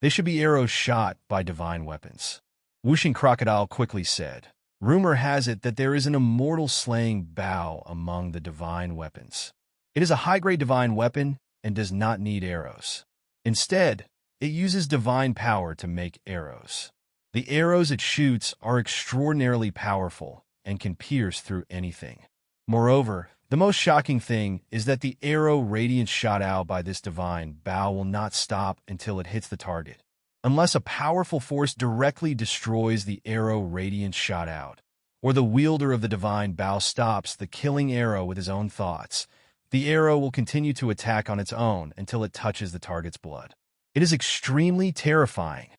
They should be arrows shot by divine weapons. Whooshing Crocodile quickly said, rumor has it that there is an immortal slaying bow among the divine weapons. It is a high-grade divine weapon and does not need arrows. Instead, it uses divine power to make arrows. The arrows it shoots are extraordinarily powerful and can pierce through anything. Moreover, the most shocking thing is that the arrow radiance shot out by this divine bow will not stop until it hits the target. Unless a powerful force directly destroys the arrow radiance shot out, or the wielder of the divine bow stops the killing arrow with his own thoughts, the arrow will continue to attack on its own until it touches the target's blood. It is extremely terrifying.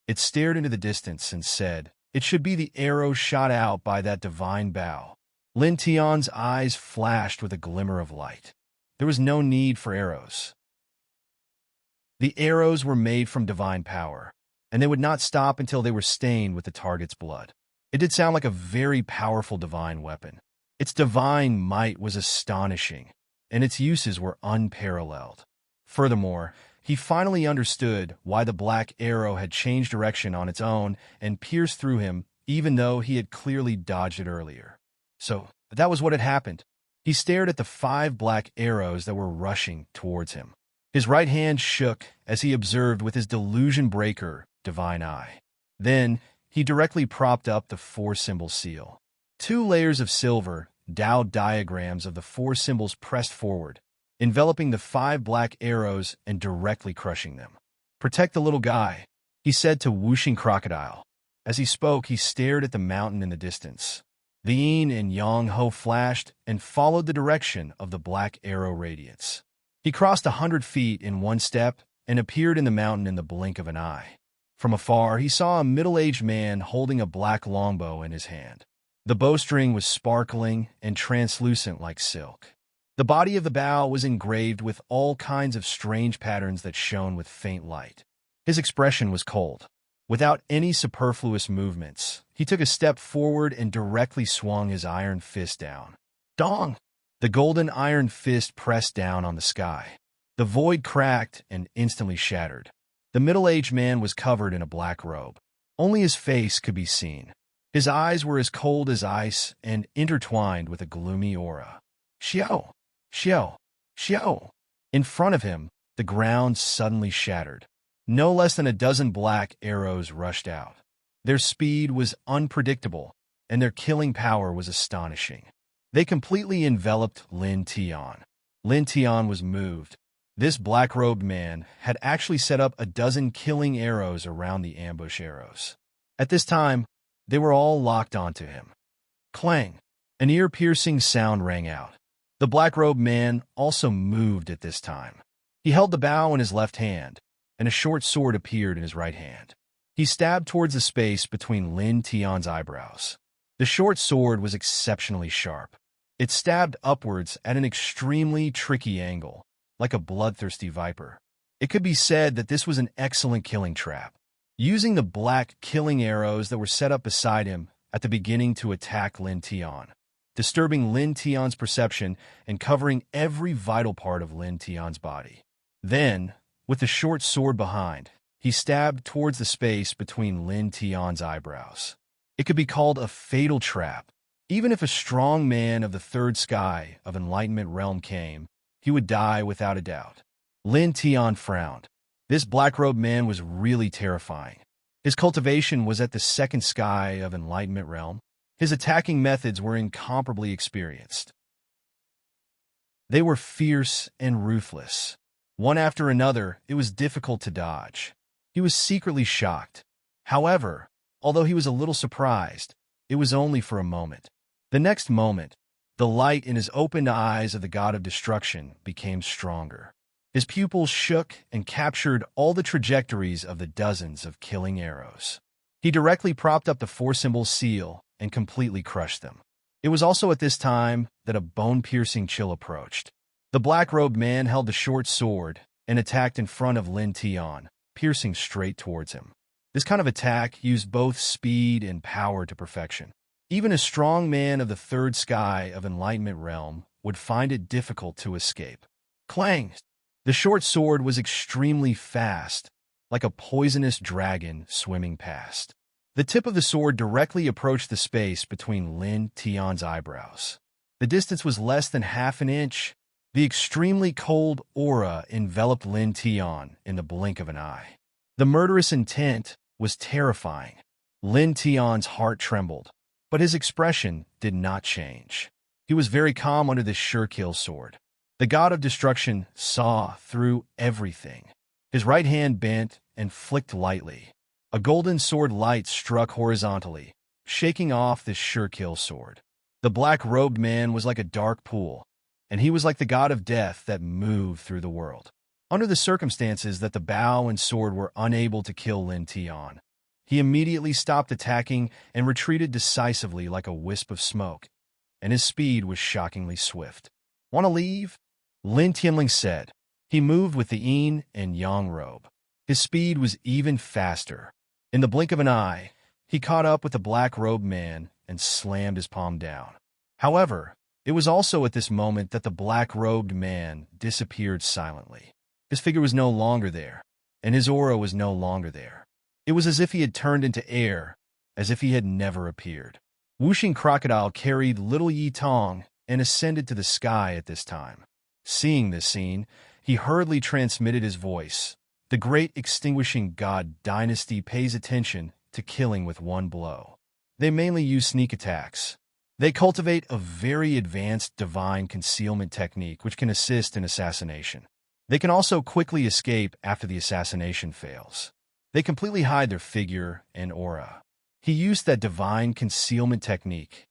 It stared into the distance and said, it should be the arrow shot out by that divine bow. Lin Tian's eyes flashed with a glimmer of light. There was no need for arrows. The arrows were made from divine power, and they would not stop until they were stained with the target's blood. It did sound like a very powerful divine weapon. Its divine might was astonishing, and its uses were unparalleled. Furthermore, he finally understood why the black arrow had changed direction on its own and pierced through him, even though he had clearly dodged it earlier. So, that was what had happened. He stared at the 5 black arrows that were rushing towards him. His right hand shook as he observed with his delusion breaker divine eye. Then, he directly propped up the 4-symbol seal. 2 layers of silver, Tao diagrams of the 4 symbols pressed forward, enveloping the 5 black arrows and directly crushing them. Protect the little guy, he said to Whooshing Crocodile. As he spoke, he stared at the mountain in the distance. The yin and yang ho flashed and followed the direction of the black arrow radiance. He crossed 100 feet in one step and appeared in the mountain in the blink of an eye. From afar, he saw a middle-aged man holding a black longbow in his hand. The bowstring was sparkling and translucent like silk. The body of the bow was engraved with all kinds of strange patterns that shone with faint light. His expression was cold. Without any superfluous movements, he took a step forward and directly swung his iron fist down. Dong! The golden iron fist pressed down on the sky. The void cracked and instantly shattered. The middle-aged man was covered in a black robe. Only his face could be seen. His eyes were as cold as ice and intertwined with a gloomy aura. Xiao! Xiao! Xiao! In front of him, the ground suddenly shattered. No less than a dozen black arrows rushed out. Their speed was unpredictable, and their killing power was astonishing. They completely enveloped Lin Tian. Lin Tian was moved. This black-robed man had actually set up a dozen killing arrows around the ambush arrows. At this time, they were all locked onto him. Clang! An ear-piercing sound rang out. The black-robed man also moved at this time. He held the bow in his left hand, and a short sword appeared in his right hand. He stabbed towards the space between Lin Tian's eyebrows. The short sword was exceptionally sharp. It stabbed upwards at an extremely tricky angle, like a bloodthirsty viper. It could be said that this was an excellent killing trap. Using the black killing arrows that were set up beside him at the beginning to attack Lin Tian, disturbing Lin Tian's perception and covering every vital part of Lin Tian's body. Then, with the short sword behind, he stabbed towards the space between Lin Tian's eyebrows. It could be called a fatal trap. Even if a strong man of the third sky of enlightenment realm came, he would die without a doubt. Lin Tian frowned. This black-robed man was really terrifying. His cultivation was at the second sky of enlightenment realm. His attacking methods were incomparably experienced. They were fierce and ruthless. One after another, it was difficult to dodge. He was secretly shocked. However, although he was a little surprised, it was only for a moment. The next moment, the light in his opened eyes of the god of destruction became stronger. His pupils shook and captured all the trajectories of the dozens of killing arrows. He directly propped up the four-symbol seal and completely crushed them. It was also at this time that a bone-piercing chill approached. The black-robed man held the short sword and attacked in front of Lin Tian, piercing straight towards him. This kind of attack used both speed and power to perfection. Even a strong man of the third sky of enlightenment realm would find it difficult to escape. Clang! The short sword was extremely fast, like a poisonous dragon swimming past. The tip of the sword directly approached the space between Lin Tian's eyebrows. The distance was less than half an inch. The extremely cold aura enveloped Lin Tian in the blink of an eye. The murderous intent was terrifying. Lin Tian's heart trembled, but his expression did not change. He was very calm under this sure-kill sword. The god of destruction saw through everything. His right hand bent and flicked lightly. A golden sword light struck horizontally, shaking off this sure-kill sword. The black-robed man was like a dark pool, and he was like the god of death that moved through the world. Under the circumstances that the bow and sword were unable to kill Lin Tian, he immediately stopped attacking and retreated decisively like a wisp of smoke, and his speed was shockingly swift. "Want to leave?" Lin Tianling said. He moved with the yin and yang robe. His speed was even faster. In the blink of an eye, he caught up with the black-robed man and slammed his palm down. However, it was also at this moment that the black-robed man disappeared silently. His figure was no longer there, and his aura was no longer there. It was as if he had turned into air, as if he had never appeared. Whooshing Crocodile carried little Yi Tong and ascended to the sky at this time. Seeing this scene, he hurriedly transmitted his voice. The great extinguishing god dynasty pays attention to killing with one blow. They mainly use sneak attacks. They cultivate a very advanced divine concealment technique which can assist in assassination. They can also quickly escape after the assassination fails. They completely hide their figure and aura. He used that divine concealment technique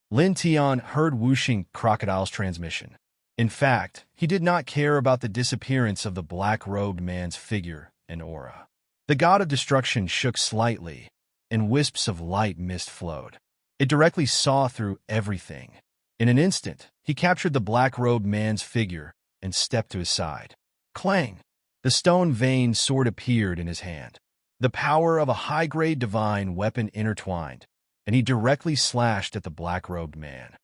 Lin Tian heard whooshing crocodile's transmission. In fact, he did not care about the disappearance of the black-robed man's figure and aura. The god of destruction shook slightly, and wisps of light mist flowed. It directly saw through everything. In an instant, he captured the black-robed man's figure and stepped to his side. Clang! The stone-veined sword appeared in his hand. The power of a high-grade divine weapon intertwined, and he directly slashed at the black-robed man.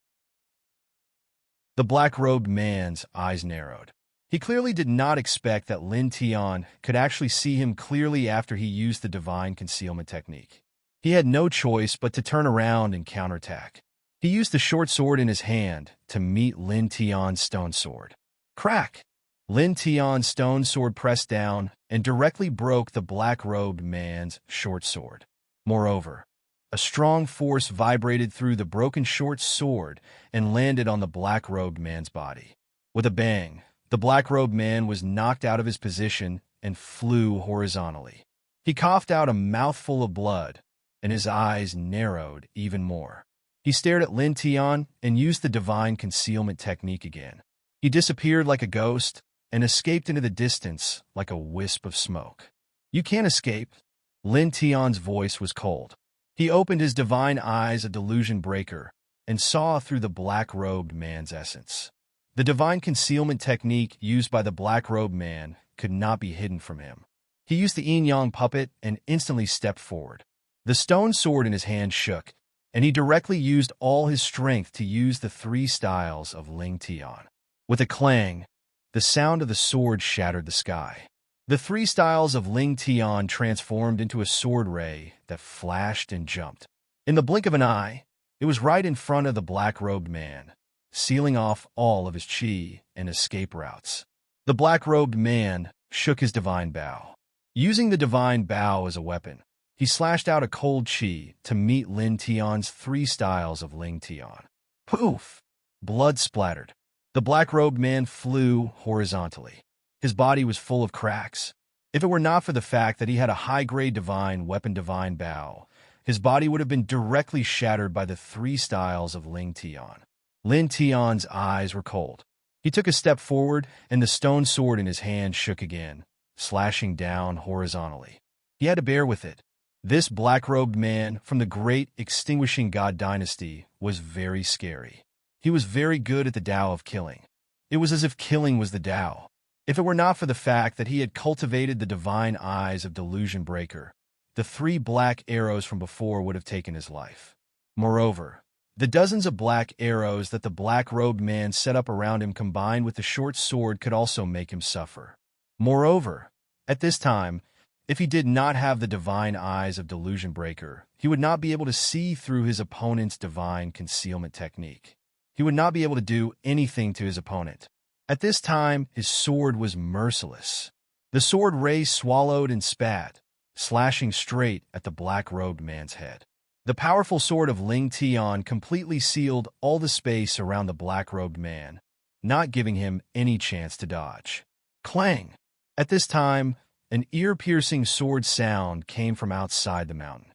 The black-robed man's eyes narrowed. He clearly did not expect that Lin Tian could actually see him clearly after he used the divine concealment technique. He had no choice but to turn around and counterattack. He used the short sword in his hand to meet Lin Tian's stone sword. Crack! Lin Tian's stone sword pressed down and directly broke the black-robed man's short sword. Moreover, a strong force vibrated through the broken short sword and landed on the black-robed man's body. With a bang, the black-robed man was knocked out of his position and flew horizontally. He coughed out a mouthful of blood, and his eyes narrowed even more. He stared at Lin Tian and used the divine concealment technique again. He disappeared like a ghost and escaped into the distance like a wisp of smoke. "You can't escape." Lin Tian's voice was cold. He opened his divine eyes of delusion breaker and saw through the black-robed man's essence. The divine concealment technique used by the black-robed man could not be hidden from him. He used the yin-yang puppet and instantly stepped forward. The stone sword in his hand shook, and he directly used all his strength to use the 3 styles of Lin Tian. With a clang, the sound of the sword shattered the sky. The 3 styles of Lin Tian transformed into a sword ray that flashed and jumped. In the blink of an eye, it was right in front of the black-robed man, sealing off all of his chi and escape routes. The black-robed man shook his divine bow. Using the divine bow as a weapon, he slashed out a cold chi to meet Lin Tian's 3 styles of Lin Tian. Poof! Blood splattered. The black-robed man flew horizontally. His body was full of cracks. If it were not for the fact that he had a high-grade divine weapon divine bow, his body would have been directly shattered by the 3 styles of Lin Tian. Lin Tian's eyes were cold. He took a step forward, and the stone sword in his hand shook again, slashing down horizontally. He had to bear with it. This black-robed man from the great extinguishing god dynasty was very scary. He was very good at the Tao of killing. It was as if killing was the Tao. If it were not for the fact that he had cultivated the divine eyes of delusion breaker, the 3 black arrows from before would have taken his life. Moreover, the dozens of black arrows that the black-robed man set up around him combined with the short sword could also make him suffer. Moreover, at this time, if he did not have the divine eyes of delusion breaker, he would not be able to see through his opponent's divine concealment technique. He would not be able to do anything to his opponent. At this time, his sword was merciless. The sword ray swallowed and spat, slashing straight at the black-robed man's head. The powerful sword of Lin Tian completely sealed all the space around the black-robed man, not giving him any chance to dodge. Clang! At this time, an ear-piercing sword sound came from outside the mountain.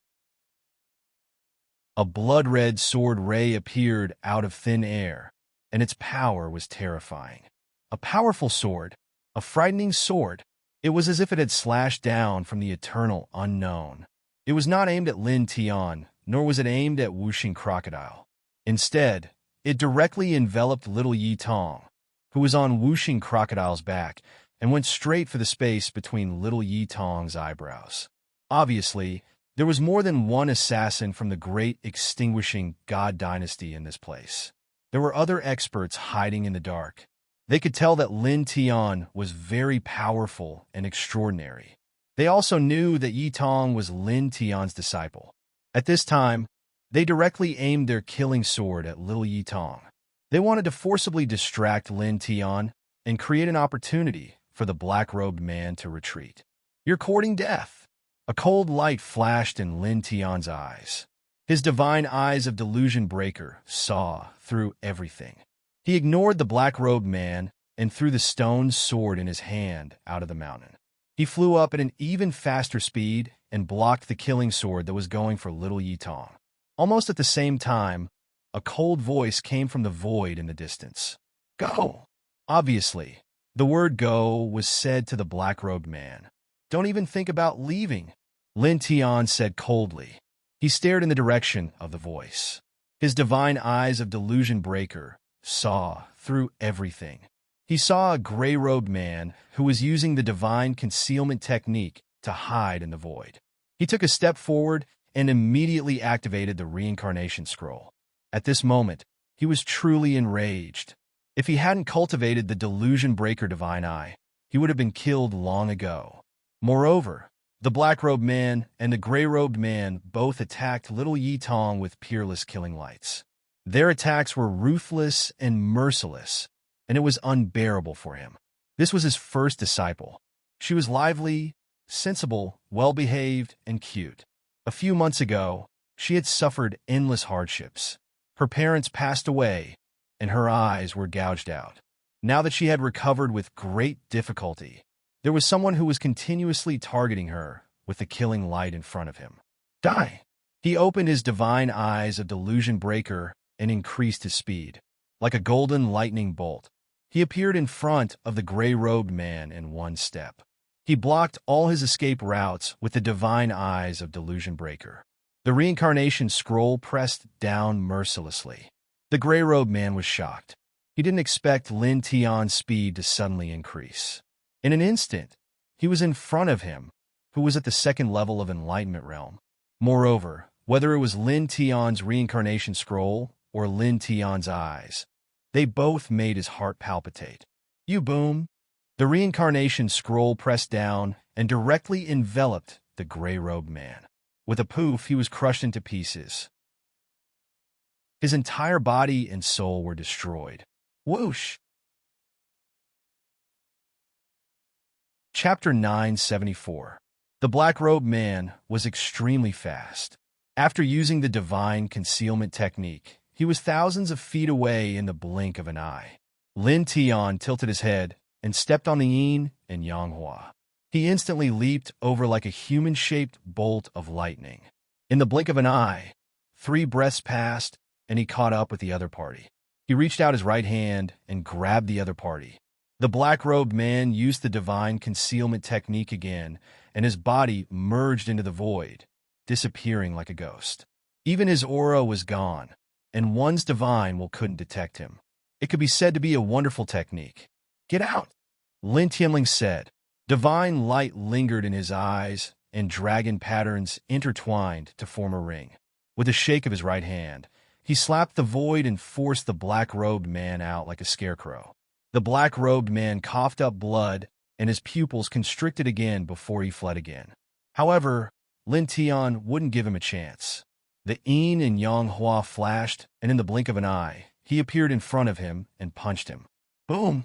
A blood-red sword ray appeared out of thin air, and its power was terrifying. A powerful sword, a frightening sword. It was as if it had slashed down from the eternal unknown. It was not aimed at Lin Tian, nor was it aimed at whooshing crocodile. Instead, it directly enveloped little Yi Tong, who was on whooshing crocodile's back, and went straight for the space between little Yi Tong's eyebrows. Obviously, there was more than one assassin from the great extinguishing god dynasty in this place. There were other experts hiding in the dark. They could tell that Lin Tian was very powerful and extraordinary. They also knew that Yi Tong was Lin Tian's disciple. At this time, they directly aimed their killing sword at little Yi Tong. They wanted to forcibly distract Lin Tian and create an opportunity for the black-robed man to retreat. "You're courting death." A cold light flashed in Lin Tian's eyes. His divine eyes of delusion breaker saw through everything. He ignored the black-robed man and threw the stone sword in his hand out of the mountain. He flew up at an even faster speed and blocked the killing sword that was going for little Yi Tong. Almost at the same time, A cold voice came from the void in the distance. Go! Obviously, the word go was said to the black-robed man. Don't even think about leaving, Lin Tian said coldly. He stared in the direction of the voice. His divine eyes of delusion breaker saw through everything. He saw a gray-robed man who was using the divine concealment technique to hide in the void. He took a step forward and immediately activated the reincarnation scroll. At this moment, he was truly enraged. If he hadn't cultivated the delusion breaker divine eye, he would have been killed long ago. Moreover, the black-robed man and the gray-robed man both attacked little Yi Tong with peerless killing lights. Their attacks were ruthless and merciless, and it was unbearable for him. This was his first disciple. She was lively, sensible, well-behaved, and cute. A few months ago, she had suffered endless hardships. Her parents passed away, and her eyes were gouged out. Now that she had recovered with great difficulty, there was someone who was continuously targeting her with the killing light in front of him. Die! He opened his divine eyes of delusion breaker and increased his speed. Like a golden lightning bolt, he appeared in front of the gray-robed man in one step. He blocked all his escape routes with the divine eyes of delusion breaker. The reincarnation scroll pressed down mercilessly. The gray-robed man was shocked. He didn't expect Lin Tian's speed to suddenly increase. In an instant, he was in front of him, who was at the second level of enlightenment realm. Moreover, whether it was Lin Tian's reincarnation scroll or Lin Tian's eyes, they both made his heart palpitate. You boom! The reincarnation scroll pressed down and directly enveloped the gray-robed man. With a poof, he was crushed into pieces. His entire body and soul were destroyed. Whoosh! Chapter 974. The black-robed man was extremely fast. After using the divine concealment technique, he was thousands of feet away in the blink of an eye. Lin Tian tilted his head and stepped on the yin and yang hua. He instantly leaped over like a human-shaped bolt of lightning. In the blink of an eye, 3 breaths passed, and he caught up with the other party. He reached out his right hand and grabbed the other party. The black-robed man used the divine concealment technique again, and his body merged into the void, disappearing like a ghost. Even his aura was gone, and one's divine will couldn't detect him. It could be said to be a wonderful technique. Get out, Lin Tianling said. Divine light lingered in his eyes, and dragon patterns intertwined to form a ring. With a shake of his right hand, he slapped the void and forced the black-robed man out like a scarecrow. The black-robed man coughed up blood, and his pupils constricted again before he fled again. However, Lin Tian wouldn't give him a chance. The yin and yang hua flashed, and in the blink of an eye, he appeared in front of him and punched him. Boom!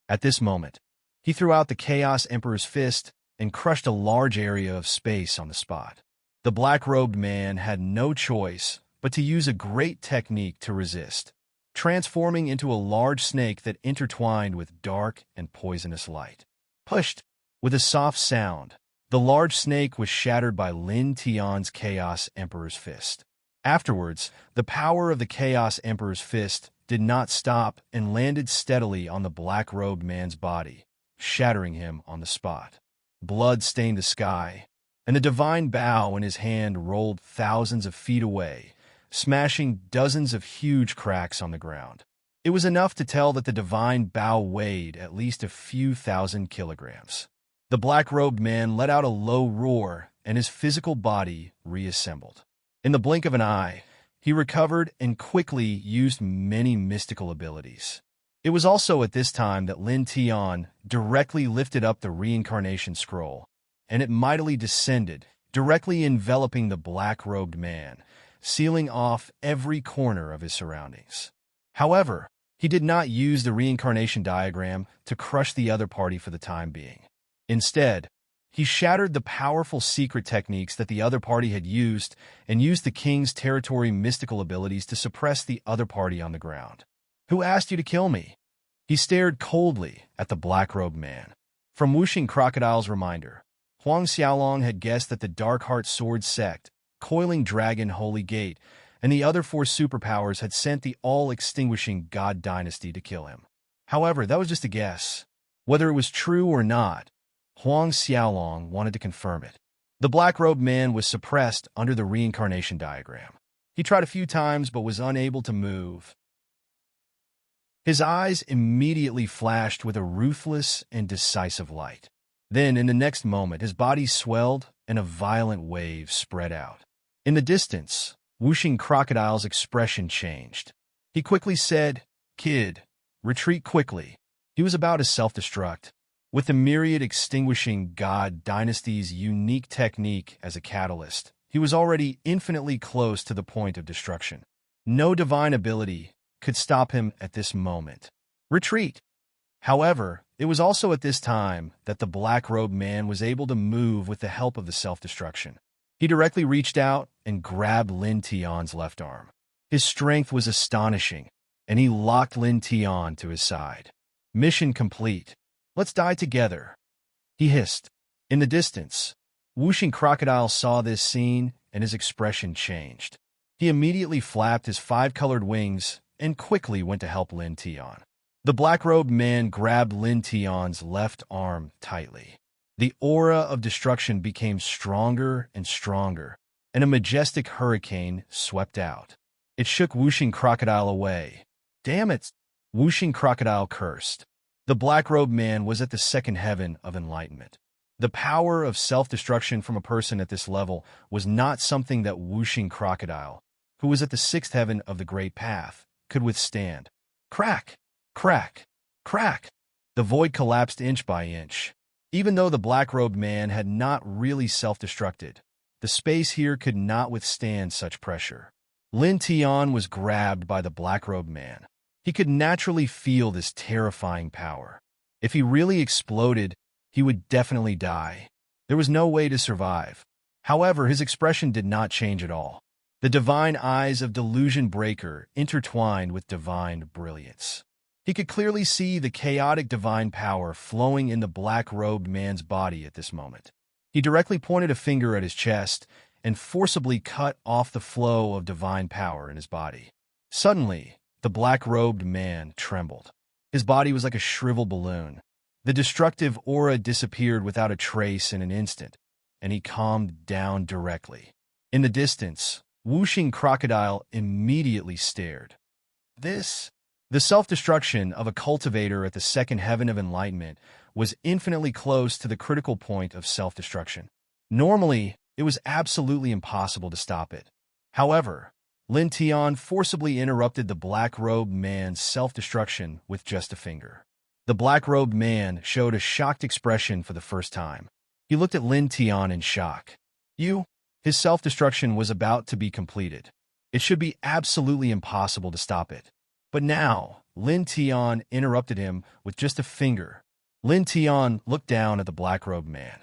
At this moment, he threw out the Chaos Emperor's fist and crushed a large area of space on the spot. The black-robed man had no choice but to use a great technique to resist, transforming into a large snake that intertwined with dark and poisonous light. Pushed! With a soft sound, the large snake was shattered by Lin Tian's Chaos Emperor's fist. Afterwards, the power of the Chaos Emperor's fist did not stop and landed steadily on the black-robed man's body, shattering him on the spot. Blood stained the sky, and the divine bow in his hand rolled thousands of feet away, smashing dozens of huge cracks on the ground. It was enough to tell that the divine bow weighed at least a few thousand kilograms. The black-robed man let out a low roar, and his physical body reassembled. In the blink of an eye, he recovered and quickly used many mystical abilities. It was also at this time that Lin Tian directly lifted up the reincarnation scroll, and it mightily descended, directly enveloping the black-robed man, sealing off every corner of his surroundings. However, he did not use the reincarnation diagram to crush the other party for the time being. Instead, he shattered the powerful secret techniques that the other party had used and used the king's territory mystical abilities to suppress the other party on the ground. Who asked you to kill me? He stared coldly at the black-robed man. From Wuxing Crocodile's reminder, Huang Xiaolong had guessed that the Dark Heart Sword sect, Coiling Dragon Holy Gate, and the other 4 superpowers had sent the all-extinguishing God Dynasty to kill him. However, that was just a guess. Whether it was true or not, Huang Xiaolong wanted to confirm it. The black-robed man was suppressed under the reincarnation diagram. He tried a few times but was unable to move. His eyes immediately flashed with a ruthless and decisive light. Then, in the next moment, his body swelled and a violent wave spread out. In the distance, Whooshing Crocodile's expression changed. He quickly said, "Kid, retreat quickly." He was about to self-destruct. With the myriad extinguishing God Dynasty's unique technique as a catalyst, he was already infinitely close to the point of destruction. No divine ability could stop him at this moment. Retreat! However, it was also at this time that the black-robed man was able to move with the help of the self-destruction. He directly reached out and grabbed Lin Tian's left arm. His strength was astonishing, and he locked Lin Tian to his side. Mission complete. Let's die together, he hissed. In the distance, Whooshing Crocodile saw this scene, and his expression changed. He immediately flapped his 5-colored wings and quickly went to help Lin Tian. The black-robed man grabbed Lin Tian's left arm tightly. The aura of destruction became stronger and stronger, and a majestic hurricane swept out. It shook Whooshing Crocodile away. "Damn it!" Whooshing Crocodile cursed. The black-robed man was at the second heaven of enlightenment. The power of self-destruction from a person at this level was not something that Whooshing Crocodile, who was at the 6th heaven of the Great Path, could withstand. Crack! Crack! Crack! The void collapsed inch by inch. Even though the black-robed man had not really self-destructed, the space here could not withstand such pressure. Lin Tian was grabbed by the black-robed man. He could naturally feel this terrifying power. If he really exploded, he would definitely die. There was no way to survive. However, his expression did not change at all. The divine eyes of Delusion Breaker intertwined with divine brilliance. He could clearly see the chaotic divine power flowing in the black-robed man's body at this moment. He directly pointed a finger at his chest and forcibly cut off the flow of divine power in his body. Suddenly, the black-robed man trembled. His body was like a shriveled balloon. The destructive aura disappeared without a trace in an instant, and he calmed down directly. In the distance, Whooshing Crocodile immediately stared. The self-destruction of a cultivator at the second heaven of enlightenment was infinitely close to the critical point of self-destruction. Normally, it was absolutely impossible to stop it. However, Lin Tian forcibly interrupted the black-robed man's self-destruction with just a finger. The black-robed man showed a shocked expression for the first time. He looked at Lin Tian in shock. His self-destruction was about to be completed. It should be absolutely impossible to stop it. But now, Lin Tian interrupted him with just a finger. Lin Tian looked down at the black-robed man.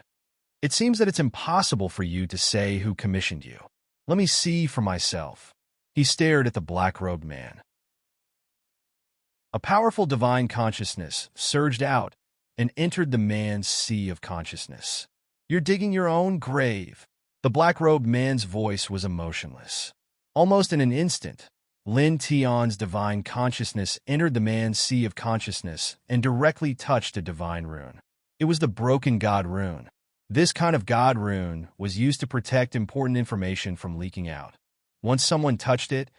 "It seems that it's impossible for you to say who commissioned you. Let me see for myself." He stared at the black-robed man. A powerful divine consciousness surged out and entered the man's sea of consciousness. "You're digging your own grave." The black-robed man's voice was emotionless. Almost in an instant, Lin Tian's divine consciousness entered the man's sea of consciousness and directly touched a divine rune. It was the Broken God rune. This kind of God rune was used to protect important information from leaking out. Once someone touched it,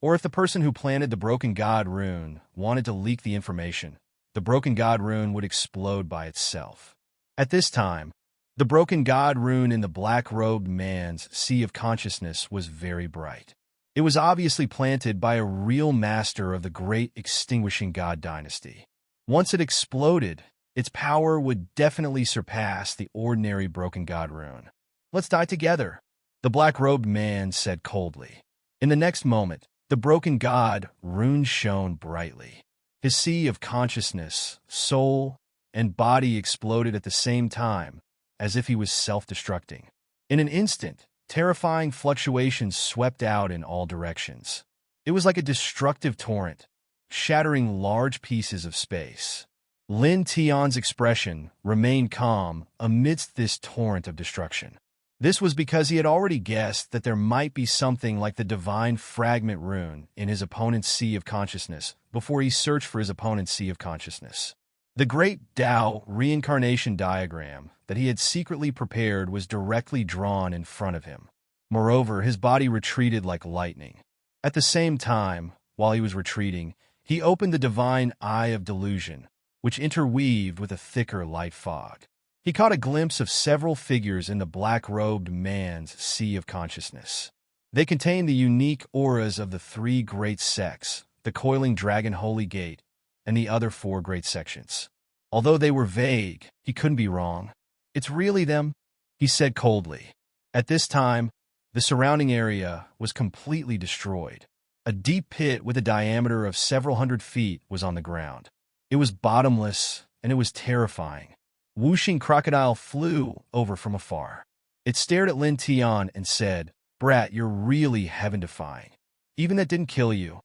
or if the person who planted the Broken God rune wanted to leak the information, the Broken God rune would explode by itself. At this time, the Broken God rune in the black-robed man's sea of consciousness was very bright. It was obviously planted by a real master of the great extinguishing God dynasty. Once it exploded, its power would definitely surpass the ordinary Broken God rune. "Let's die together," the black-robed man said coldly. In the next moment, the Broken God rune shone brightly. His sea of consciousness, soul, and body exploded at the same time, as if he was self-destructing. In an instant, terrifying fluctuations swept out in all directions. It was like a destructive torrent, shattering large pieces of space. Lin Tian's expression remained calm amidst this torrent of destruction. This was because he had already guessed that there might be something like the divine fragment rune in his opponent's sea of consciousness before he searched for his opponent's sea of consciousness. The great Tao reincarnation diagram that he had secretly prepared was directly drawn in front of him. Moreover, his body retreated like lightning. At the same time, while he was retreating, he opened the divine eye of delusion, which interweaved with a thicker light fog. He caught a glimpse of several figures in the black-robed man's sea of consciousness. They contained the unique auras of the three great sects, the coiling dragon holy gate, and the other four great sections. Although they were vague, he couldn't be wrong. "It's really them," he said coldly. At this time, the surrounding area was completely destroyed. A deep pit with a diameter of several hundred feet was on the ground. It was bottomless, and it was terrifying. Whooshing crocodile flew over from afar. It stared at Lin Tian and said, "Brat, you're really heaven-defying. Even that didn't kill you."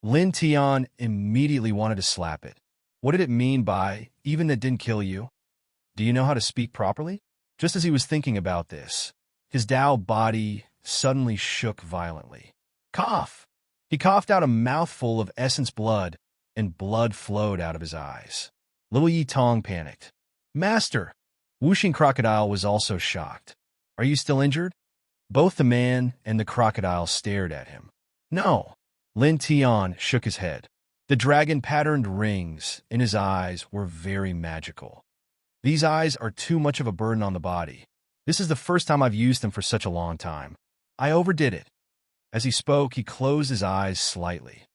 Lin Tian immediately wanted to slap it. What did it mean by, "even that didn't kill you"? Do you know how to speak properly? Just as he was thinking about this, his Tao body suddenly shook violently. Cough! He coughed out a mouthful of essence blood, and blood flowed out of his eyes. Little Yi Tong panicked. "Master!" Whooshing crocodile was also shocked. "Are you still injured?" Both the man and the crocodile stared at him. "No." Lin Tian shook his head. The dragon-patterned rings in his eyes were very magical. "These eyes are too much of a burden on the body. This is the first time I've used them for such a long time. I overdid it." As he spoke, he closed his eyes slightly.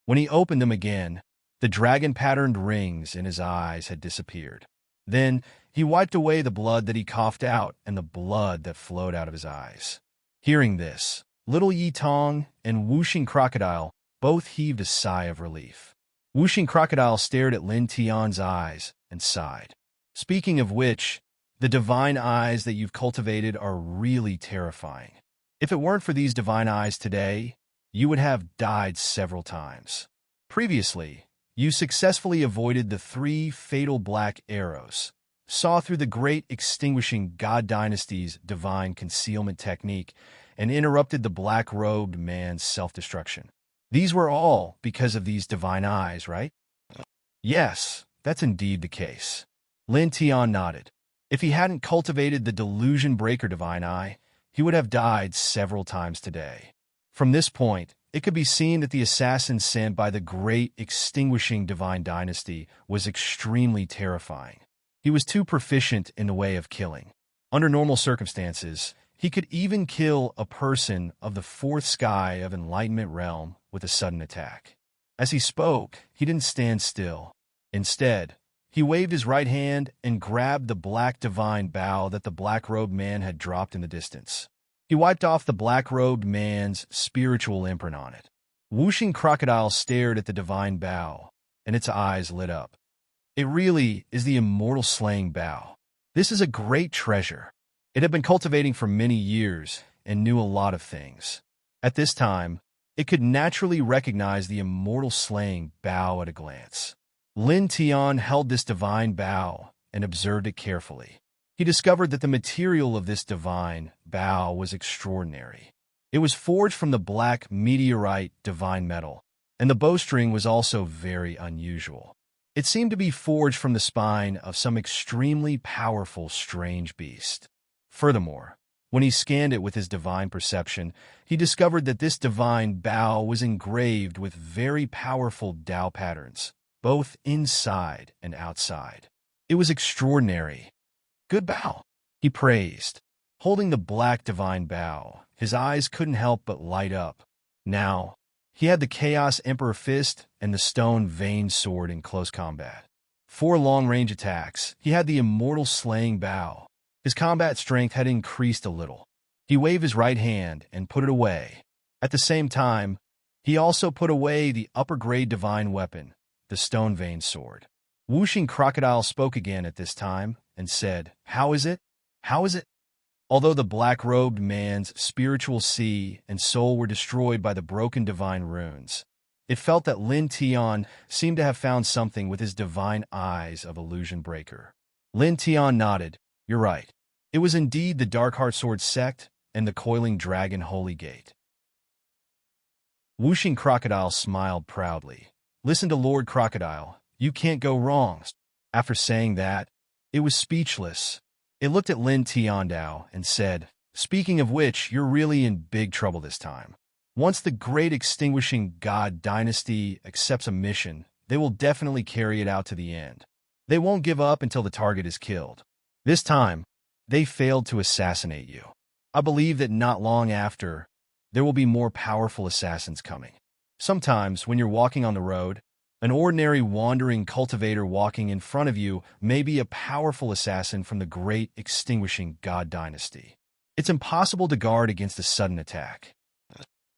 When he opened them again, the dragon-patterned rings in his eyes had disappeared. Then he wiped away the blood that he coughed out and the blood that flowed out of his eyes. Hearing this, Little Yi Tong and Whooshing Crocodile both heaved a sigh of relief. Whooshing Crocodile stared at Lin Tian's eyes and sighed. "Speaking of which, the divine eyes that you've cultivated are really terrifying. If it weren't for these divine eyes today, you would have died several times. Previously, you successfully avoided the 3 fatal black arrows, saw through the great extinguishing God Dynasty's divine concealment technique, and interrupted the black-robed man's self-destruction. These were all because of these divine eyes, right?" "Yes, that's indeed the case." Lin Tian nodded. If he hadn't cultivated the delusion breaker divine eye, he would have died several times today. From this point, it could be seen that the assassin sent by the great extinguishing divine dynasty was extremely terrifying. He was too proficient in the way of killing. Under normal circumstances, he could even kill a person of the 4th sky of enlightenment realm with a sudden attack. As he spoke, he didn't stand still. Instead, he waved his right hand and grabbed the black divine bow that the black-robed man had dropped in the distance. He wiped off the black-robed man's spiritual imprint on it. Whooshing Crocodile stared at the divine bow, and its eyes lit up. "It really is the immortal slaying bow. This is a great treasure. It had been cultivating for many years and knew a lot of things. At this time, it could naturally recognize the immortal slaying bow at a glance." Lin Tian held this divine bow and observed it carefully. He discovered that the material of this divine bow was extraordinary. It was forged from the black meteorite divine metal, and the bowstring was also very unusual. It seemed to be forged from the spine of some extremely powerful strange beast. Furthermore, when he scanned it with his divine perception, he discovered that this divine bow was engraved with very powerful Tao patterns, both inside and outside. It was extraordinary. "Good bow," he praised. Holding the black divine bow, his eyes couldn't help but light up. Now, he had the Chaos Emperor Fist and the Stone Vein Sword in close combat. For long-range attacks, he had the Immortal Slaying Bow. His combat strength had increased a little. He waved his right hand and put it away. At the same time, he also put away the upper-grade divine weapon, the Stone Vein Sword. Whooshing Crocodile spoke again at this time and said, "How is it? How is it?" Although the black-robed man's spiritual sea and soul were destroyed by the broken divine runes, it felt that Lin Tian seemed to have found something with his divine eyes of illusion breaker. Lin Tian nodded. "You're right. It was indeed the Dark Heart Sword sect and the Coiling Dragon Holy Gate. Whooshing Crocodile smiled proudly. Listen to Lord Crocodile, you can't go wrong. After saying that, it was speechless. It looked at Lin Tiandao and said, speaking of which, you're really in big trouble this time. Once the Great Extinguishing God Dynasty accepts a mission, they will definitely carry it out to the end. They won't give up until the target is killed. This time, they failed to assassinate you. I believe that not long after, there will be more powerful assassins coming. Sometimes, when you're walking on the road, an ordinary wandering cultivator walking in front of you may be a powerful assassin from the Great Extinguishing God Dynasty. It's impossible to guard against a sudden attack.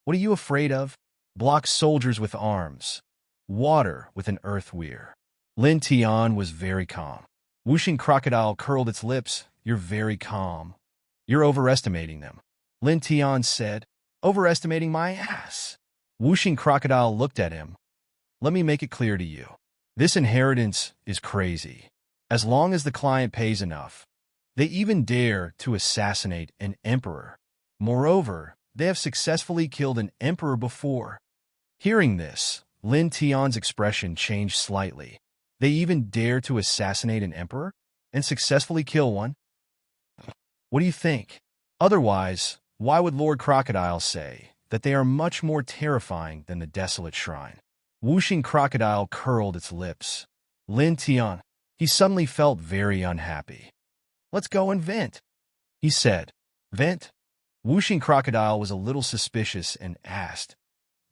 What are you afraid of? Block soldiers with arms. Water with an earth weir. Lin Tian was very calm. Whooshing Crocodile curled its lips. You're very calm. You're overestimating them. Lin Tian said, overestimating my ass. Whooshing Crocodile looked at him. Let me make it clear to you. This inheritance is crazy. As long as the client pays enough, they even dare to assassinate an emperor. Moreover, they have successfully killed an emperor before. Hearing this, Lin Tian's expression changed slightly. They even dare to assassinate an emperor and successfully kill one? What do you think? Otherwise, why would Lord Crocodile say that they are much more terrifying than the desolate shrine? Whooshing Crocodile curled its lips. Lin Tian, he suddenly felt very unhappy. Let's go and vent, he said. Vent? Whooshing Crocodile was a little suspicious and asked,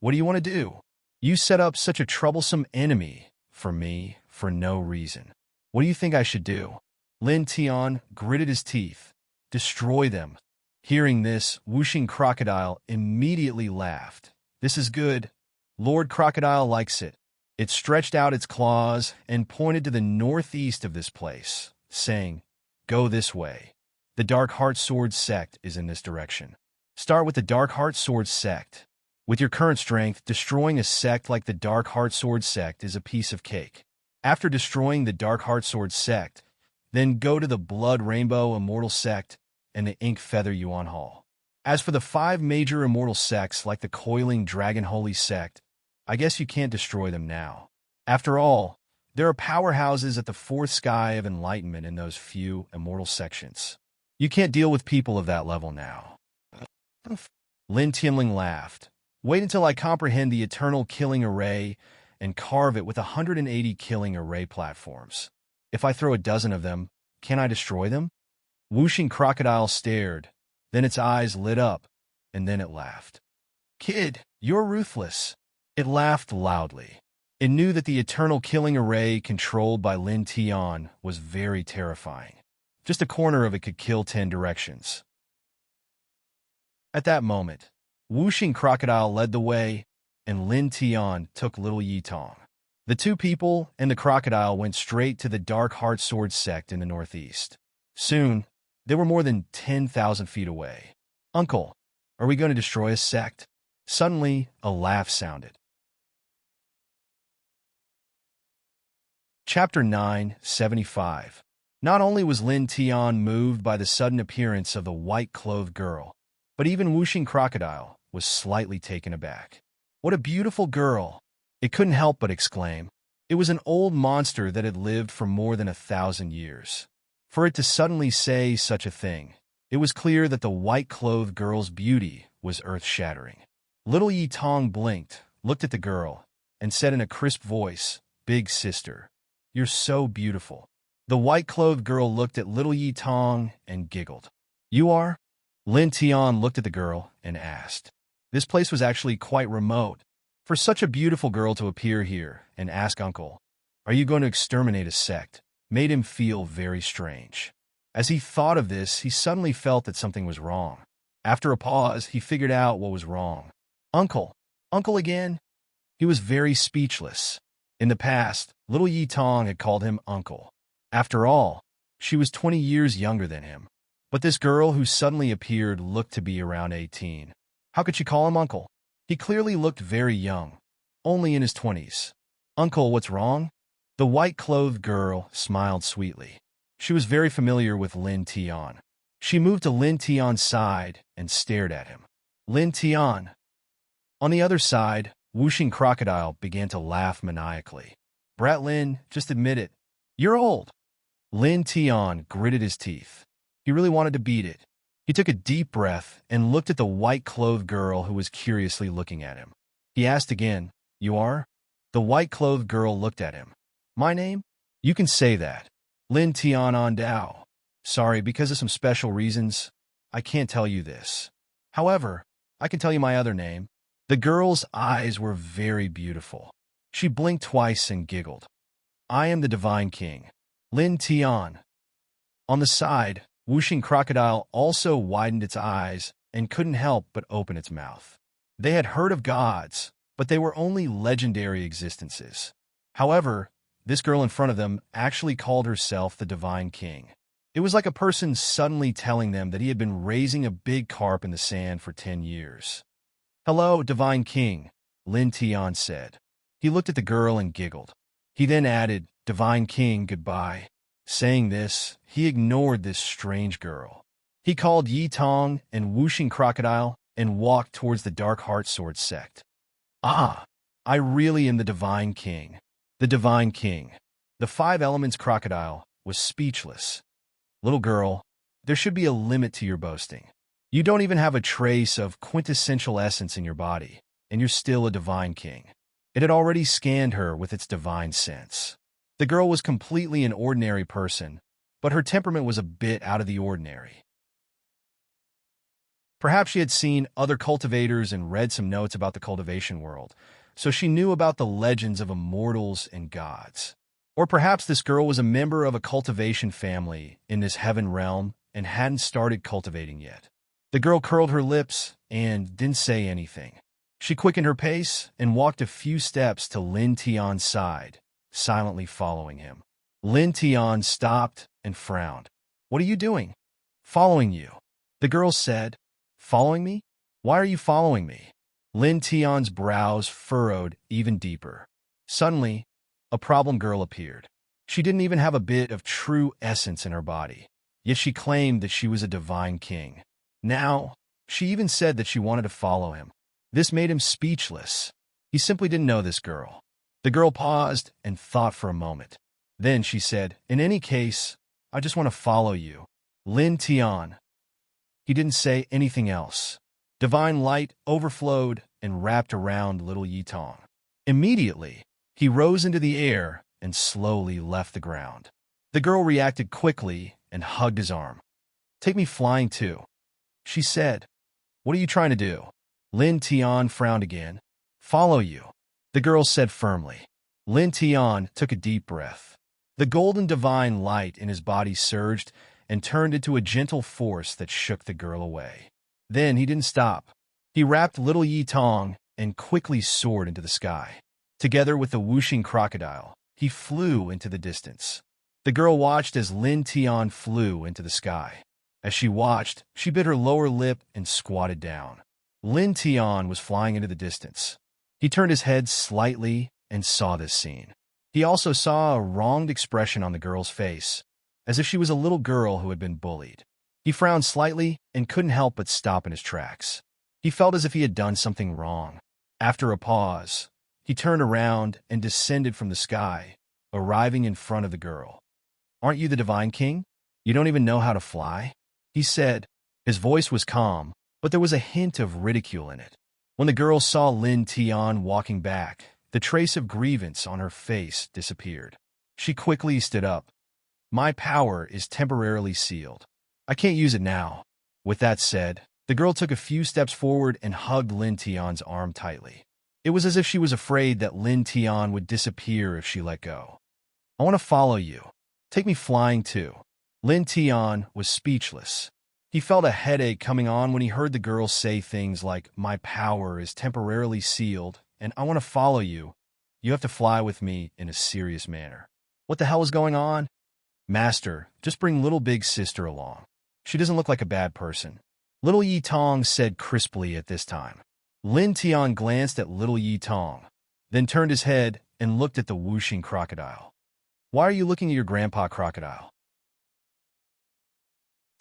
what do you want to do? You set up such a troublesome enemy for me for no reason. What do you think I should do? Lin Tian gritted his teeth. Destroy them. Hearing this, Whooshing Crocodile immediately laughed. This is good. Lord Crocodile likes it. It stretched out its claws and pointed to the northeast of this place, saying, go this way. The Dark Heart Sword sect is in this direction. Start with the Dark Heart Sword sect. With your current strength, destroying a sect like the Dark Heart Sword sect is a piece of cake. After destroying the Dark Heart Sword sect, then go to the Blood Rainbow Immortal sect and the Ink Feather Yuan Hall. As for the 5 major immortal sects like the Coiling Dragon Holy sect, I guess you can't destroy them now. After all, there are powerhouses at the 4th sky of enlightenment in those few immortal sections. You can't deal with people of that level now. Lin Tianling laughed. Wait until I comprehend the eternal killing array and carve it with 180 killing array platforms. If I throw a dozen of them, can I destroy them? Whooshing Crocodile stared, then its eyes lit up, and then it laughed. Kid, you're ruthless. It laughed loudly. It knew that the eternal killing array controlled by Lin Tian was very terrifying. Just a corner of it could kill 10 directions. At that moment, Whooshing Crocodile led the way, and Lin Tian took Little Yi Tong. The 2 people and the crocodile went straight to the Dark Heart Sword sect in the northeast. Soon, they were more than 10,000 feet away. Uncle, are we going to destroy a sect? Suddenly, a laugh sounded. Chapter 975. Not only was Lin Tian moved by the sudden appearance of the white-clothed girl, but even Whooshing Crocodile was slightly taken aback. What a beautiful girl! It couldn't help but exclaim. It was an old monster that had lived for more than 1,000 years. For it to suddenly say such a thing, it was clear that the white-clothed girl's beauty was earth-shattering. Little Yi Tong blinked, looked at the girl, and said in a crisp voice, Big sister, you're so beautiful. The white-clothed girl looked at Little Yi Tong and giggled. You are? Lin Tian looked at the girl and asked. This place was actually quite remote. For such a beautiful girl to appear here and ask Uncle, are you going to exterminate a sect, made him feel very strange. As he thought of this, he suddenly felt that something was wrong. After a pause, he figured out what was wrong. Uncle. Uncle again? He was very speechless. In the past, Little Yi Tong had called him Uncle. After all, she was 20 years younger than him. But this girl who suddenly appeared looked to be around 18. How could she call him Uncle? He clearly looked very young, only in his 20s. Uncle, what's wrong? The white-clothed girl smiled sweetly. She was very familiar with Lin Tian. She moved to Lin Tian's side and stared at him. Lin Tian. On the other side, Whooshing Crocodile began to laugh maniacally. Brat Lin, just admit it. You're old. Lin Tian gritted his teeth. He really wanted to beat it. He took a deep breath and looked at the white-clothed girl who was curiously looking at him. He asked again, You are? The white-clothed girl looked at him. My name? You can say that. Lin Tian on Dao. Sorry, because of some special reasons, I can't tell you this. However, I can tell you my other name. The girl's eyes were very beautiful. She blinked twice and giggled. I am the Divine King. Lin Tian. On the side, Whooshing Crocodile also widened its eyes and couldn't help but open its mouth. They had heard of gods, but they were only legendary existences. However, this girl in front of them actually called herself the Divine King. It was like a person suddenly telling them that he had been raising a big carp in the sand for 10 years. Hello, Divine King, Lin Tian said. He looked at the girl and giggled. He then added, Divine King, goodbye. Saying this, he ignored this strange girl. He called Yi Tong and Whooshing Crocodile and walked towards the Dark Heart Sword sect. Ah, I really am the Divine King. The Divine King. The Five Elements Crocodile was speechless. Little girl, there should be a limit to your boasting. You don't even have a trace of quintessential essence in your body, and you're still a Divine King. It had already scanned her with its divine sense. The girl was completely an ordinary person, but her temperament was a bit out of the ordinary. Perhaps she had seen other cultivators and read some notes about the cultivation world, so she knew about the legends of immortals and gods. Or perhaps this girl was a member of a cultivation family in this heaven realm and hadn't started cultivating yet. The girl curled her lips and didn't say anything. She quickened her pace and walked a few steps to Lin Tian's side, silently following him. Lin Tian stopped and frowned. What are you doing? Following you. The girl said, Following me? Why are you following me? Lin Tian's brows furrowed even deeper. Suddenly, a problem girl appeared. She didn't even have a bit of true essence in her body, yet she claimed that she was a divine king. Now, she even said that she wanted to follow him. This made him speechless. He simply didn't know this girl. The girl paused and thought for a moment. Then she said, In any case, I just want to follow you. Lin Tian. He didn't say anything else. Divine light overflowed and wrapped around little Yi Tong. Immediately, he rose into the air and slowly left the ground. The girl reacted quickly and hugged his arm. Take me flying too, she said. What are you trying to do? Lin Tian frowned again. Follow you, the girl said firmly. Lin Tian took a deep breath. The golden divine light in his body surged and turned into a gentle force that shook the girl away. Then he didn't stop. He wrapped little Yi Tong and quickly soared into the sky. Together with the Whooshing Crocodile, he flew into the distance. The girl watched as Lin Tian flew into the sky. As she watched, she bit her lower lip and squatted down. Lin Tian was flying into the distance. He turned his head slightly and saw this scene. He also saw a wronged expression on the girl's face, as if she was a little girl who had been bullied. He frowned slightly and couldn't help but stop in his tracks. He felt as if he had done something wrong. After a pause, he turned around and descended from the sky, arriving in front of the girl. Aren't you the Divine King? You don't even know how to fly? He said. His voice was calm, but there was a hint of ridicule in it. When the girl saw Lin Tian walking back, the trace of grievance on her face disappeared. She quickly stood up. My power is temporarily sealed. I can't use it now. With that said, the girl took a few steps forward and hugged Lin Tian's arm tightly. It was as if she was afraid that Lin Tian would disappear if she let go. I want to follow you. Take me flying too. Lin Tian was speechless. He felt a headache coming on when he heard the girl say things like, My power is temporarily sealed, and I want to follow you. You have to fly with me in a serious manner. What the hell is going on? Master, just bring little big sister along. She doesn't look like a bad person. Little Yi Tong said crisply at this time. Lin Tian glanced at little Yi Tong, then turned his head and looked at the Whooshing Crocodile. Why are you looking at your grandpa crocodile?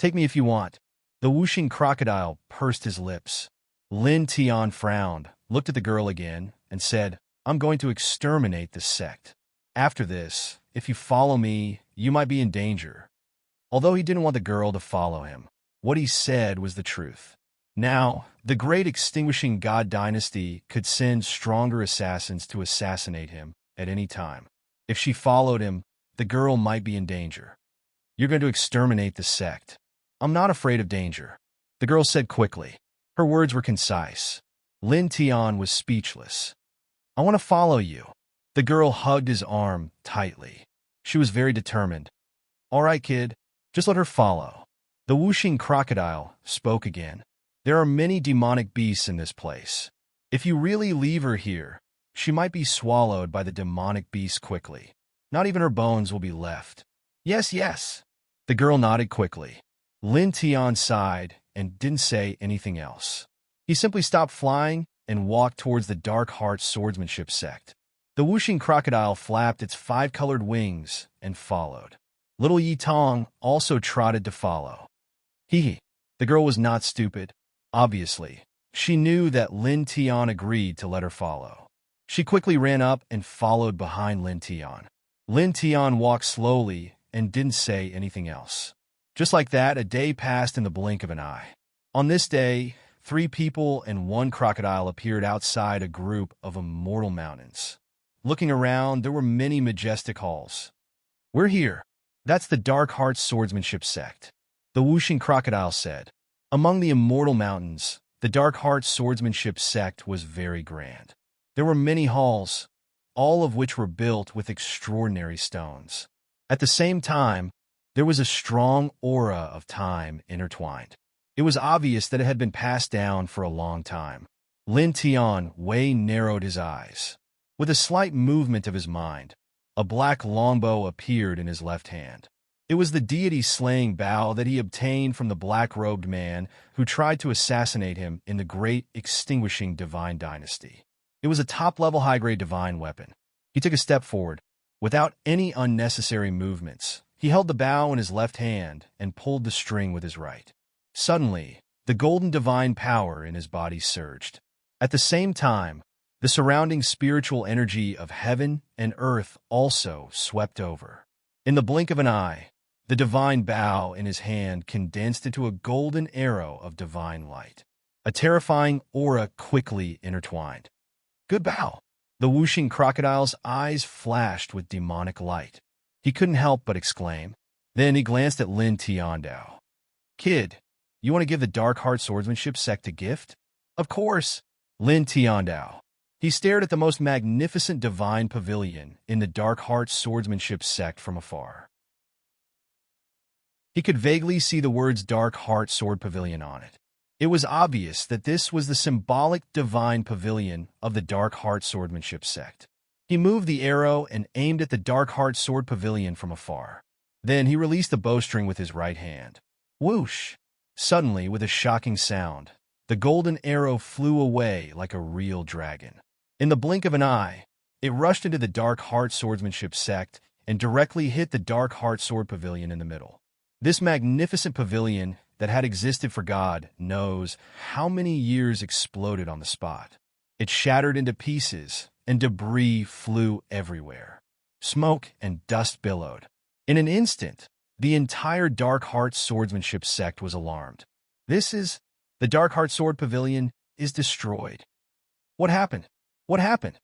Take me if you want. The whooshing crocodile pursed his lips. Lin Tian frowned, looked at the girl again, and said, I'm going to exterminate this sect. After this, if you follow me, you might be in danger. Although he didn't want the girl to follow him, what he said was the truth. Now, the great extinguishing god dynasty could send stronger assassins to assassinate him at any time. If she followed him, the girl might be in danger. You're going to exterminate the sect. I'm not afraid of danger, the girl said quickly. Her words were concise. Lin Tian was speechless. I want to follow you. The girl hugged his arm tightly. She was very determined. All right, kid, just let her follow. The whooshing crocodile spoke again. There are many demonic beasts in this place. If you really leave her here, she might be swallowed by the demonic beast quickly. Not even her bones will be left. Yes, yes. The girl nodded quickly. Lin Tian sighed and didn't say anything else. He simply stopped flying and walked towards the Dark Heart swordsmanship sect. The whooshing crocodile flapped its 5-colored wings and followed. Little Yi Tong also trotted to follow. Hee. The girl was not stupid. Obviously, she knew that Lin Tian agreed to let her follow. She quickly ran up and followed behind Lin Tian. Lin Tian walked slowly and didn't say anything else. Just like that, a day passed in the blink of an eye. On this day, 3 people and 1 crocodile appeared outside a group of immortal mountains. Looking around, there were many majestic halls. We're here. That's the Dark Heart swordsmanship sect, the whooshing crocodile said. Among the immortal mountains, the Dark Heart swordsmanship sect was very grand. There were many halls, all of which were built with extraordinary stones. At the same time, there was a strong aura of time intertwined. It was obvious that it had been passed down for a long time. Lin Tian Wei narrowed his eyes. With a slight movement of his mind, a black longbow appeared in his left hand. It was the deity slaying bow that he obtained from the black-robed man who tried to assassinate him in the great extinguishing divine dynasty. It was a top-level high-grade divine weapon. He took a step forward. Without any unnecessary movements, he held the bow in his left hand and pulled the string with his right. Suddenly, the golden divine power in his body surged. At the same time, the surrounding spiritual energy of heaven and earth also swept over. In the blink of an eye, the divine bow in his hand condensed into a golden arrow of divine light. A terrifying aura quickly intertwined. Good bow! The whooshing crocodile's eyes flashed with demonic light. He couldn't help but exclaim. Then he glanced at Lin Tiandao. Kid, you want to give the Dark Heart swordsmanship sect a gift? Of course, Lin Tiandao. He stared at the most magnificent divine pavilion in the Dark Heart swordsmanship sect from afar. He could vaguely see the words Dark Heart Sword Pavilion on it. It was obvious that this was the symbolic divine pavilion of the Dark Heart swordsmanship sect. He moved the arrow and aimed at the Dark Heart sword pavilion from afar. Then he released the bowstring with his right hand. Whoosh! Suddenly, with a shocking sound, the golden arrow flew away like a real dragon. In the blink of an eye, it rushed into the Dark Heart swordsmanship sect and directly hit the Dark Heart sword pavilion in the middle. This magnificent pavilion that had existed for God knows how many years exploded on the spot. It shattered into pieces, and debris flew everywhere. Smoke and dust billowed. In an instant, the entire Dark Heart swordsmanship sect was alarmed. The Dark Heart sword pavilion is destroyed. What happened? What happened?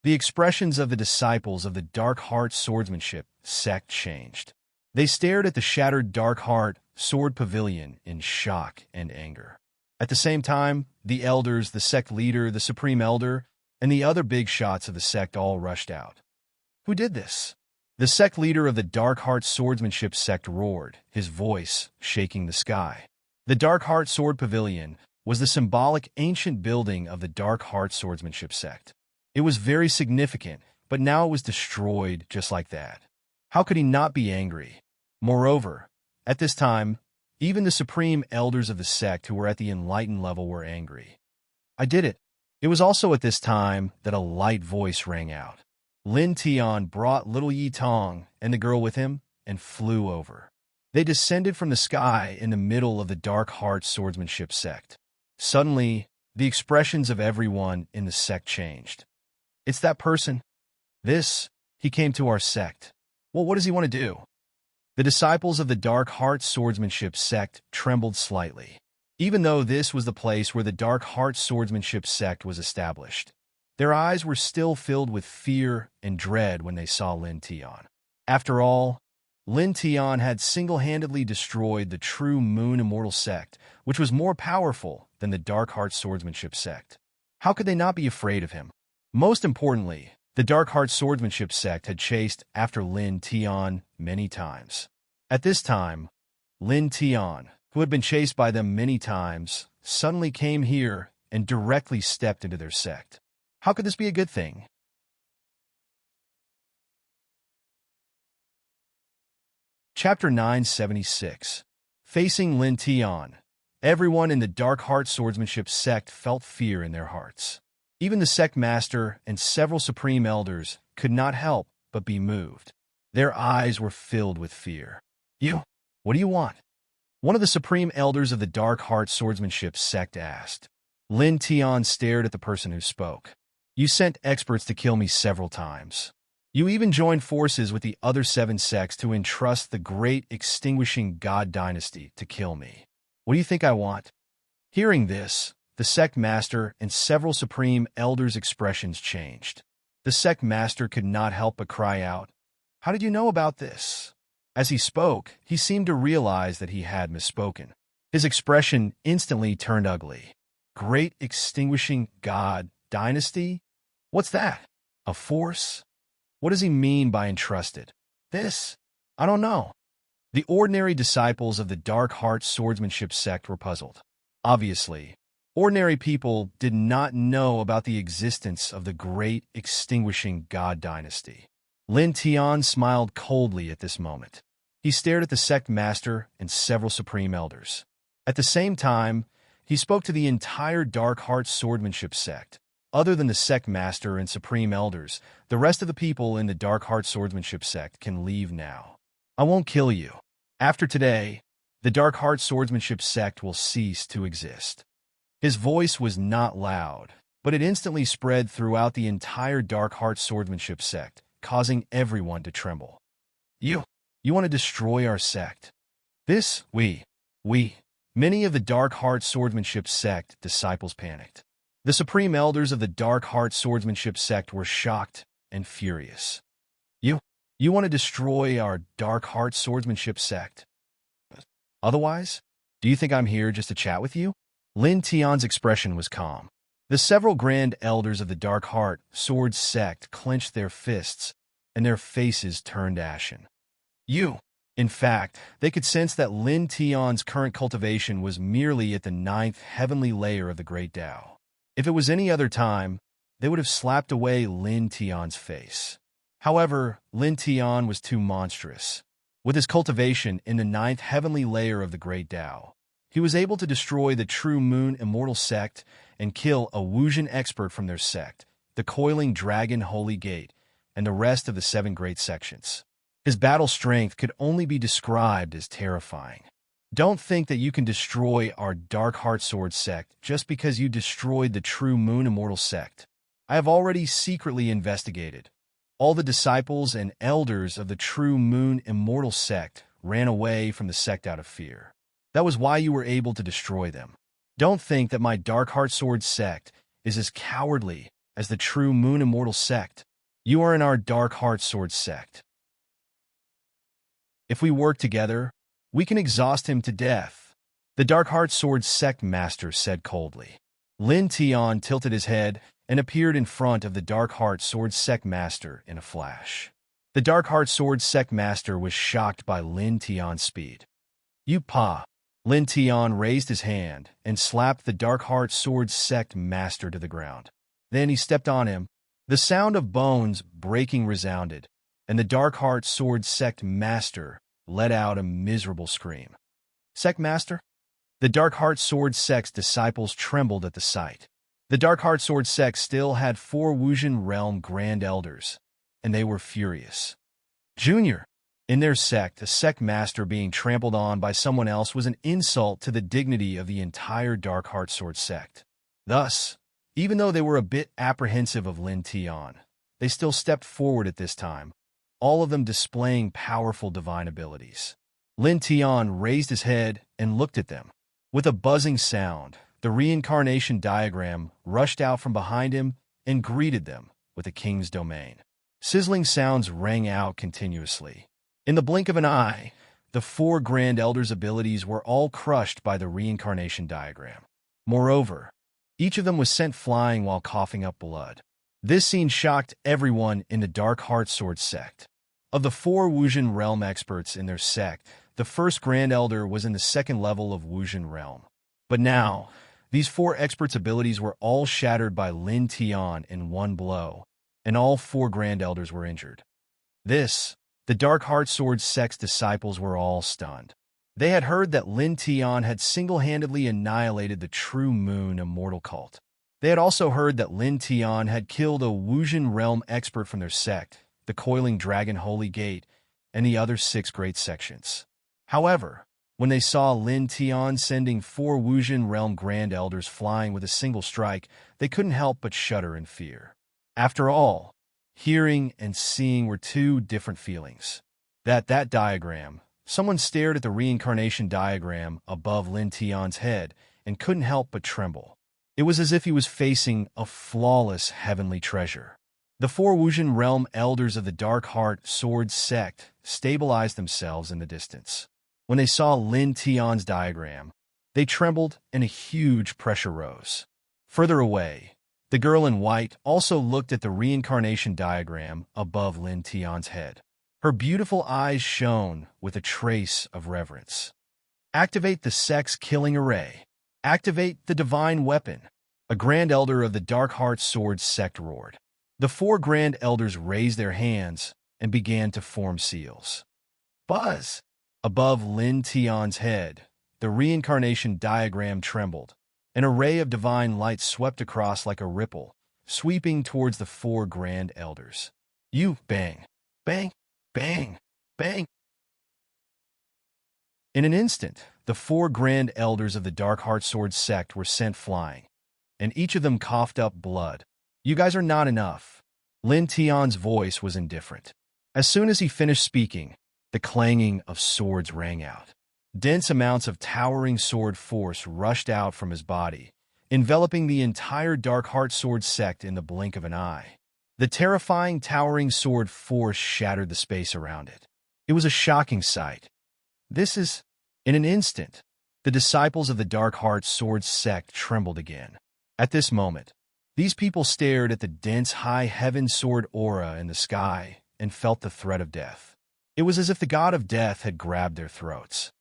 The expressions of the disciples of the Dark Heart swordsmanship sect changed. They stared at the shattered Dark Heart sword pavilion in shock and anger. At the same time, the elders, the sect leader, the supreme elder, and the other big shots of the sect all rushed out. Who did this? The sect leader of the Dark Heart swordsmanship sect roared, his voice shaking the sky. The Dark Heart sword pavilion was the symbolic ancient building of the Dark Heart swordsmanship sect. It was very significant, but now it was destroyed just like that. How could he not be angry? Moreover, at this time, even the supreme elders of the sect who were at the enlightened level were angry. I did it. It was also at this time that a light voice rang out. Lin Tian brought little Yi Tong and the girl with him and flew over. They descended from the sky in the middle of the Dark Heart swordsmanship sect. Suddenly, the expressions of everyone in the sect changed. It's that person. He came to our sect. Well, what does he want to do? The disciples of the Dark Heart swordsmanship sect trembled slightly. Even though this was the place where the Dark Heart swordsmanship sect was established, their eyes were still filled with fear and dread when they saw Lin Tian. After all, Lin Tian had single-handedly destroyed the true Moon Immortal sect, which was more powerful than the Dark Heart swordsmanship sect. How could they not be afraid of him? Most importantly, the Dark Heart swordsmanship sect had chased after Lin Tian many times. At this time, Lin Tian, who had been chased by them many times, suddenly came here and directly stepped into their sect. How could this be a good thing? Chapter 976. Facing Lin Tian. Everyone in the Dark Heart swordsmanship sect felt fear in their hearts. Even the sect master and several supreme elders could not help but be moved. Their eyes were filled with fear. What do you want? One of the supreme elders of the Dark Heart swordsmanship sect asked. Lin Tian stared at the person who spoke. You sent experts to kill me several times. You even joined forces with the other 7 sects to entrust the great extinguishing god dynasty to kill me. What do you think I want? Hearing this, the sect master and several supreme elders' expressions changed. The sect master could not help but cry out, How did you know about this? As he spoke, he seemed to realize that he had misspoken. His expression instantly turned ugly. Great extinguishing god dynasty? What's that? A force? What does he mean by entrusted? I don't know. The ordinary disciples of the Dark Heart swordsmanship sect were puzzled. Obviously, ordinary people did not know about the existence of the great extinguishing god dynasty. Lin Tian smiled coldly at this moment. He stared at the sect master and several supreme elders. At the same time, he spoke to the entire Dark Heart swordsmanship sect. Other than the sect master and supreme elders, the rest of the people in the Dark Heart swordsmanship sect can leave now. I won't kill you. After today, the Dark Heart swordsmanship sect will cease to exist. His voice was not loud, but it instantly spread throughout the entire Dark Heart swordsmanship sect, causing everyone to tremble. You want to destroy our sect? Many of the Dark Heart swordsmanship sect disciples panicked. The supreme elders of the Dark Heart swordsmanship sect were shocked and furious. You want to destroy our Dark Heart swordsmanship sect? Otherwise, do you think I'm here just to chat with you? Lin Tian's expression was calm. The several grand elders of the Dark Heart sword sect clenched their fists, and their faces turned ashen. In fact, they could sense that Lin Tian's current cultivation was merely at the 9th heavenly layer of the Great Tao. If it was any other time, they would have slapped away Lin Tian's face. However, Lin Tian was too monstrous. With his cultivation in the 9th heavenly layer of the Great Tao, he was able to destroy the true Moon Immortal sect and kill a Wuxian expert from their sect, the Coiling Dragon Holy Gate, and the rest of the 7 great sections. His battle strength could only be described as terrifying. Don't think that you can destroy our Dark Heart Sword sect just because you destroyed the true Moon Immortal sect. I have already secretly investigated. All the disciples and elders of the true Moon Immortal sect ran away from the sect out of fear. That was why you were able to destroy them. Don't think that my Dark Heart Sword sect is as cowardly as the true Moon Immortal sect. You are in our Dark Heart Sword sect. If we work together, we can exhaust him to death, the Dark Heart Sword sect master said coldly. Lin Tian tilted his head and appeared in front of the Dark Heart Sword sect master in a flash. The Dark Heart Sword sect master was shocked by Lin Tian's speed. Lin Tian raised his hand and slapped the Dark Heart Sword sect master to the ground. Then he stepped on him. The sound of bones breaking resounded, and the Dark Heart Sword sect master let out a miserable scream. Sect master? The Dark Heart Sword sect's disciples trembled at the sight. The Dark Heart Sword sect still had 4 Wuxian realm grand elders, and they were furious. Junior, In their sect, a sect master being trampled on by someone else was an insult to the dignity of the entire Dark Heart Sword sect. Thus, even though they were a bit apprehensive of Lin Tian, they still stepped forward at this time, all of them displaying powerful divine abilities. Lin Tian raised his head and looked at them. With a buzzing sound, the reincarnation diagram rushed out from behind him and greeted them with a king's domain. Sizzling sounds rang out continuously. In the blink of an eye, the 4 Grand Elders' abilities were all crushed by the reincarnation diagram. Moreover, each of them was sent flying while coughing up blood. This scene shocked everyone in the Dark Heart Sword sect. Of the 4 Wuzhen realm experts in their sect, the first Grand Elder was in the 2nd level of Wuzhen realm. But now, these 4 experts' abilities were all shattered by Lin Tian in one blow, and all 4 Grand Elders were injured. The Dark Heart Sword sect's disciples were all stunned. They had heard that Lin Tian had single-handedly annihilated the True Moon Immortal cult. They had also heard that Lin Tian had killed a Wuzhen realm expert from their sect, the Coiling Dragon Holy Gate, and the other 6 great sections. However, when they saw Lin Tian sending 4 Wuzhen realm Grand Elders flying with a single strike, they couldn't help but shudder in fear. After all, hearing and seeing were 2 different feelings. That diagram, someone stared at the reincarnation diagram above Lin Tian's head and couldn't help but tremble. It was as if he was facing a flawless heavenly treasure. The 4 Wuzhen realm elders of the Dark Heart Sword sect stabilized themselves in the distance. When they saw Lin Tian's diagram, they trembled and a huge pressure rose. Further away, the girl in white also looked at the reincarnation diagram above Lin Tian's head. Her beautiful eyes shone with a trace of reverence. Activate the sect's killing array. Activate the divine weapon. A Grand Elder of the Dark Heart Sword sect roared. The 4 Grand Elders raised their hands and began to form seals. Buzz! Above Lin Tian's head, the reincarnation diagram trembled. An array of divine light swept across like a ripple, sweeping towards the 4 Grand Elders. Bang, bang, bang, bang. In an instant, the 4 Grand Elders of the Dark Heart Sword sect were sent flying, and each of them coughed up blood. You guys are not enough. Lin Tian's voice was indifferent. As soon as he finished speaking, the clanging of swords rang out. Dense amounts of towering sword force rushed out from his body, enveloping the entire Dark Heart Sword sect in the blink of an eye. The terrifying towering sword force shattered the space around it. It was a shocking sight. In an instant, the disciples of the Dark Heart Sword sect trembled again. At this moment, these people stared at the dense high heaven sword aura in the sky and felt the threat of death. It was as if the god of death had grabbed their throats.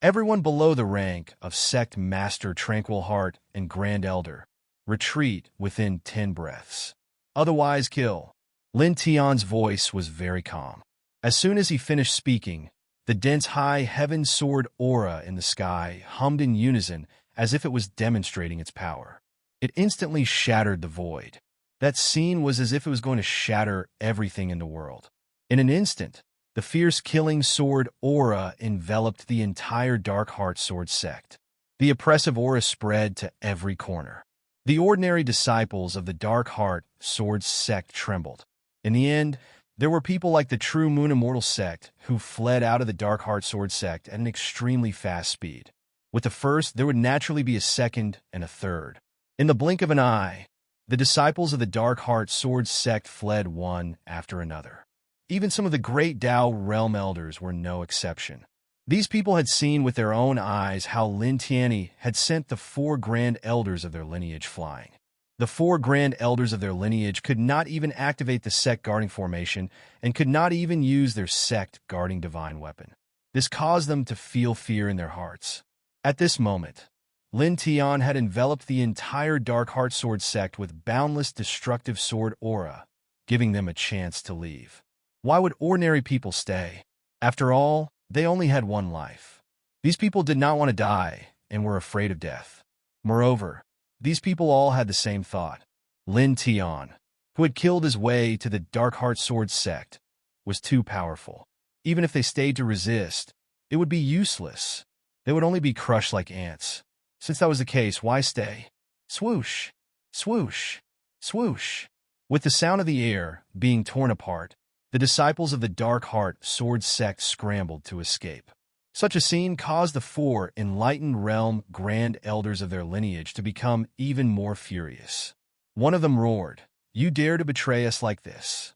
Everyone below the rank of Sect Master Tranquil Heart and Grand Elder, retreat within 10 breaths. Otherwise kill. Lin Tian's voice was very calm. As soon as he finished speaking, the dense high heaven sword aura in the sky hummed in unison as if it was demonstrating its power. It instantly shattered the void. That scene was as if it was going to shatter everything in the world. In an instant, the fierce killing sword aura enveloped the entire Dark Heart Sword sect. The oppressive aura spread to every corner. The ordinary disciples of the Dark Heart Sword sect trembled. In the end, there were people like the True Moon Immortal sect who fled out of the Dark Heart Sword sect at an extremely fast speed. With the first, there would naturally be a second and a third. In the blink of an eye, the disciples of the Dark Heart Sword sect fled one after another. Even some of the great Dao realm elders were no exception. These people had seen with their own eyes how Lin Tian had sent the 4 Grand Elders of their lineage flying. The 4 Grand Elders of their lineage could not even activate the sect guarding formation and could not even use their sect guarding divine weapon. This caused them to feel fear in their hearts. At this moment, Lin Tian had enveloped the entire Dark Heart Sword sect with boundless destructive sword aura, giving them a chance to leave. Why would ordinary people stay? After all, they only had one life. These people did not want to die and were afraid of death. Moreover, these people all had the same thought. Lin Tian, who had killed his way to the Dark Heart Sword sect, was too powerful. Even if they stayed to resist, it would be useless. They would only be crushed like ants. Since that was the case, why stay? Swoosh, swoosh, swoosh. With the sound of the air being torn apart, the disciples of the Dark Heart Sword sect scrambled to escape. Such a scene caused the four enlightened realm grand elders of their lineage to become even more furious. One of them roared, "You dare to betray us like this?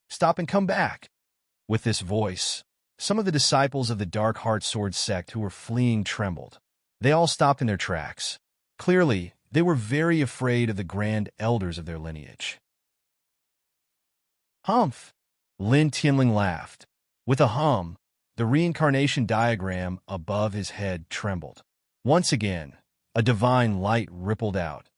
Stop and come back!" With this voice, some of the disciples of the Dark Heart Sword sect who were fleeing trembled. They all stopped in their tracks. Clearly, they were very afraid of the grand elders of their lineage. Humph! Lin Tianling laughed. With a hum, the reincarnation diagram above his head trembled. Once again, a divine light rippled out,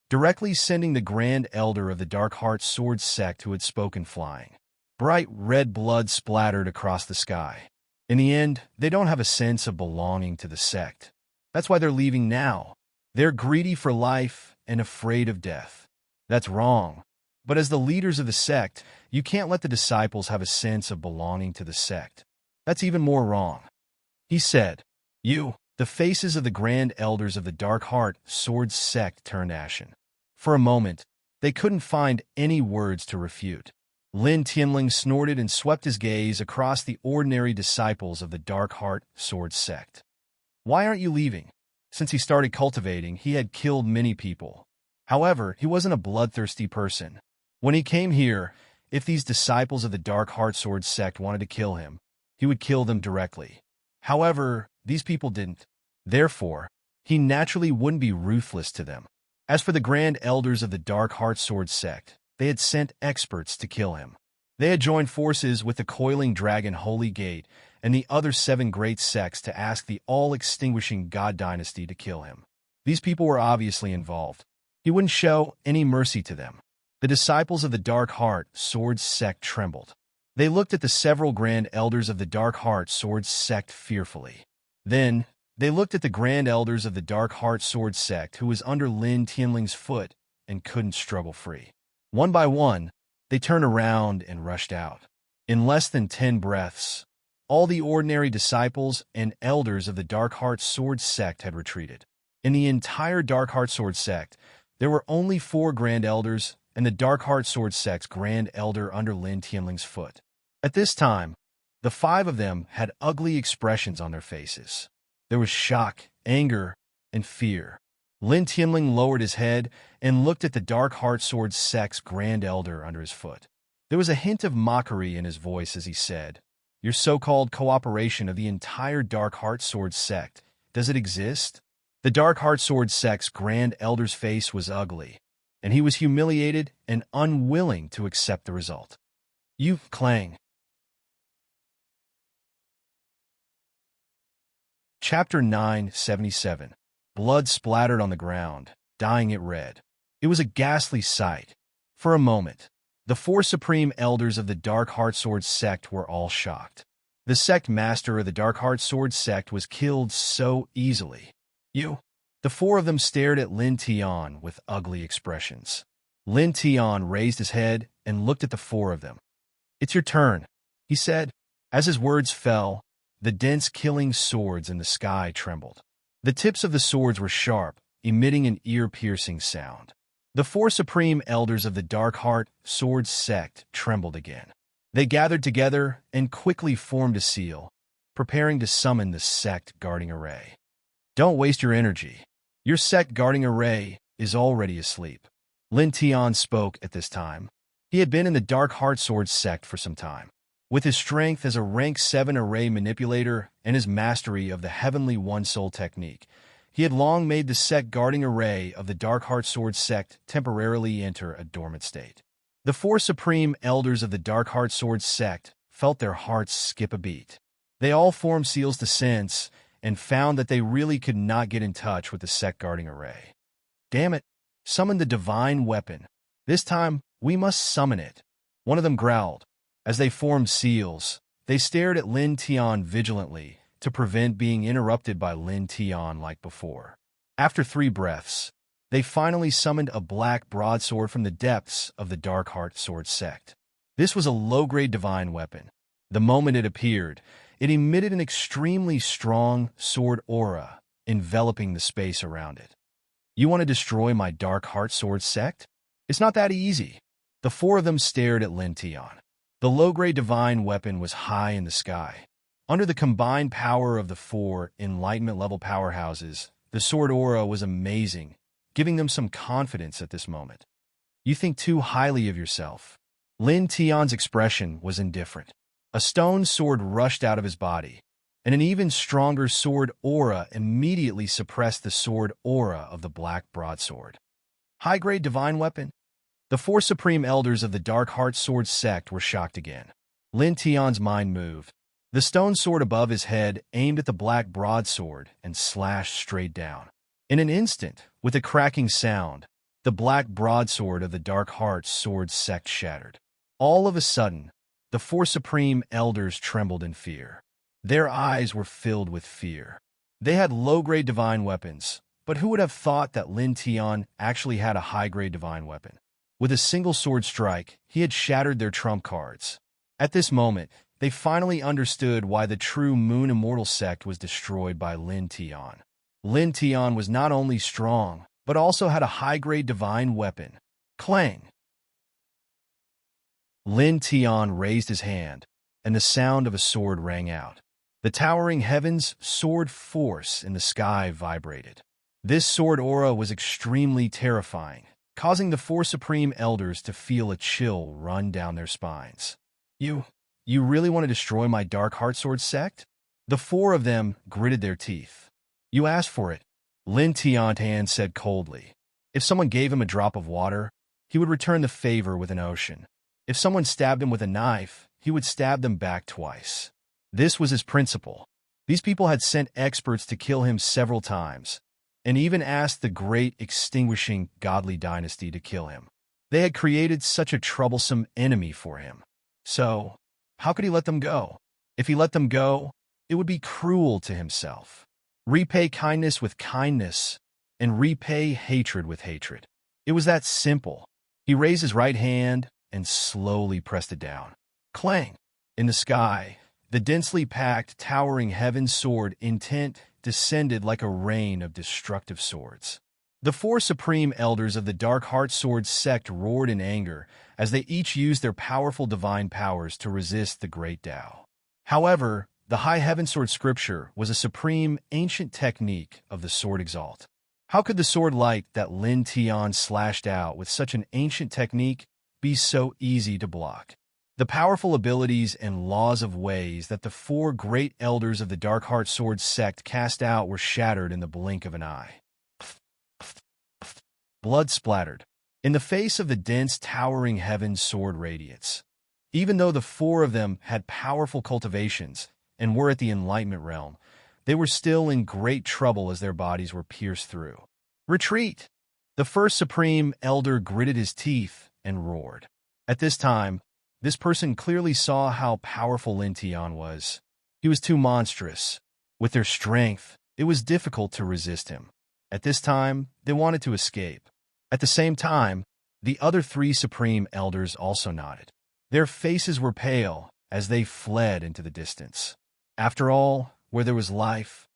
directly sending the grand elder of the Dark Heart Sword sect who had spoken flying. Bright red blood splattered across the sky. In the end, they don't have a sense of belonging to the sect. That's why they're leaving now. They're greedy for life and afraid of death. That's wrong. But as the leaders of the sect, you can't let the disciples have a sense of belonging to the sect. That's even more wrong. He said, the faces of the grand elders of the Dark Heart Sword sect turned ashen. For a moment, they couldn't find any words to refute. Lin Tianling snorted and swept his gaze across the ordinary disciples of the Dark Heart Sword sect. Why aren't you leaving? Since he started cultivating, he had killed many people. However, he wasn't a bloodthirsty person. When he came here, if these disciples of the Dark Heart Sword sect wanted to kill him, he would kill them directly. However, these people didn't. Therefore, he naturally wouldn't be ruthless to them. As for the grand elders of the Dark Heart Sword sect, they had sent experts to kill him. They had joined forces with the Coiling Dragon Holy Gate and the other 7 great sects to ask the all-extinguishing God Dynasty to kill him. These people were obviously involved. He wouldn't show any mercy to them. The disciples of the Dark Heart Sword sect trembled. They looked at the several grand elders of the Dark Heart Sword sect fearfully. Then, they looked at the grand elders of the Dark Heart Sword sect who was under Lin Tianling's foot and couldn't struggle free. One by one, they turned around and rushed out. In less than 10 breaths, all the ordinary disciples and elders of the Dark Heart Sword sect had retreated. In the entire Dark Heart Sword sect, there were only 4 grand elders and the Dark Heart Sword sect's grand elder under Lin Tianling's foot. At this time, the 5 of them had ugly expressions on their faces. There was shock, anger, and fear. Lin Tianling lowered his head and looked at the Dark Heart Sword sect's grand elder under his foot. There was a hint of mockery in his voice as he said, "Your so-called cooperation of the entire Dark Heart Sword sect, does it exist?" The Dark Heart Sword sect's grand elder's face was ugly, and he was humiliated and unwilling to accept the result. "You, Clang." Chapter 977. Blood splattered on the ground, dyeing it red. It was a ghastly sight. For a moment, the 4 supreme elders of the Dark Heart Sword sect were all shocked. The sect master of the Dark Heart Sword sect was killed so easily. The 4 of them stared at Lin Tian with ugly expressions. Lin Tian raised his head and looked at the 4 of them. "It's your turn," he said. As his words fell, the dense killing swords in the sky trembled. The tips of the swords were sharp, emitting an ear-piercing sound. The 4 supreme elders of the Dark Heart Sword sect trembled again. They gathered together and quickly formed a seal, preparing to summon the sect guarding array. "Don't waste your energy. Your sect guarding array is already asleep." Lin Tian spoke at this time. He had been in the Dark Heart Sword sect for some time. With his strength as a rank 7 array manipulator and his mastery of the Heavenly One Soul technique, he had long made the sect guarding array of the Dark Heart Sword sect temporarily enter a dormant state. The 4 supreme elders of the Dark Heart Sword sect felt their hearts skip a beat. They all formed seals to sense and found that they really could not get in touch with the sect guarding array. "Damn it! Summon the divine weapon. This time, we must summon it," one of them growled. As they formed seals, they stared at Lin Tian vigilantly to prevent being interrupted by Lin Tian like before. After 3 breaths, they finally summoned a black broadsword from the depths of the Dark Heart Sword sect. This was a low-grade divine weapon. The moment it appeared, it emitted an extremely strong sword aura, enveloping the space around it. You want to destroy my Dark Heart Sword sect? It's not that easy. The four of them stared at Lin Tian. The low-grade divine weapon was high in the sky. Under the combined power of the four enlightenment-level powerhouses, the sword aura was amazing, giving them some confidence at this moment. You think too highly of yourself. Lin Tian's expression was indifferent. A stone sword rushed out of his body, and an even stronger sword aura immediately suppressed the sword aura of the black broadsword. High-grade divine weapon? The four supreme elders of the Dark Heart Sword sect were shocked again. Lin Tian's mind moved. The stone sword above his head aimed at the black broadsword and slashed straight down. In an instant, with a cracking sound, the black broadsword of the Dark Heart Sword sect shattered. All of a sudden, the four supreme elders trembled in fear. Their eyes were filled with fear. They had low-grade divine weapons, but who would have thought that Lin Tian actually had a high-grade divine weapon? With a single sword strike, he had shattered their trump cards. At this moment, they finally understood why the true Moon Immortal sect was destroyed by Lin Tian. Lin Tian was not only strong, but also had a high-grade divine weapon. Clang! Lin Tian raised his hand, and the sound of a sword rang out. The towering heavens' sword force in the sky vibrated. This sword aura was extremely terrifying, causing the four supreme elders to feel a chill run down their spines. You really want to destroy my Dark Heart Sword sect? The four of them gritted their teeth. You asked for it, Lin Tian said coldly. If someone gave him a drop of water, he would return the favor with an ocean. If someone stabbed him with a knife, he would stab them back twice. This was his principle. These people had sent experts to kill him several times, and even asked the great extinguishing godly dynasty to kill him. They had created such a troublesome enemy for him. So, how could he let them go? If he let them go, it would be cruel to himself. Repay kindness with kindness, and repay hatred with hatred. It was that simple. He raised his right hand and slowly pressed it down. Clang! In the sky, the densely packed, towering heaven's sword intent descended like a rain of destructive swords. The four supreme elders of the Dark Heart Sword sect roared in anger as they each used their powerful divine powers to resist the great Tao. However, the High Heaven Sword scripture was a supreme, ancient technique of the Sword Exalt. How could the sword light that Lin Tian slashed out with such an ancient technique be so easy to block? The powerful abilities and laws of ways that the four great elders of the Dark Heart Sword sect cast out were shattered in the blink of an eye. Blood splattered in the face of the dense, towering heaven's sword radiance. Even though the four of them had powerful cultivations and were at the enlightenment realm, they were still in great trouble as their bodies were pierced through. Retreat! The first supreme elder gritted his teeth and roared. At this time, this person clearly saw how powerful Lin Tian was. He was too monstrous. With their strength, it was difficult to resist him. At this time, they wanted to escape. At the same time, the other three supreme elders also nodded. Their faces were pale as they fled into the distance. After all, where there was life,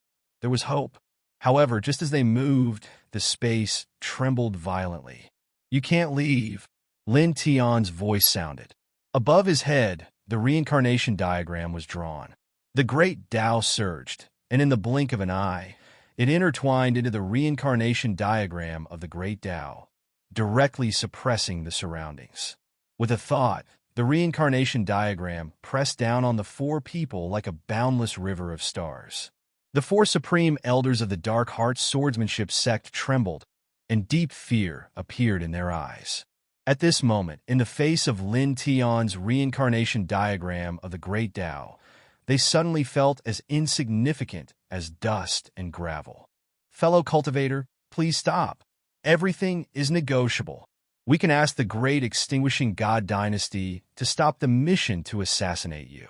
there was hope. However, just as they moved, the space trembled violently. You can't leave, Lin Tian's voice sounded. Above his head, the reincarnation diagram was drawn. The great Tao surged, and in the blink of an eye, it intertwined into the reincarnation diagram of the great Tao, directly suppressing the surroundings. With a thought, the reincarnation diagram pressed down on the four people like a boundless river of stars. The four supreme elders of the Dark Heart Swordsmanship sect trembled, and deep fear appeared in their eyes. At this moment, in the face of Lin Tian's reincarnation diagram of the great Tao, they suddenly felt as insignificant as dust and gravel. Fellow cultivator, please stop. Everything is negotiable. We can ask the great extinguishing god dynasty to stop the mission to assassinate you.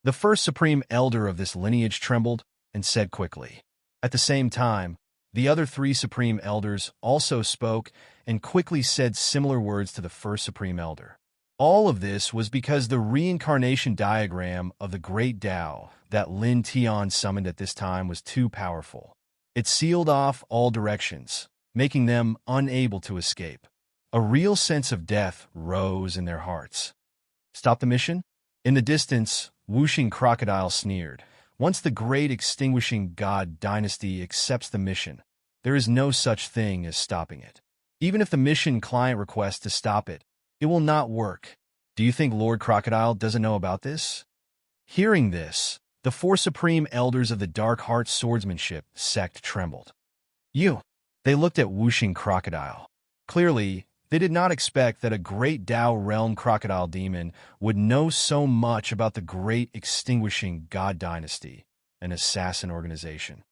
The first supreme elder of this lineage trembled and said quickly. At the same time, the other three supreme elders also spoke and quickly said similar words to the first supreme elder. All of this was because the reincarnation diagram of the great Tao that Lin Tian summoned at this time was too powerful. It sealed off all directions, making them unable to escape. A real sense of death rose in their hearts. Stop the mission? In the distance, whooshing crocodile sneered. Once the great extinguishing god dynasty accepts the mission, there is no such thing as stopping it. Even if the mission client requests to stop it, it will not work. Do you think Lord Crocodile doesn't know about this? Hearing this, the four supreme elders of the Dark Heart Swordsmanship sect trembled. They looked at whooshing crocodile. Clearly, they did not expect that a great Tao realm crocodile demon would know so much about the great extinguishing god dynasty, an assassin organization.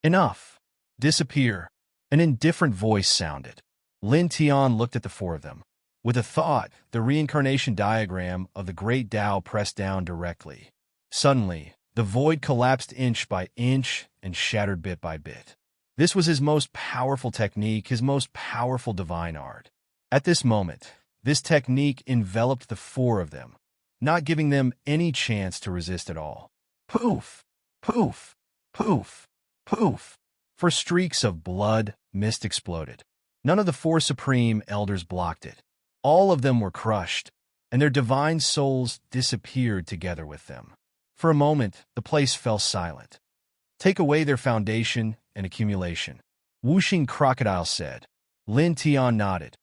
Enough. Disappear. An indifferent voice sounded. Lin Tian looked at the four of them. With a thought, the reincarnation diagram of the great Tao pressed down directly. Suddenly, the void collapsed inch by inch and shattered bit by bit. This was his most powerful technique, his most powerful divine art. At this moment, this technique enveloped the four of them, not giving them any chance to resist at all. Poof! Poof! Poof! Poof! For streaks of blood, mist exploded. None of the four supreme elders blocked it. All of them were crushed, and their divine souls disappeared together with them. For a moment, the place fell silent. Take away their foundation and accumulation. Whooshing crocodile said. Lin Tian nodded.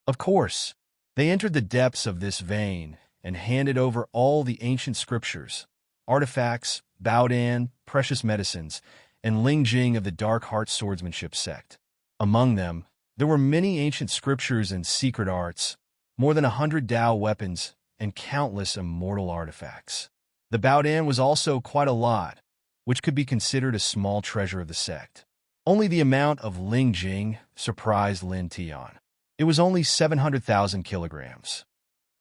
Of course, they entered the depths of this vein and handed over all the ancient scriptures, artifacts, baodan, precious medicines, and lingjing of the Dark Heart Swordsmanship sect. Among them, there were many ancient scriptures and secret arts, more than 100 Tao weapons, and countless immortal artifacts. The baodan was also quite a lot, which could be considered a small treasure of the sect. Only the amount of lingjing surprised Lin Tian. It was only 700,000 kilograms.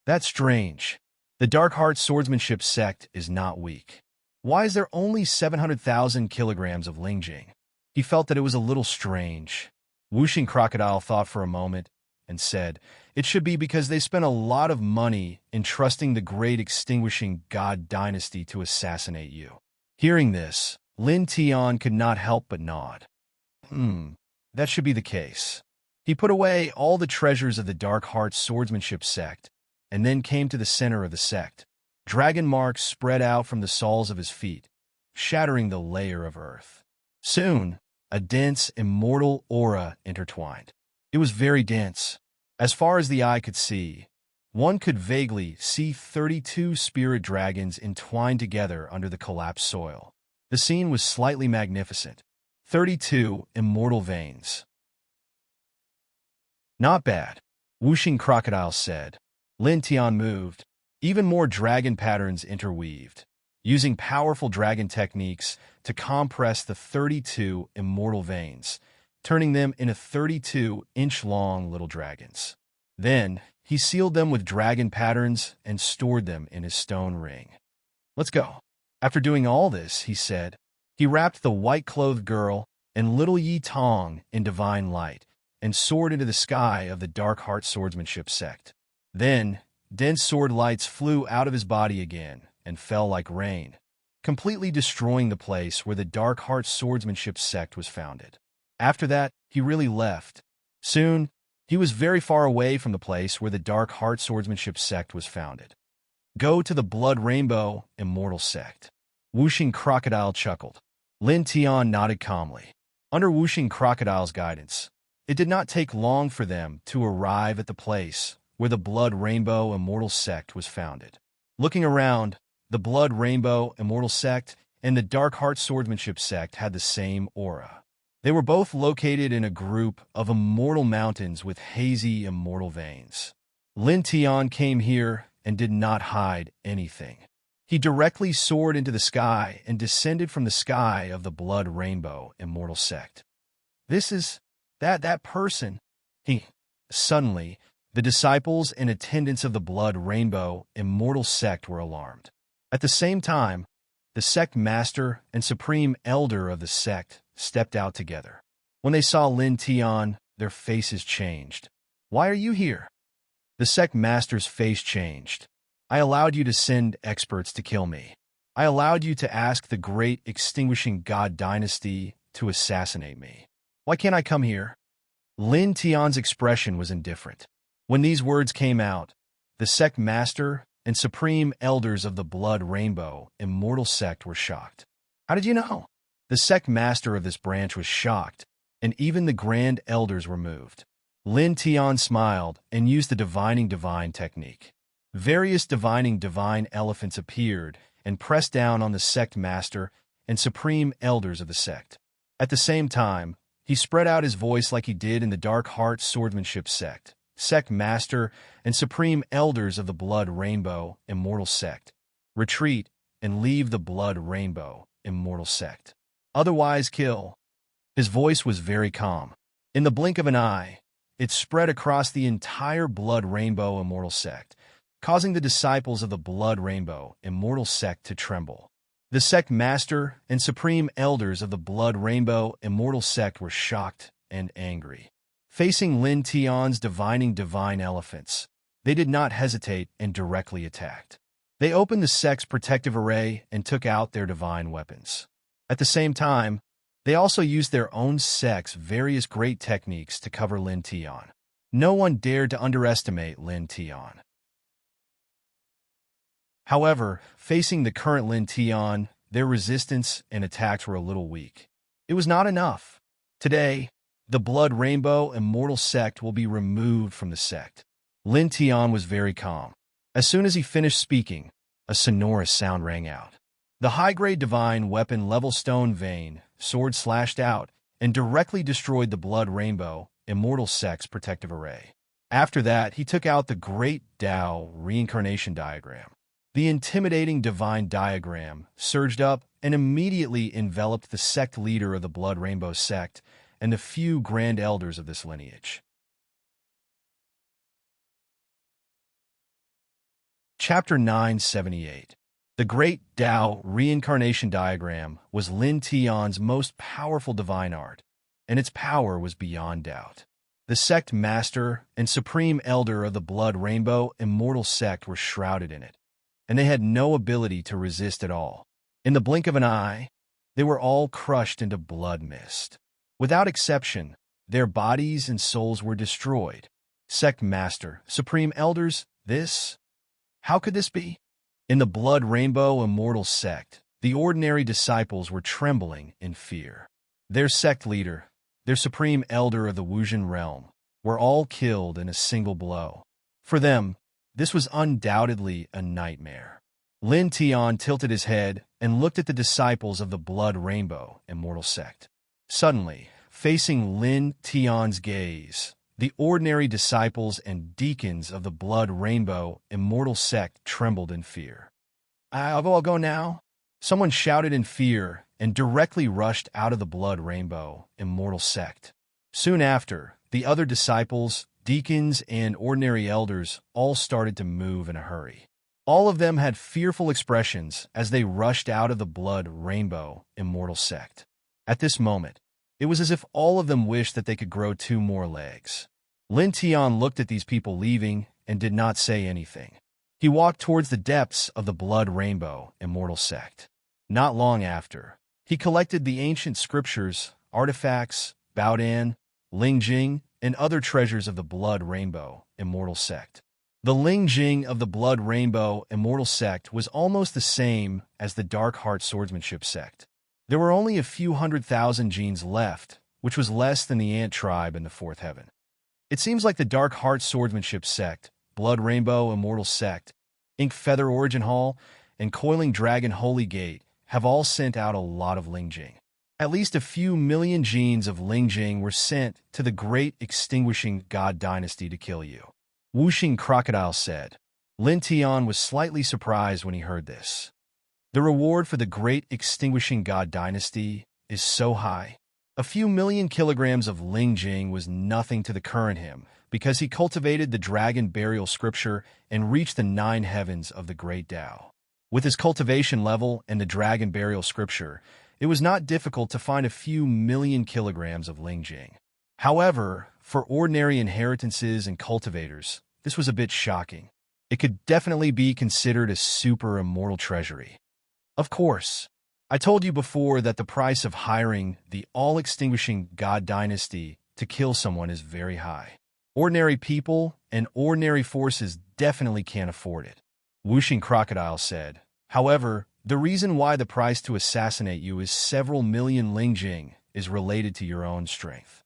That's strange. The Dark Heart Swordsmanship sect is not weak. Why is there only 700,000 kilograms of lingjing? He felt that it was a little strange. Whooshing Crocodile thought for a moment and said, it should be because they spent a lot of money entrusting the great extinguishing god dynasty to assassinate you. Hearing this, Lin Tian could not help but nod. That should be the case. He put away all the treasures of the Dark Heart Swordsmanship sect, and then came to the center of the sect. Dragon marks spread out from the soles of his feet, shattering the layer of earth. Soon, a dense, immortal aura intertwined. It was very dense. As far as the eye could see, one could vaguely see 32 spirit dragons entwined together under the collapsed soil. The scene was slightly magnificent. 32 immortal veins. Not bad, Whooshing Crocodile said. Lin Tian moved. Even more dragon patterns interweaved, using powerful dragon techniques to compress the 32 immortal veins, turning them into 32-inch-long little dragons. Then, he sealed them with dragon patterns and stored them in his stone ring. Let's go. After doing all this, he said, he wrapped the white-clothed girl and little Yi Tong in divine light and soared into the sky of the Dark Heart Swordsmanship sect. Then, dense sword lights flew out of his body again and fell like rain, completely destroying the place where the Dark Heart Swordsmanship sect was founded. After that, he really left. Soon, he was very far away from the place where the Dark Heart Swordsmanship sect was founded. Go to the Blood Rainbow Immortal Sect. Whooshing Crocodile chuckled. Lin Tian nodded calmly. Under Whooshing Crocodile's guidance, it did not take long for them to arrive at the place where the Blood Rainbow Immortal Sect was founded. Looking around, the Blood Rainbow Immortal Sect and the Dark Heart Swordsmanship Sect had the same aura. They were both located in a group of immortal mountains with hazy immortal veins. Lin Tian came here and did not hide anything. He directly soared into the sky and descended from the sky of the Blood Rainbow Immortal Sect. This is that person. Suddenly, the disciples and attendants of the Blood Rainbow Immortal Sect were alarmed. At the same time, the sect master and supreme elder of the sect stepped out together. When they saw Lin Tian, their faces changed. Why are you here? The sect master's face changed. I allowed you to send experts to kill me. I allowed you to ask the great extinguishing god dynasty to assassinate me. Why can't I come here? Lin Tian's expression was indifferent. When these words came out, the sect master and supreme elders of the Blood Rainbow Immortal sect were shocked. How did you know? The sect master of this branch was shocked, and even the grand elders were moved. Lin Tian smiled and used the divining divine technique. Various divining divine elephants appeared and pressed down on the sect master and supreme elders of the sect. At the same time, he spread out his voice like he did in the Dark Heart Swordsmanship sect. Sect master and supreme elders of the Blood Rainbow Immortal sect, retreat and leave the Blood Rainbow Immortal sect. Otherwise kill. His voice was very calm. In the blink of an eye, it spread across the entire Blood Rainbow Immortal sect, causing the disciples of the Blood Rainbow Immortal sect to tremble. The sect master and supreme elders of the Blood Rainbow Immortal sect were shocked and angry. Facing Lin Tian's divining divine elephants, they did not hesitate and directly attacked. They opened the sect's protective array and took out their divine weapons. At the same time, they also used their own sect's various great techniques to cover Lin Tian. No one dared to underestimate Lin Tian. However, facing the current Lin Tian, their resistance and attacks were a little weak. It was not enough. Today, the Blood Rainbow Immortal sect will be removed from the sect. Lin Tian was very calm. As soon as he finished speaking, a sonorous sound rang out. The high-grade divine weapon Level Stone Vein sword slashed out and directly destroyed the Blood Rainbow Immortal sect's protective array. After that, he took out the Great Tao Reincarnation Diagram. The intimidating divine diagram surged up and immediately enveloped the sect leader of the Blood Rainbow sect and the few grand elders of this lineage. Chapter 978. The Great Tao Reincarnation Diagram was Lin Tian's most powerful divine art, and its power was beyond doubt. The sect master and supreme elder of the Blood Rainbow Immortal sect were shrouded in it, and they had no ability to resist at all. In the blink of an eye, they were all crushed into blood mist. Without exception, their bodies and souls were destroyed. Sect master, supreme elders, how could this be? In the Blood Rainbow Immortal sect, the ordinary disciples were trembling in fear. Their sect leader, their supreme elder of the Wuxian realm, were all killed in a single blow. For them, this was undoubtedly a nightmare. Lin Tian tilted his head and looked at the disciples of the Blood Rainbow Immortal sect. Suddenly, facing Lin Tian's gaze, the ordinary disciples and deacons of the Blood Rainbow Immortal sect trembled in fear. I'll go now. Someone shouted in fear and directly rushed out of the Blood Rainbow Immortal sect. Soon after, the other disciples, deacons, and ordinary elders all started to move in a hurry. All of them had fearful expressions as they rushed out of the Blood Rainbow Immortal sect. At this moment, it was as if all of them wished that they could grow 2 more legs. Lin Tian looked at these people leaving and did not say anything. He walked towards the depths of the Blood Rainbow Immortal sect. Not long after, he collected the ancient scriptures, artifacts, Baodan, Lingjing, and other treasures of the Blood Rainbow Immortal sect. The Lingjing of the Blood Rainbow Immortal sect was almost the same as the Dark Heart Swordsmanship sect. There were only a few 100,000 genes left, which was less than the ant tribe in the 4th heaven. It seems like the Dark Heart Swordsmanship sect, Blood Rainbow Immortal sect, Ink Feather Origin Hall, and Coiling Dragon Holy Gate have all sent out a lot of Lingjing. At least a few million genes of Lingjing were sent to the Great Extinguishing God Dynasty to kill you. Wuxing Crocodile said. Lin Tian was slightly surprised when he heard this. The reward for the Great Extinguishing God Dynasty is so high. A few million kilograms of Lingjing was nothing to the current him because he cultivated the Dragon Burial Scripture and reached the 9 heavens of the Great Tao. With his cultivation level and the Dragon Burial Scripture, it was not difficult to find a few million kilograms of Lingjing. However, for ordinary inheritances and cultivators, this was a bit shocking. It could definitely be considered a super immortal treasury. Of course, I told you before that the price of hiring the all-extinguishing god dynasty to kill someone is very high. Ordinary people and ordinary forces definitely can't afford it, Whooshing Crocodile said. However, the reason why the price to assassinate you is several million lingjing is related to your own strength.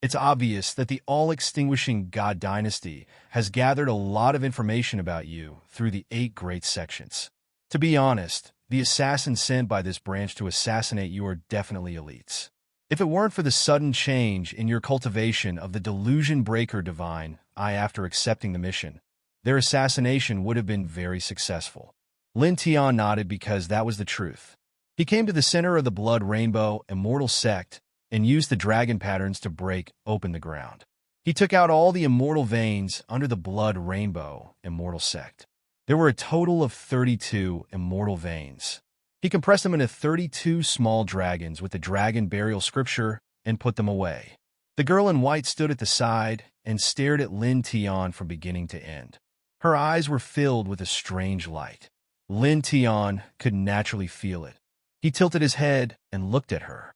It's obvious that the all-extinguishing god dynasty has gathered a lot of information about you through the 8 great sections. To be honest, the assassins sent by this branch to assassinate you are definitely elites. If it weren't for the sudden change in your cultivation of the delusion breaker divine eye after accepting the mission, their assassination would have been very successful. Lin Tian nodded because that was the truth. He came to the center of the Blood Rainbow Immortal Sect and used the dragon patterns to break open the ground. He took out all the immortal veins under the Blood Rainbow Immortal Sect. There were a total of 32 immortal veins. He compressed them into 32 small dragons with the dragon burial scripture and put them away. The girl in white stood at the side and stared at Lin Tian from beginning to end. Her eyes were filled with a strange light. Lin Tian could naturally feel it. He tilted his head and looked at her.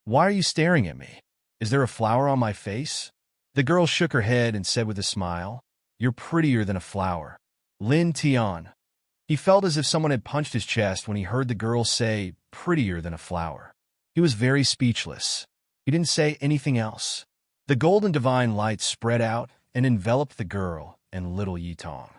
"Why are you staring at me? Is there a flower on my face?" The girl shook her head and said with a smile, "You're prettier than a flower." Lin Tian. He felt as if someone had punched his chest when he heard the girl say, "prettier than a flower." He was very speechless. He didn't say anything else. The golden divine light spread out and enveloped the girl and little Yitong.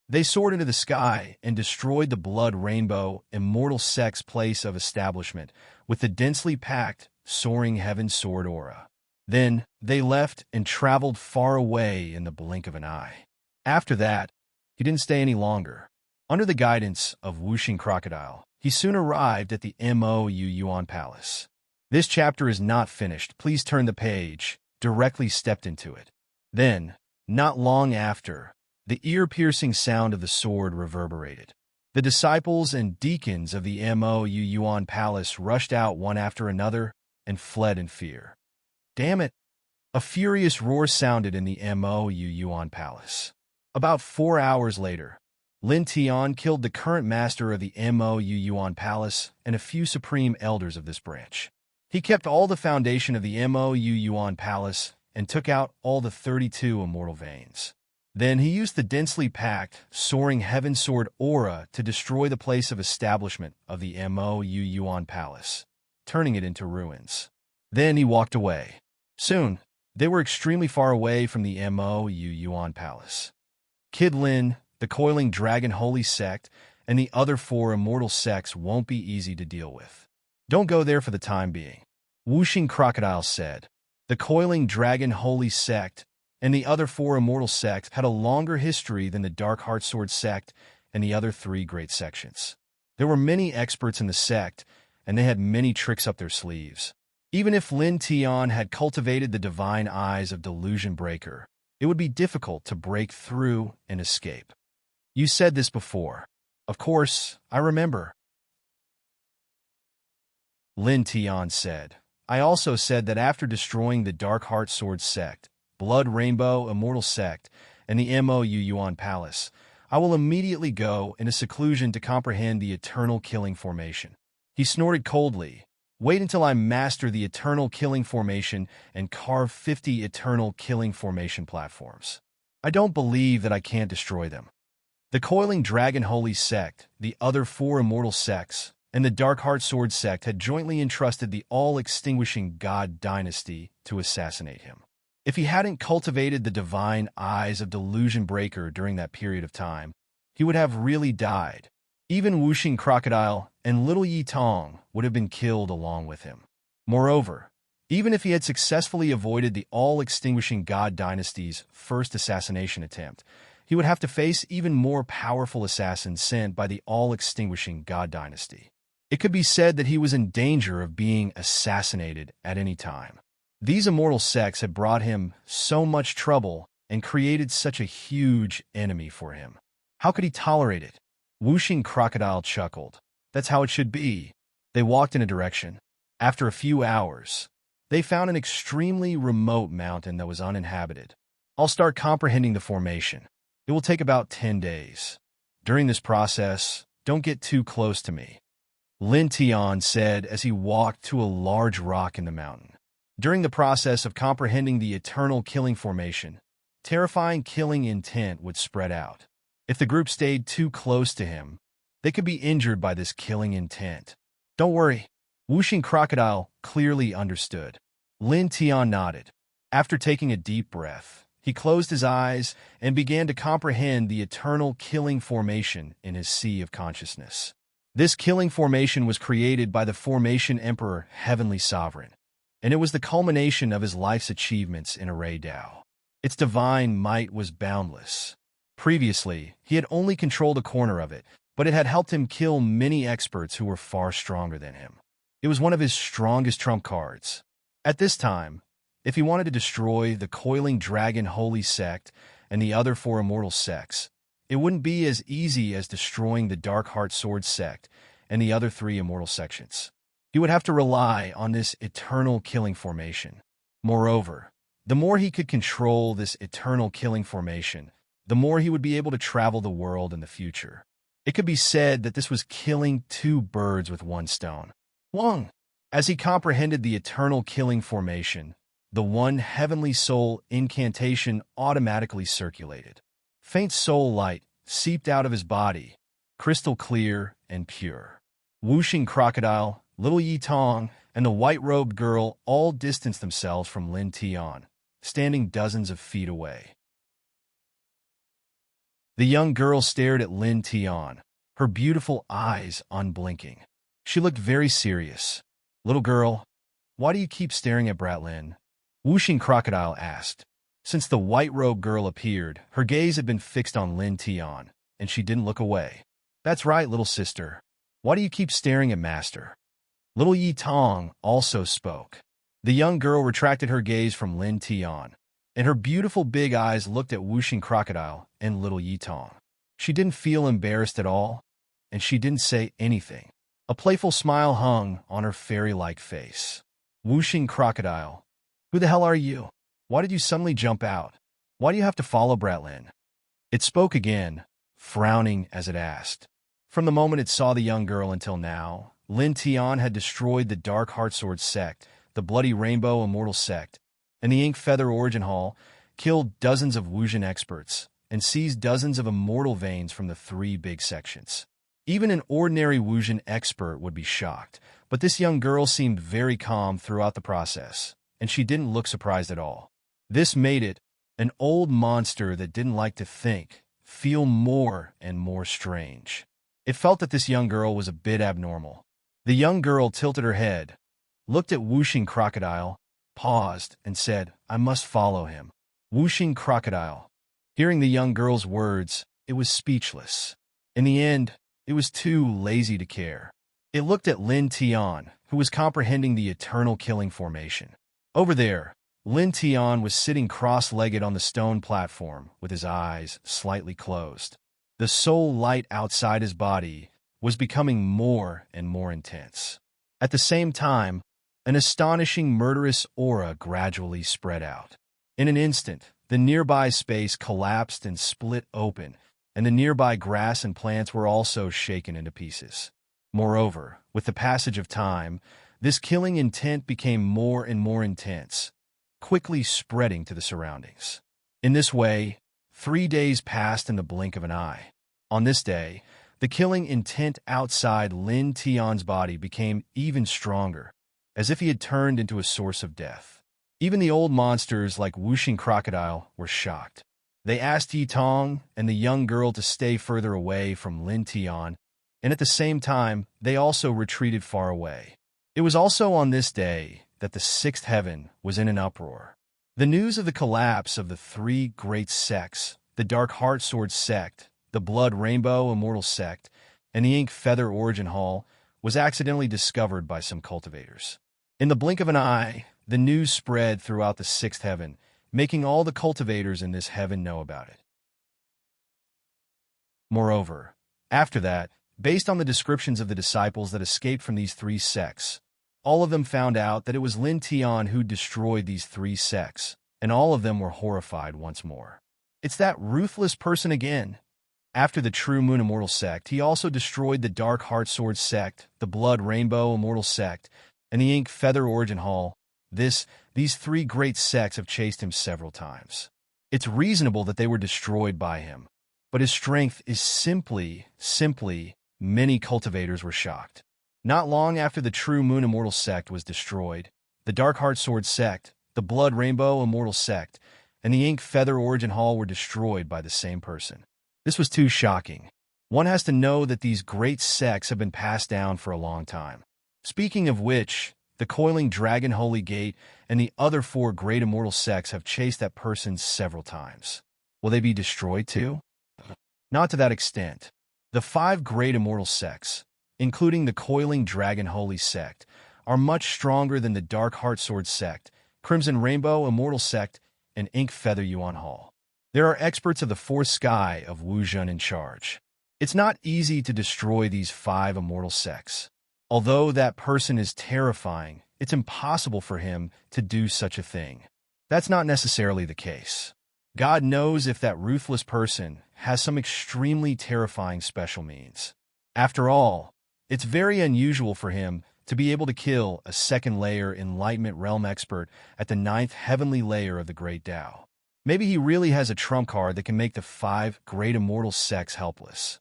They soared into the sky and destroyed the Blood Rainbow Immortal Sect's place of establishment with the densely packed, soaring heaven sword aura. Then they left and traveled far away in the blink of an eye. After that, he didn't stay any longer. Under the guidance of Whooshing Crocodile, he soon arrived at the Mo Yuan Palace. This chapter is not finished. Please turn the page. Directly stepped into it. Then, not long after, the ear-piercing sound of the sword reverberated. The disciples and deacons of the Mo Yuan Palace rushed out one after another and fled in fear. Damn it! A furious roar sounded in the Mo Yuan Palace. About 4 hours later, Lin Tian killed the current master of the Mo Yuan Palace and a few supreme elders of this branch. He kept all the foundation of the Mo Yuan Palace and took out all the 32 immortal veins. Then he used the densely packed, soaring heaven sword aura to destroy the place of establishment of the Mo Yuan Palace, turning it into ruins. Then he walked away. Soon, they were extremely far away from the Mo Yuan Palace. Kid Lin, the Coiling Dragon Holy Sect, and the other 4 immortal sects won't be easy to deal with. Don't go there for the time being, Whooshing Crocodile said. The Coiling Dragon Holy Sect and the other 4 immortal sects had a longer history than the Dark Heartsword Sect and the other 3 great sections. There were many experts in the sect, and they had many tricks up their sleeves. Even if Lin Tian had cultivated the divine eyes of Delusion Breaker, it would be difficult to break through and escape. You said this before. Of course, I remember. Lin Tian said. I also said that after destroying the Dark Heartsword Sect, Blood Rainbow Immortal Sect, and the Mo Yuan Palace, I will immediately go into seclusion to comprehend the Eternal Killing Formation. He snorted coldly. Wait until I master the Eternal Killing Formation and carve 50 Eternal Killing Formation platforms. I don't believe that I can't destroy them. The Coiling Dragon Holy Sect, the other 4 immortal sects, and the Dark Heartsword Sect had jointly entrusted the all-extinguishing God Dynasty to assassinate him. If he hadn't cultivated the divine eyes of Delusion Breaker during that period of time, he would have really died. Even Whooshing Crocodile and Little Yitong would have been killed along with him. Moreover, even if he had successfully avoided the all-extinguishing God Dynasty's first assassination attempt, he would have to face even more powerful assassins sent by the all-extinguishing God Dynasty. It could be said that he was in danger of being assassinated at any time. These immortal sects had brought him so much trouble and created such a huge enemy for him. How could he tolerate it? Whooshing Crocodile chuckled. That's how it should be. They walked in a direction. After a few hours, they found an extremely remote mountain that was uninhabited. I'll start comprehending the formation. It will take about 10 days. During this process, don't get too close to me, Lin Tian said as he walked to a large rock in the mountain. During the process of comprehending the eternal killing formation, terrifying killing intent would spread out. If the group stayed too close to him, they could be injured by this killing intent. Don't worry, Wuxing Crocodile clearly understood. Lin Tian nodded. After taking a deep breath, he closed his eyes and began to comprehend the eternal killing formation in his sea of consciousness. This killing formation was created by the Formation Emperor, Heavenly Sovereign, and it was the culmination of his life's achievements in Array Dao. Its divine might was boundless. Previously, he had only controlled a corner of it, but it had helped him kill many experts who were far stronger than him. It was one of his strongest trump cards. At this time, if he wanted to destroy the Coiling Dragon Holy Sect and the other 4 immortal sects, it wouldn't be as easy as destroying the Dark Heart Sword Sect and the other 3 immortal sections. He would have to rely on this eternal killing formation. Moreover, the more he could control this eternal killing formation, the more he would be able to travel the world in the future. It could be said that this was killing 2 birds with 1 stone. 1. As he comprehended the eternal killing formation, the one heavenly soul incantation automatically circulated. Faint soul light seeped out of his body, crystal clear and pure. Wuxing Crocodile, Little Yi Tong, and the white-robed girl all distanced themselves from Lin Tian, standing dozens of feet away. The young girl stared at Lin Tian, her beautiful eyes unblinking. She looked very serious. "Little girl, why do you keep staring at Brat Lin?" Wuxing Crocodile asked. Since the white-robed girl appeared, her gaze had been fixed on Lin Tian, and she didn't look away. "That's right, little sister. Why do you keep staring at Master?" Little Yi Tong also spoke. The young girl retracted her gaze from Lin Tian, and her beautiful big eyes looked at Wuxing Crocodile and Little Yi Tong. She didn't feel embarrassed at all, and she didn't say anything. A playful smile hung on her fairy-like face. "Wuxing Crocodile, who the hell are you? Why did you suddenly jump out? Why do you have to follow Brat Lin?" It spoke again, frowning as it asked. From the moment it saw the young girl until now, Lin Tian had destroyed the Dark Heartsword Sect, the Bloody Rainbow Immortal Sect, and the Ink Feather Origin Hall, killed dozens of Wuxin experts, and seized dozens of immortal veins from the 3 big sections. Even an ordinary Wuxin expert would be shocked, but this young girl seemed very calm throughout the process, and she didn't look surprised at all. This made it, an old monster that didn't like to think, feel more and more strange. It felt that this young girl was a bit abnormal. The young girl tilted her head, looked at Wuxing Crocodile, paused, and said, "I must follow him." Wuxing Crocodile. Hearing the young girl's words, it was speechless. In the end, it was too lazy to care. It looked at Lin Tian, who was comprehending the eternal killing formation. Over there, Lin Tian was sitting cross-legged on the stone platform with his eyes slightly closed. The soul light outside his body was becoming more and more intense. At the same time, an astonishing murderous aura gradually spread out. In an instant, the nearby space collapsed and split open, and the nearby grass and plants were also shaken into pieces. Moreover, with the passage of time, this killing intent became more and more intense, quickly spreading to the surroundings. In this way, 3 days passed in the blink of an eye. On this day, the killing intent outside Lin Tian's body became even stronger, as if he had turned into a source of death. Even the old monsters like Wuxing Crocodile were shocked. They asked Yi Tong and the young girl to stay further away from Lin Tian, and at the same time, they also retreated far away. It was also on this day that the 6th heaven was in an uproar. The news of the collapse of the 3 great sects, the Dark Heartsword Sect, the Blood Rainbow Immortal Sect, and the Ink Feather Origin Hall, was accidentally discovered by some cultivators. In the blink of an eye, the news spread throughout the 6th heaven, making all the cultivators in this heaven know about it. Moreover, after that, based on the descriptions of the disciples that escaped from these 3 sects, all of them found out that it was Lin Tian who destroyed these 3 sects, and all of them were horrified once more. It's that ruthless person again. After the True Moon Immortal sect, he also destroyed the Dark Heart Sword sect, the Blood Rainbow Immortal sect, and the Ink Feather Origin Hall. These three great sects have chased him several times. It's reasonable that they were destroyed by him, but his strength is simply, many cultivators were shocked. Not long after the True Moon Immortal sect was destroyed, the Dark Heart Sword sect, the Blood Rainbow Immortal sect, and the Ink Feather Origin Hall were destroyed by the same person. This was too shocking. One has to know that these great sects have been passed down for a long time. Speaking of which, the Coiling Dragon Holy Gate and the other four great immortal sects have chased that person several times. Will they be destroyed too? Not to that extent. The five great immortal sects, including the Coiling Dragon Holy sect, are much stronger than the Dark Heart Sword sect, Crimson Rainbow Immortal sect, and Ink Feather Yuan Hall. There are experts of the fourth sky of Wuzhen in charge. It's not easy to destroy these five immortal sects. Although that person is terrifying, it's impossible for him to do such a thing. That's not necessarily the case. God knows if that ruthless person has some extremely terrifying special means. After all, it's very unusual for him to be able to kill a second-layer Enlightenment Realm expert at the 9th heavenly layer of the Great Tao. Maybe he really has a trump card that can make the five great immortal sects helpless.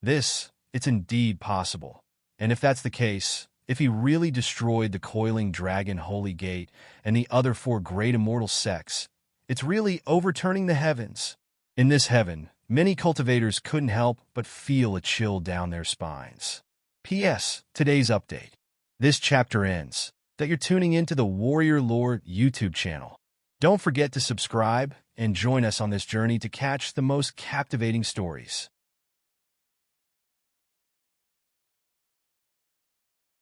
It's indeed possible. And if that's the case, if he really destroyed the Coiling Dragon Holy Gate and the other four great immortal sects, it's really overturning the heavens. In this heaven, many cultivators couldn't help but feel a chill down their spines. P.S. Today's update. This chapter ends. That you're tuning into the Warrior Lore YouTube channel. Don't forget to subscribe and join us on this journey to catch the most captivating stories.